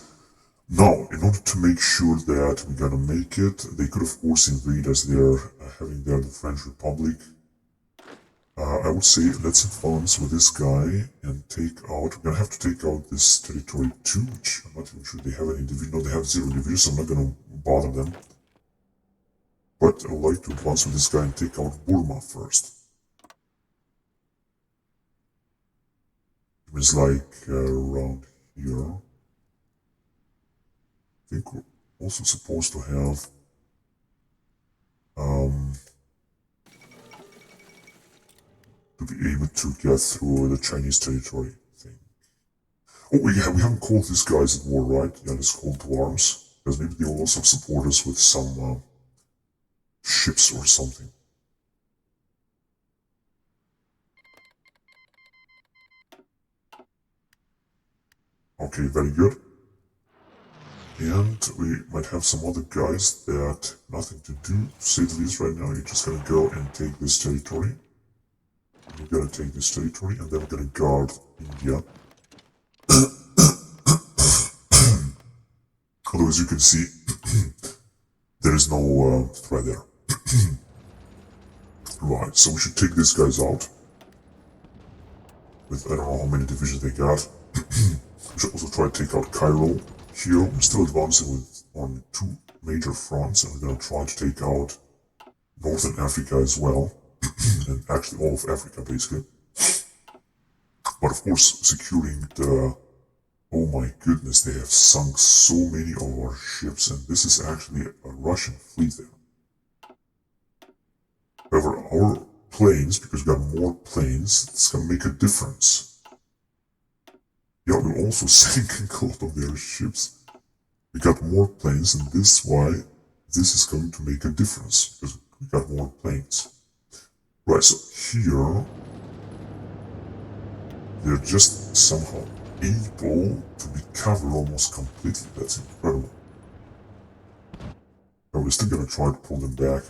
[SPEAKER 1] now, in order to make sure that we're gonna make it, they could of course invade as they're having there the French Republic. I would say let's advance with this guy and take out, we're gonna have to take out this territory too, which I'm not even sure they have any division. No, they have 0 divisions, so I'm not gonna bother them. But I would like to advance with this guy and take out Burma first. It was like around here. I think we're also supposed to have to be able to get through the Chinese territory thing. Oh, we haven't called these guys at war, right? Yeah, let's call to arms, because maybe they will also support us with some ships or something. Okay, very good. And we might have some other guys that nothing to do, to say the least right now. You're just gonna go and take this territory. We're gonna take this territory, and then we're gonna guard India. Although, as you can see, there is no threat there. Right, so we should take these guys out. With, I don't know how many divisions they got. We should also try to take out Cairo. Here, we're still advancing on 2 major fronts, and we're gonna try to take out Northern Africa as well. And actually all of Africa, basically. But of course, securing the... Oh my goodness, they have sunk so many of our ships, and this is actually a Russian fleet there. However, our planes, because we got more planes, it's gonna make a difference. Yeah, we're also sinking a lot of their ships. We got more planes, and this is why this is going to make a difference, because we got more planes. Right, so here, they're just somehow able to be covered almost completely. That's incredible. But we're still gonna try to pull them back.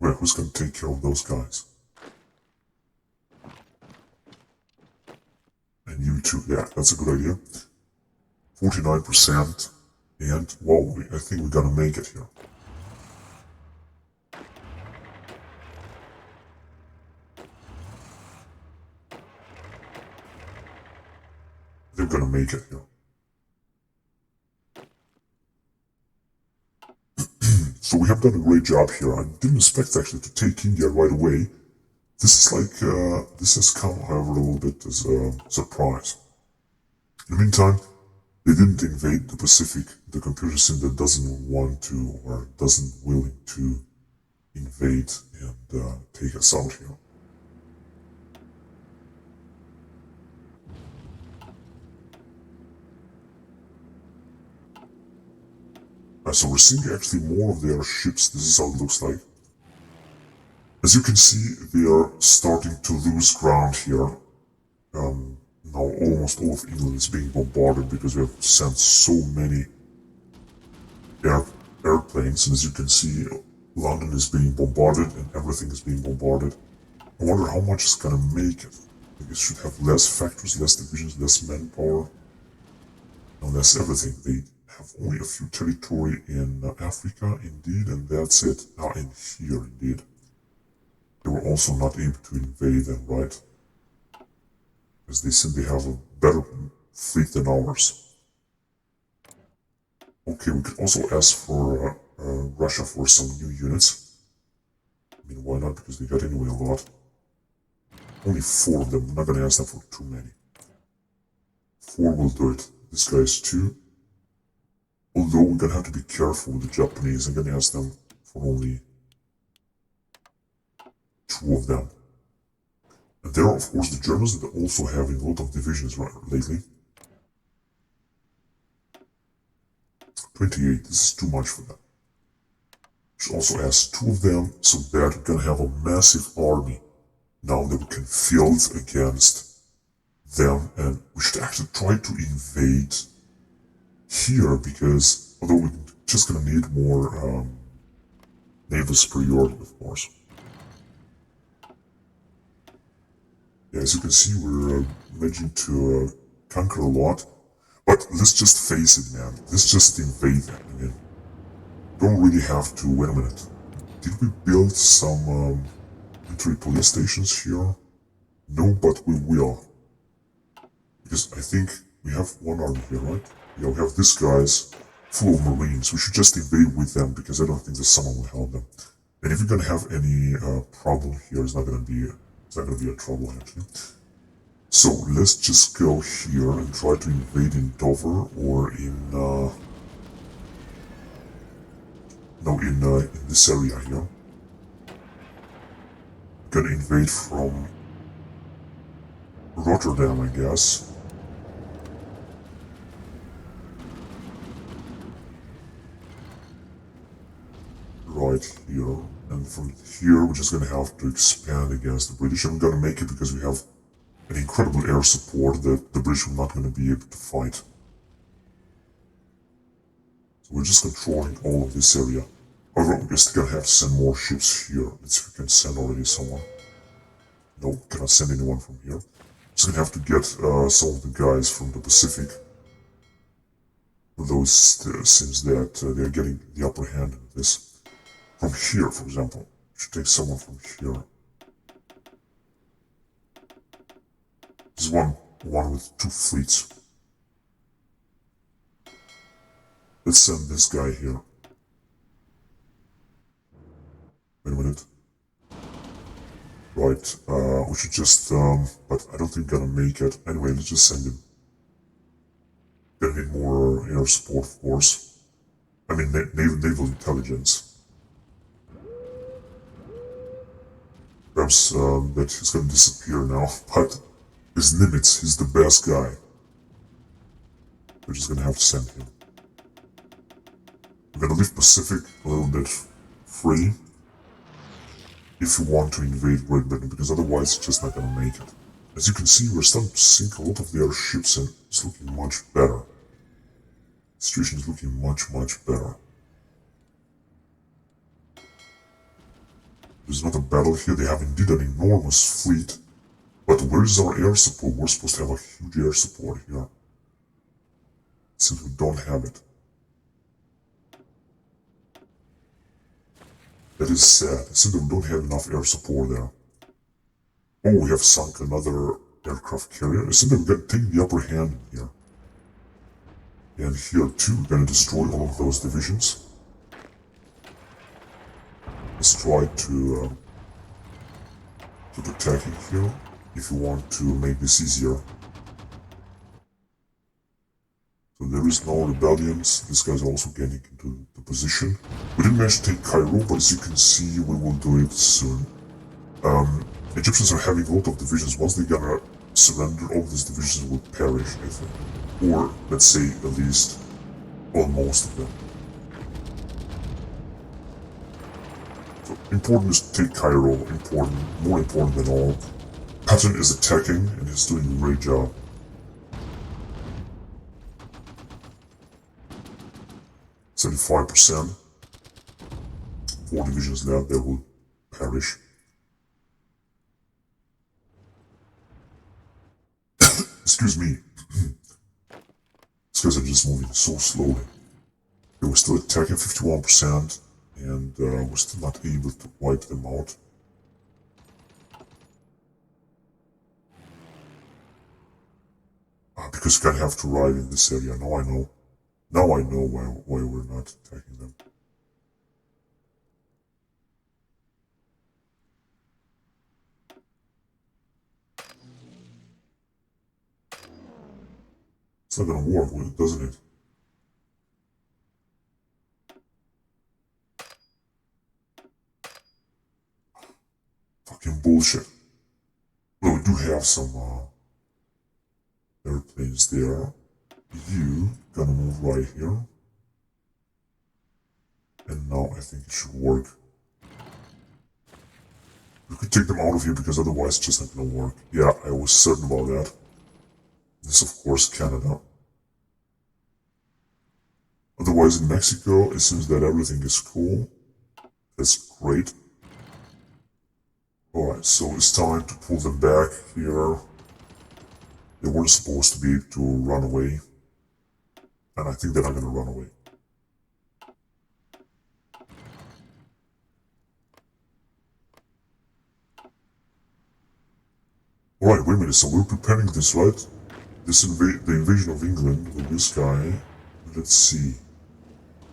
[SPEAKER 1] Well, who's gonna take care of those guys? And you too, yeah, that's a good idea. 49%, and, whoa, I think we're gonna make it here. gonna make it here. So we have done a great job here. I didn't expect actually to take India right away. This is like, this has come, however, a little bit as a surprise. In the meantime, they didn't invade the Pacific. The computer sim that doesn't want to or doesn't willing to invade and take us out here. So we're seeing actually more of their ships. This is how it looks like. As you can see, they are starting to lose ground here. Now almost all of England is being bombarded because we have sent so many airplanes. And as you can see, London is being bombarded and everything is being bombarded. I wonder how much it's gonna make it. It should have less factories, less divisions, less manpower, and less everything. They have only a few territory in Africa, indeed, and that's it. Now in here, indeed. They were also not able to invade them, right? Because they simply have a better fleet than ours. Okay, we could also ask for Russia for some new units. I mean, why not? Because they got anyway a lot. Only 4 of them. I'm not gonna ask them for too many. 4 will do it. This guy is 2. Although we're gonna have to be careful with the Japanese. I'm gonna ask them for only 2 of them. And there are, of course, the Germans that are also having a lot of divisions lately. 28, this is too much for them. We should also ask 2 of them so that we're gonna have a massive army now that we can field against them, and we should actually try to invade here because although we're just gonna need more naval superiority, of course. Yeah, as you can see, we're managing to conquer a lot, but let's just face it, man. Let's just invade them. I mean, don't really have to. Wait a minute. Did we build some military police stations here? No, but we will. Because I think we have one army here, right? Yeah, we have these guys full of Marines. We should just invade with them because I don't think that someone will help them. And if you're gonna have any problem here, it's not gonna be a trouble actually. So let's just go here and try to invade in Dover or in in this area here. Gonna invade from Rotterdam, I guess. Right here, and from here we're just gonna have to expand against the British. I'm gonna make it because we have an incredible air support that the British are not gonna be able to fight. So we're just controlling all of this area. However, we're still gonna have to send more ships here. Let's see if we can send already someone. No, cannot send anyone from here. Just gonna have to get some of the guys from the Pacific. Those sims that they're getting the upper hand in this. From here, for example. We should take someone from here. There's one with 2 fleets. Let's send this guy here. Wait a minute. Right, we should just, but I don't think we're gonna make it. Anyway, let's just send him. Gonna need more air support, of course. I mean, naval intelligence. Perhaps that he's gonna disappear now, but his Nimitz, he's the best guy. We're just gonna have to send him. We're gonna leave Pacific a little bit free if you want to invade Great Britain, because otherwise it's just not gonna make it. As you can see, we're starting to sink a lot of their ships and it's looking much better. The situation is looking much better. There's not a battle here. They have indeed an enormous fleet. But where is our air support? We're supposed to have a huge air support here. Since we don't have it. That is sad. It seems that we don't have enough air support there. Oh, we have sunk another aircraft carrier. It seems that we're going to take the upper hand here. And here too, we're gonna destroy all of those divisions. Let's try to keep attacking here, if you want to make this easier. So there is no rebellions, these guys are also getting into the position. We didn't manage to take Cairo, but as you can see, we will do it soon. Egyptians are having a lot of divisions. Once they're gonna surrender, all of these divisions will perish, I think. Or, let's say, at least, well, most of them. So, important is to take Cairo, more important than all. Patton is attacking, and he's doing a great job. %. 4 divisions left, they will perish. Excuse me. These guys are just moving so slowly. They were still attacking 51%, and we're still not able to wipe them out. Because you kind of have to ride in this area. Now I know. Now I know why we're not attacking them. It's not gonna work, doesn't it? Fucking bullshit. Well, we do have some airplanes there. You gonna move right here. And now I think it should work. We could take them out of here because otherwise it's just not gonna work. Yeah, I was certain about that. This, of course, Canada. Otherwise, in Mexico, it seems that everything is cool. That's great. Alright, so it's time to pull them back here. They weren't supposed to be able to run away. And I think they're not gonna run away. Alright, wait a minute, so we're preparing this, right? The invasion of England with this guy. Let's see.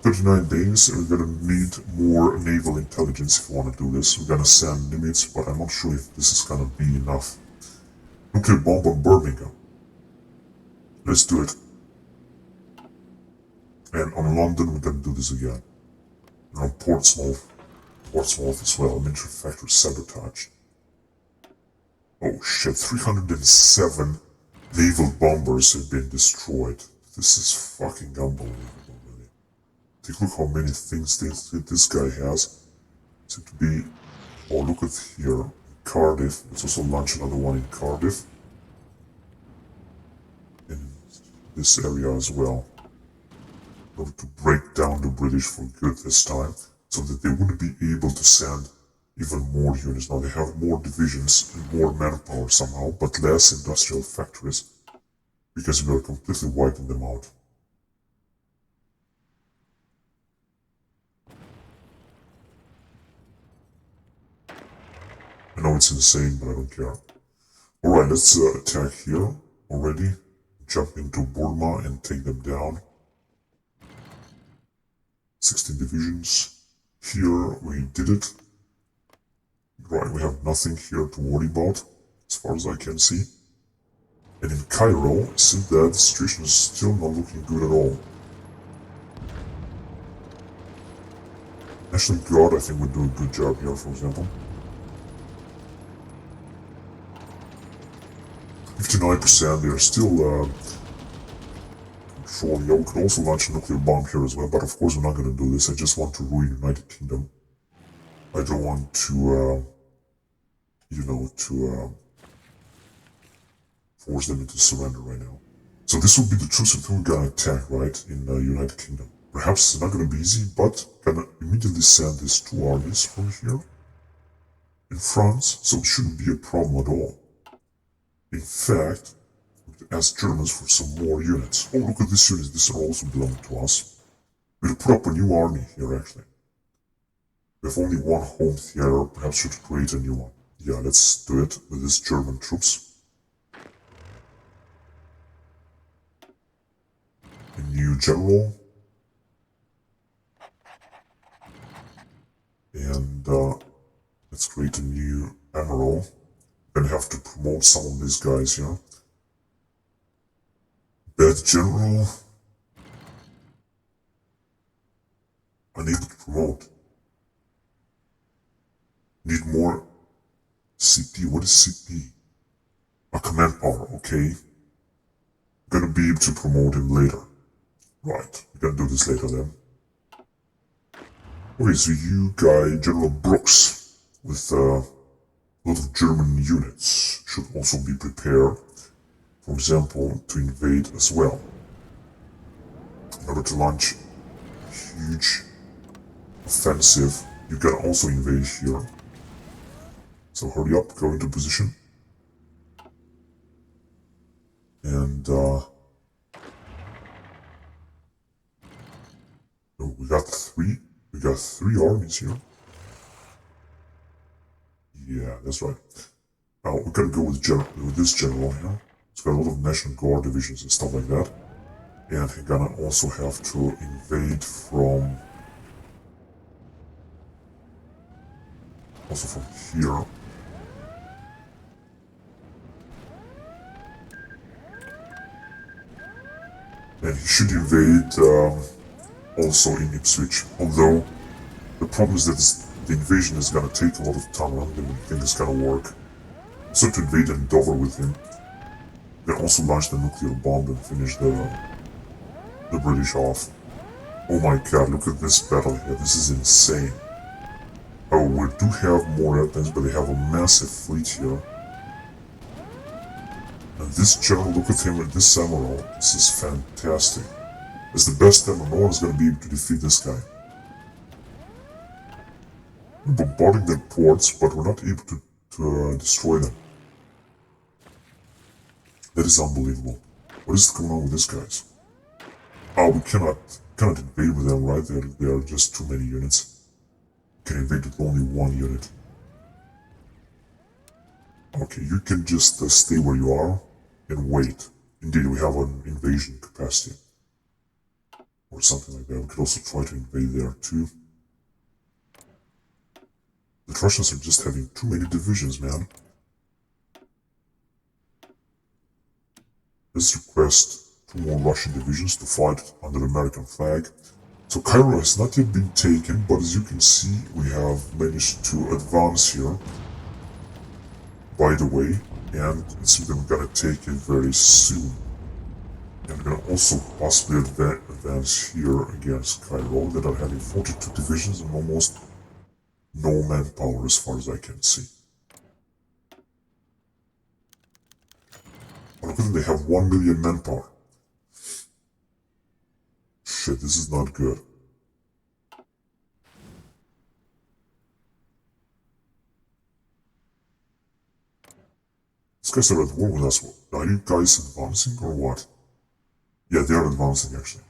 [SPEAKER 1] 39 days, and we're gonna need more naval intelligence if we want to do this. We're gonna send limits, but I'm not sure if this is gonna be enough. Nuclear bomb on Birmingham. Let's do it. And on London, we're gonna do this again. And on Portsmouth as well. Military factory sabotaged. Oh shit, 307 naval bombers have been destroyed. This is fucking unbelievable, really. Take a look how many things this guy has. Seem to be... Oh, look at here. Cardiff. Let's also launch another one in Cardiff. In this area as well. In order to break down the British for good this time. So that they wouldn't be able to send even more units. Now they have more divisions and more manpower somehow, but less industrial factories. Because we are completely wiping them out. I know it's insane, but I don't care. Alright, let's attack here already. Jump into Burma and take them down. 16 divisions. Here we did it. Right, we have nothing here to worry about, as far as I can see. And in Cairo, it seems that the situation is still not looking good at all. National Guard, I think, would do a good job here, for example. 59%, they are still controlling. Yeah, we could also launch a nuclear bomb here as well, but of course we're not going to do this. I just want to ruin United Kingdom. I don't want to, force them into surrender right now. So this will be the truce until we're gonna attack, right, in United Kingdom. Perhaps it's not gonna be easy, but gonna immediately send these 2 armies from here in France, so it shouldn't be a problem at all. In fact, we could ask Germans for some more units. Oh, look at these units, these are also belonging to us. We'll put up a new army here, actually. We have only 1 home theater, perhaps should create a new one. Yeah, let's do it with these German troops. A new new general. And let's create a new admiral. Gonna have to promote some of these guys here. Bad general. Unable to promote. Need more CP. What is CP? A command power, okay. Gonna be able to promote him later. Right, we're gonna do this later then. Okay, so you guy, General Brooks, with a lot of German units, should also be prepared, for example, to invade as well. In order to launch a huge offensive, you can also invade here. So hurry up, go into position. And we got three armies here. Yeah, that's right. Now we're gonna go with this general here. It's got a lot of National Guard divisions and stuff like that. And he's gonna also have to invade from here. And he should invade also in Ipswich, although the problem is that the invasion is gonna take a lot of time. I don't even think it's gonna work. So to invade in Dover with him, they also launch the nuclear bomb and finish the British off. Oh my god, look at this battle here, this is insane. Oh, we do have more airplanes, but they have a massive fleet here. And this general, look at him with this samurai, this is fantastic. It's the best ever, no one's gonna be able to defeat this guy. We're bombarding their ports, but we're not able to destroy them. That is unbelievable. What is going on with these guys? Oh, we cannot invade with them, right? There are just too many units. We can invade with only one unit. Okay, you can just stay where you are and wait. Indeed, we have an invasion capacity. Or something like that. We could also try to invade there too. The Russians are just having too many divisions, man. Let's request 2 more Russian divisions to fight under the American flag. So Cairo has not yet been taken, but as you can see, we have managed to advance here. By the way, and it seems that we're gonna take it very soon. And we're gonna also possibly advance here against Cairo, that are having 42 divisions and almost no manpower as far as I can see. But look at them, they have 1 million manpower. Shit, this is not good. These guys are at war with us. Are you guys advancing or what? Yeah, they are advancing actually.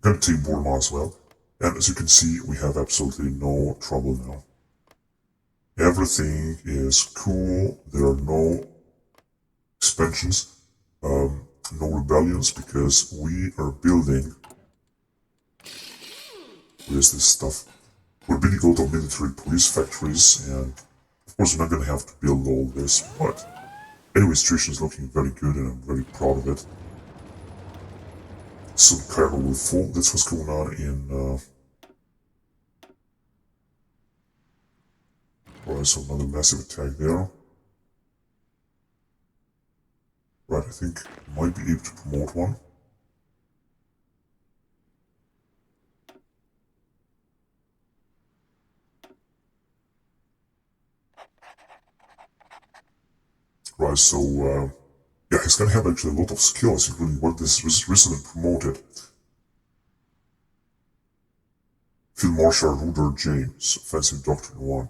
[SPEAKER 1] I'm gonna take Burma as well. And as you can see, we have absolutely no trouble now. Everything is cool. There are no expansions, no rebellions, because we are building. Where's this stuff? We're building a lot of military police factories, and of course we're not gonna have to build all this, but anyway, situation is looking very good and I'm very proud of it. So Cairo will fall. That's what's going on in Right, so another massive attack there. Right, I think I might be able to promote one. Right, so yeah, he's gonna have actually a lot of skills, including what this recently promoted. Field Marshal Rudolph James, Offensive Doctrine 1.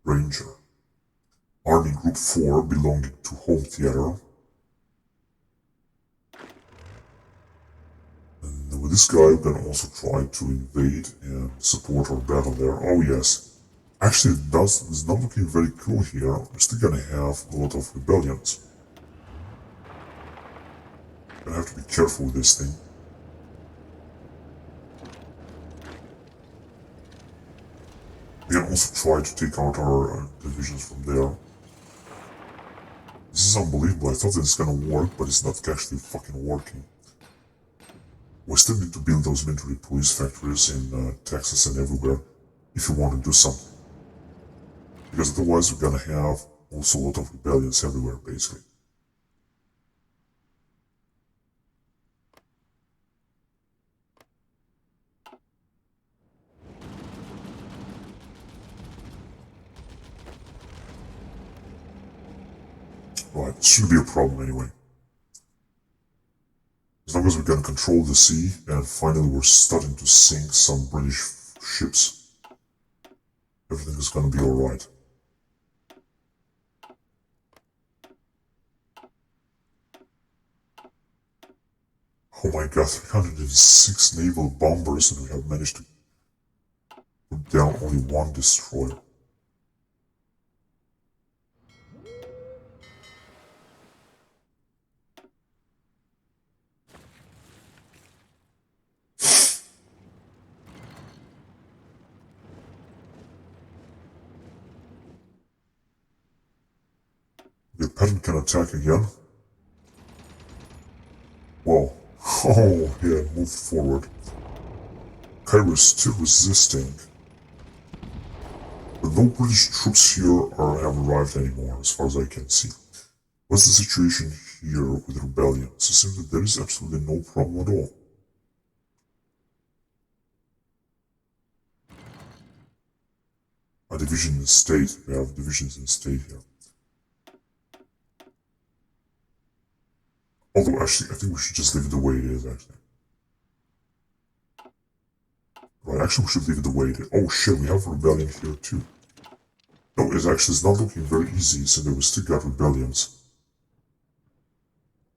[SPEAKER 1] Ranger. Army Group 4 belonging to Home Theater. And with this guy, we can also try to invade and support our battle there. Oh yes. Actually, it's not looking very cool here. We're still gonna have a lot of rebellions. gonna have to be careful with this thing. We can also try to take out our divisions from there. This is unbelievable. I thought that it's gonna work, but it's not actually fucking working. We still need to build those military police factories in Texas and everywhere if you want to do something. Because otherwise we're gonna have also a lot of rebellions everywhere, basically. Right, it shouldn't be a problem anyway. As long as we can control the sea, and finally we're starting to sink some British ships, everything is gonna be alright. Oh my god, 306 naval bombers, and we have managed to put down only one destroyer. The peasant can attack again. Whoa. Oh, yeah, moved forward. Cairo is still resisting. But no British troops here have arrived anymore, as far as I can see. What's the situation here with rebellions? It seems that there is absolutely no problem at all. A division in state. We have divisions in state here. Although, actually, I think we should just leave it the way it is, actually. Right, actually, we should leave it the way it is. Oh shit, we have a rebellion here, too. No, it's not looking very easy, so that we still got rebellions.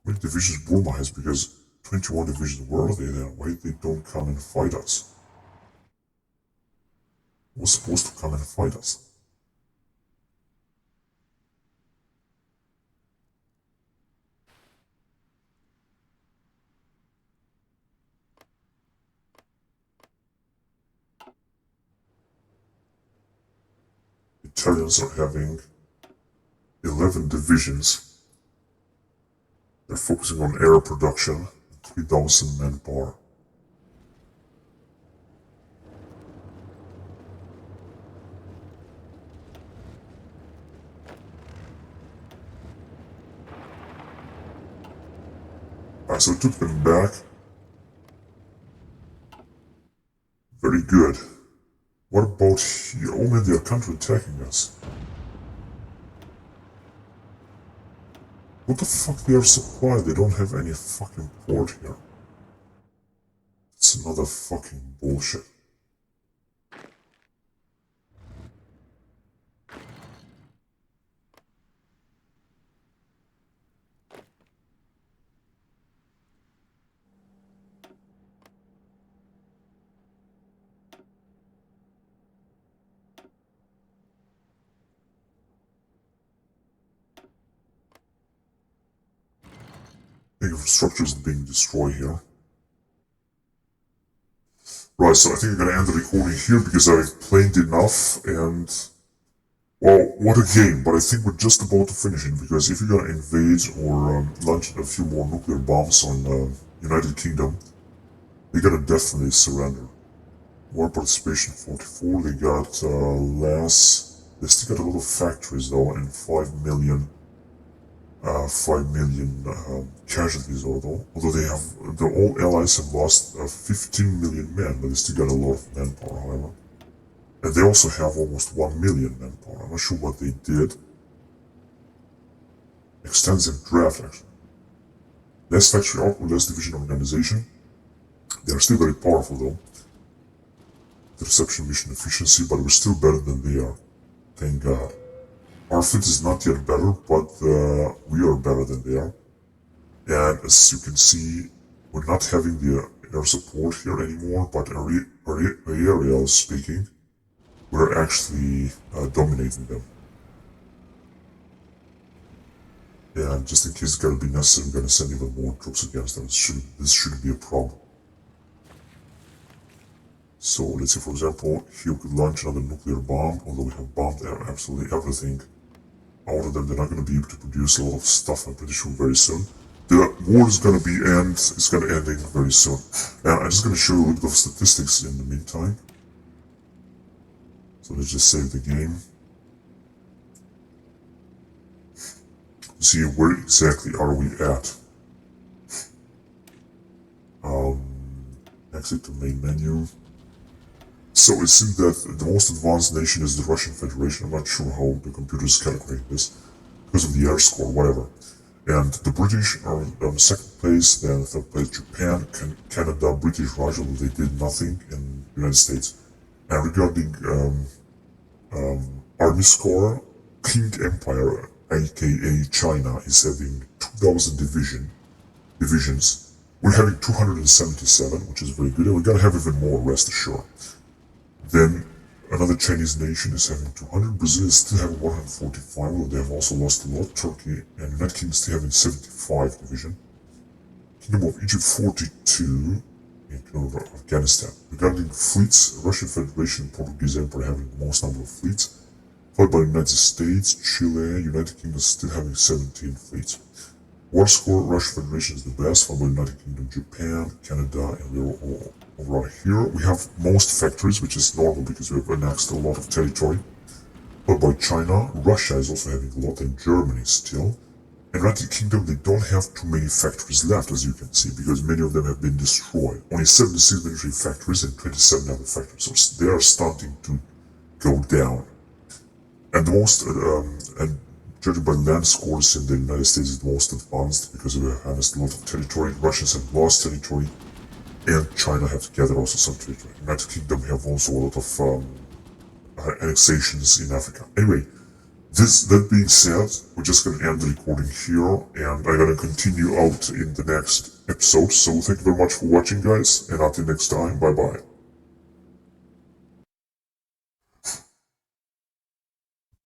[SPEAKER 1] How many divisions Burma has? Because 21 divisions, where are they then? Why they don't come and fight us? Who was supposed to come and fight us? Italians are having 11 divisions. They're focusing on air production, 3,000 manpower. Alright, so we took them back. Very good. What about here? Oh man, they are counterattacking us. What the fuck, they are supplied? They don't have any fucking port here. It's another fucking bullshit. Infrastructure is being destroyed here. Right, so I think I'm gonna end the recording here because I've played enough and... Well, what a game, but I think we're just about to finish it because if you're gonna invade or launch a few more nuclear bombs on United Kingdom, they're gonna definitely surrender. War participation 44, they got less... They still got a lot of factories though and 5 million casualties although they have, all allies have lost 15 million men, but they still got a lot of manpower, however. And they also have almost 1 million manpower. I'm not sure what they did. Extensive draft, actually. Less factory output, less division organization. They are still very powerful though. The reception mission efficiency, but we're still better than they are. Thank God. Our fleet is not yet better, but we are better than they are. And as you can see, we're not having the air support here anymore, but aerial speaking, we're actually dominating them. And just in case it's gonna be necessary, I'm gonna send even more troops against them. This shouldn't be a problem. So let's say, for example, here we could launch another nuclear bomb, although we have bombed absolutely everything out of them. They're not going to be able to produce a lot of stuff, I'm pretty sure, very soon. The war is going to be it's going to end very soon. And I'm just going to show you a little bit of statistics in the meantime. So let's just save the game. See where exactly are we at. Exit to main menu. So it seems that the most advanced nation is the Russian Federation. I'm not sure how the computers calculate this, because of the air score, whatever. And the British are on second place, then third place Japan, Canada, British Russia, they did nothing in the United States. And regarding army score, King Empire, aka China, is having 2,000 divisions. We're having 277, which is very good, and we're gonna have even more, rest assured. Then another Chinese nation is having 200. Brazil is still having 145, although they have also lost a lot. Turkey and United Kingdom still having 75 division. Kingdom of Egypt 42, and Kingdom of Afghanistan. Regarding fleets, Russian Federation and Portuguese Empire having the most number of fleets, followed by the United States, Chile, United Kingdom still having 17 fleets. War score, Russian Federation is the best, followed by United Kingdom, Japan, Canada, and we're all over here. We have most factories, which is normal because we have annexed a lot of territory. Followed by China, Russia is also having a lot, and Germany still. And United Kingdom, they don't have too many factories left, as you can see, because many of them have been destroyed. Only 76 military factories and 27 other factories, so they are starting to go down. And the most, and judging by land scores in the United States, is the most advanced because we have harnessed a lot of territory. Russians have lost territory, and China have gathered also some territory. United Kingdom have also a lot of annexations in Africa. Anyway, that being said, we're just gonna end the recording here, and I'm gonna continue out in the next episode. So thank you very much for watching, guys, and until next time, bye bye.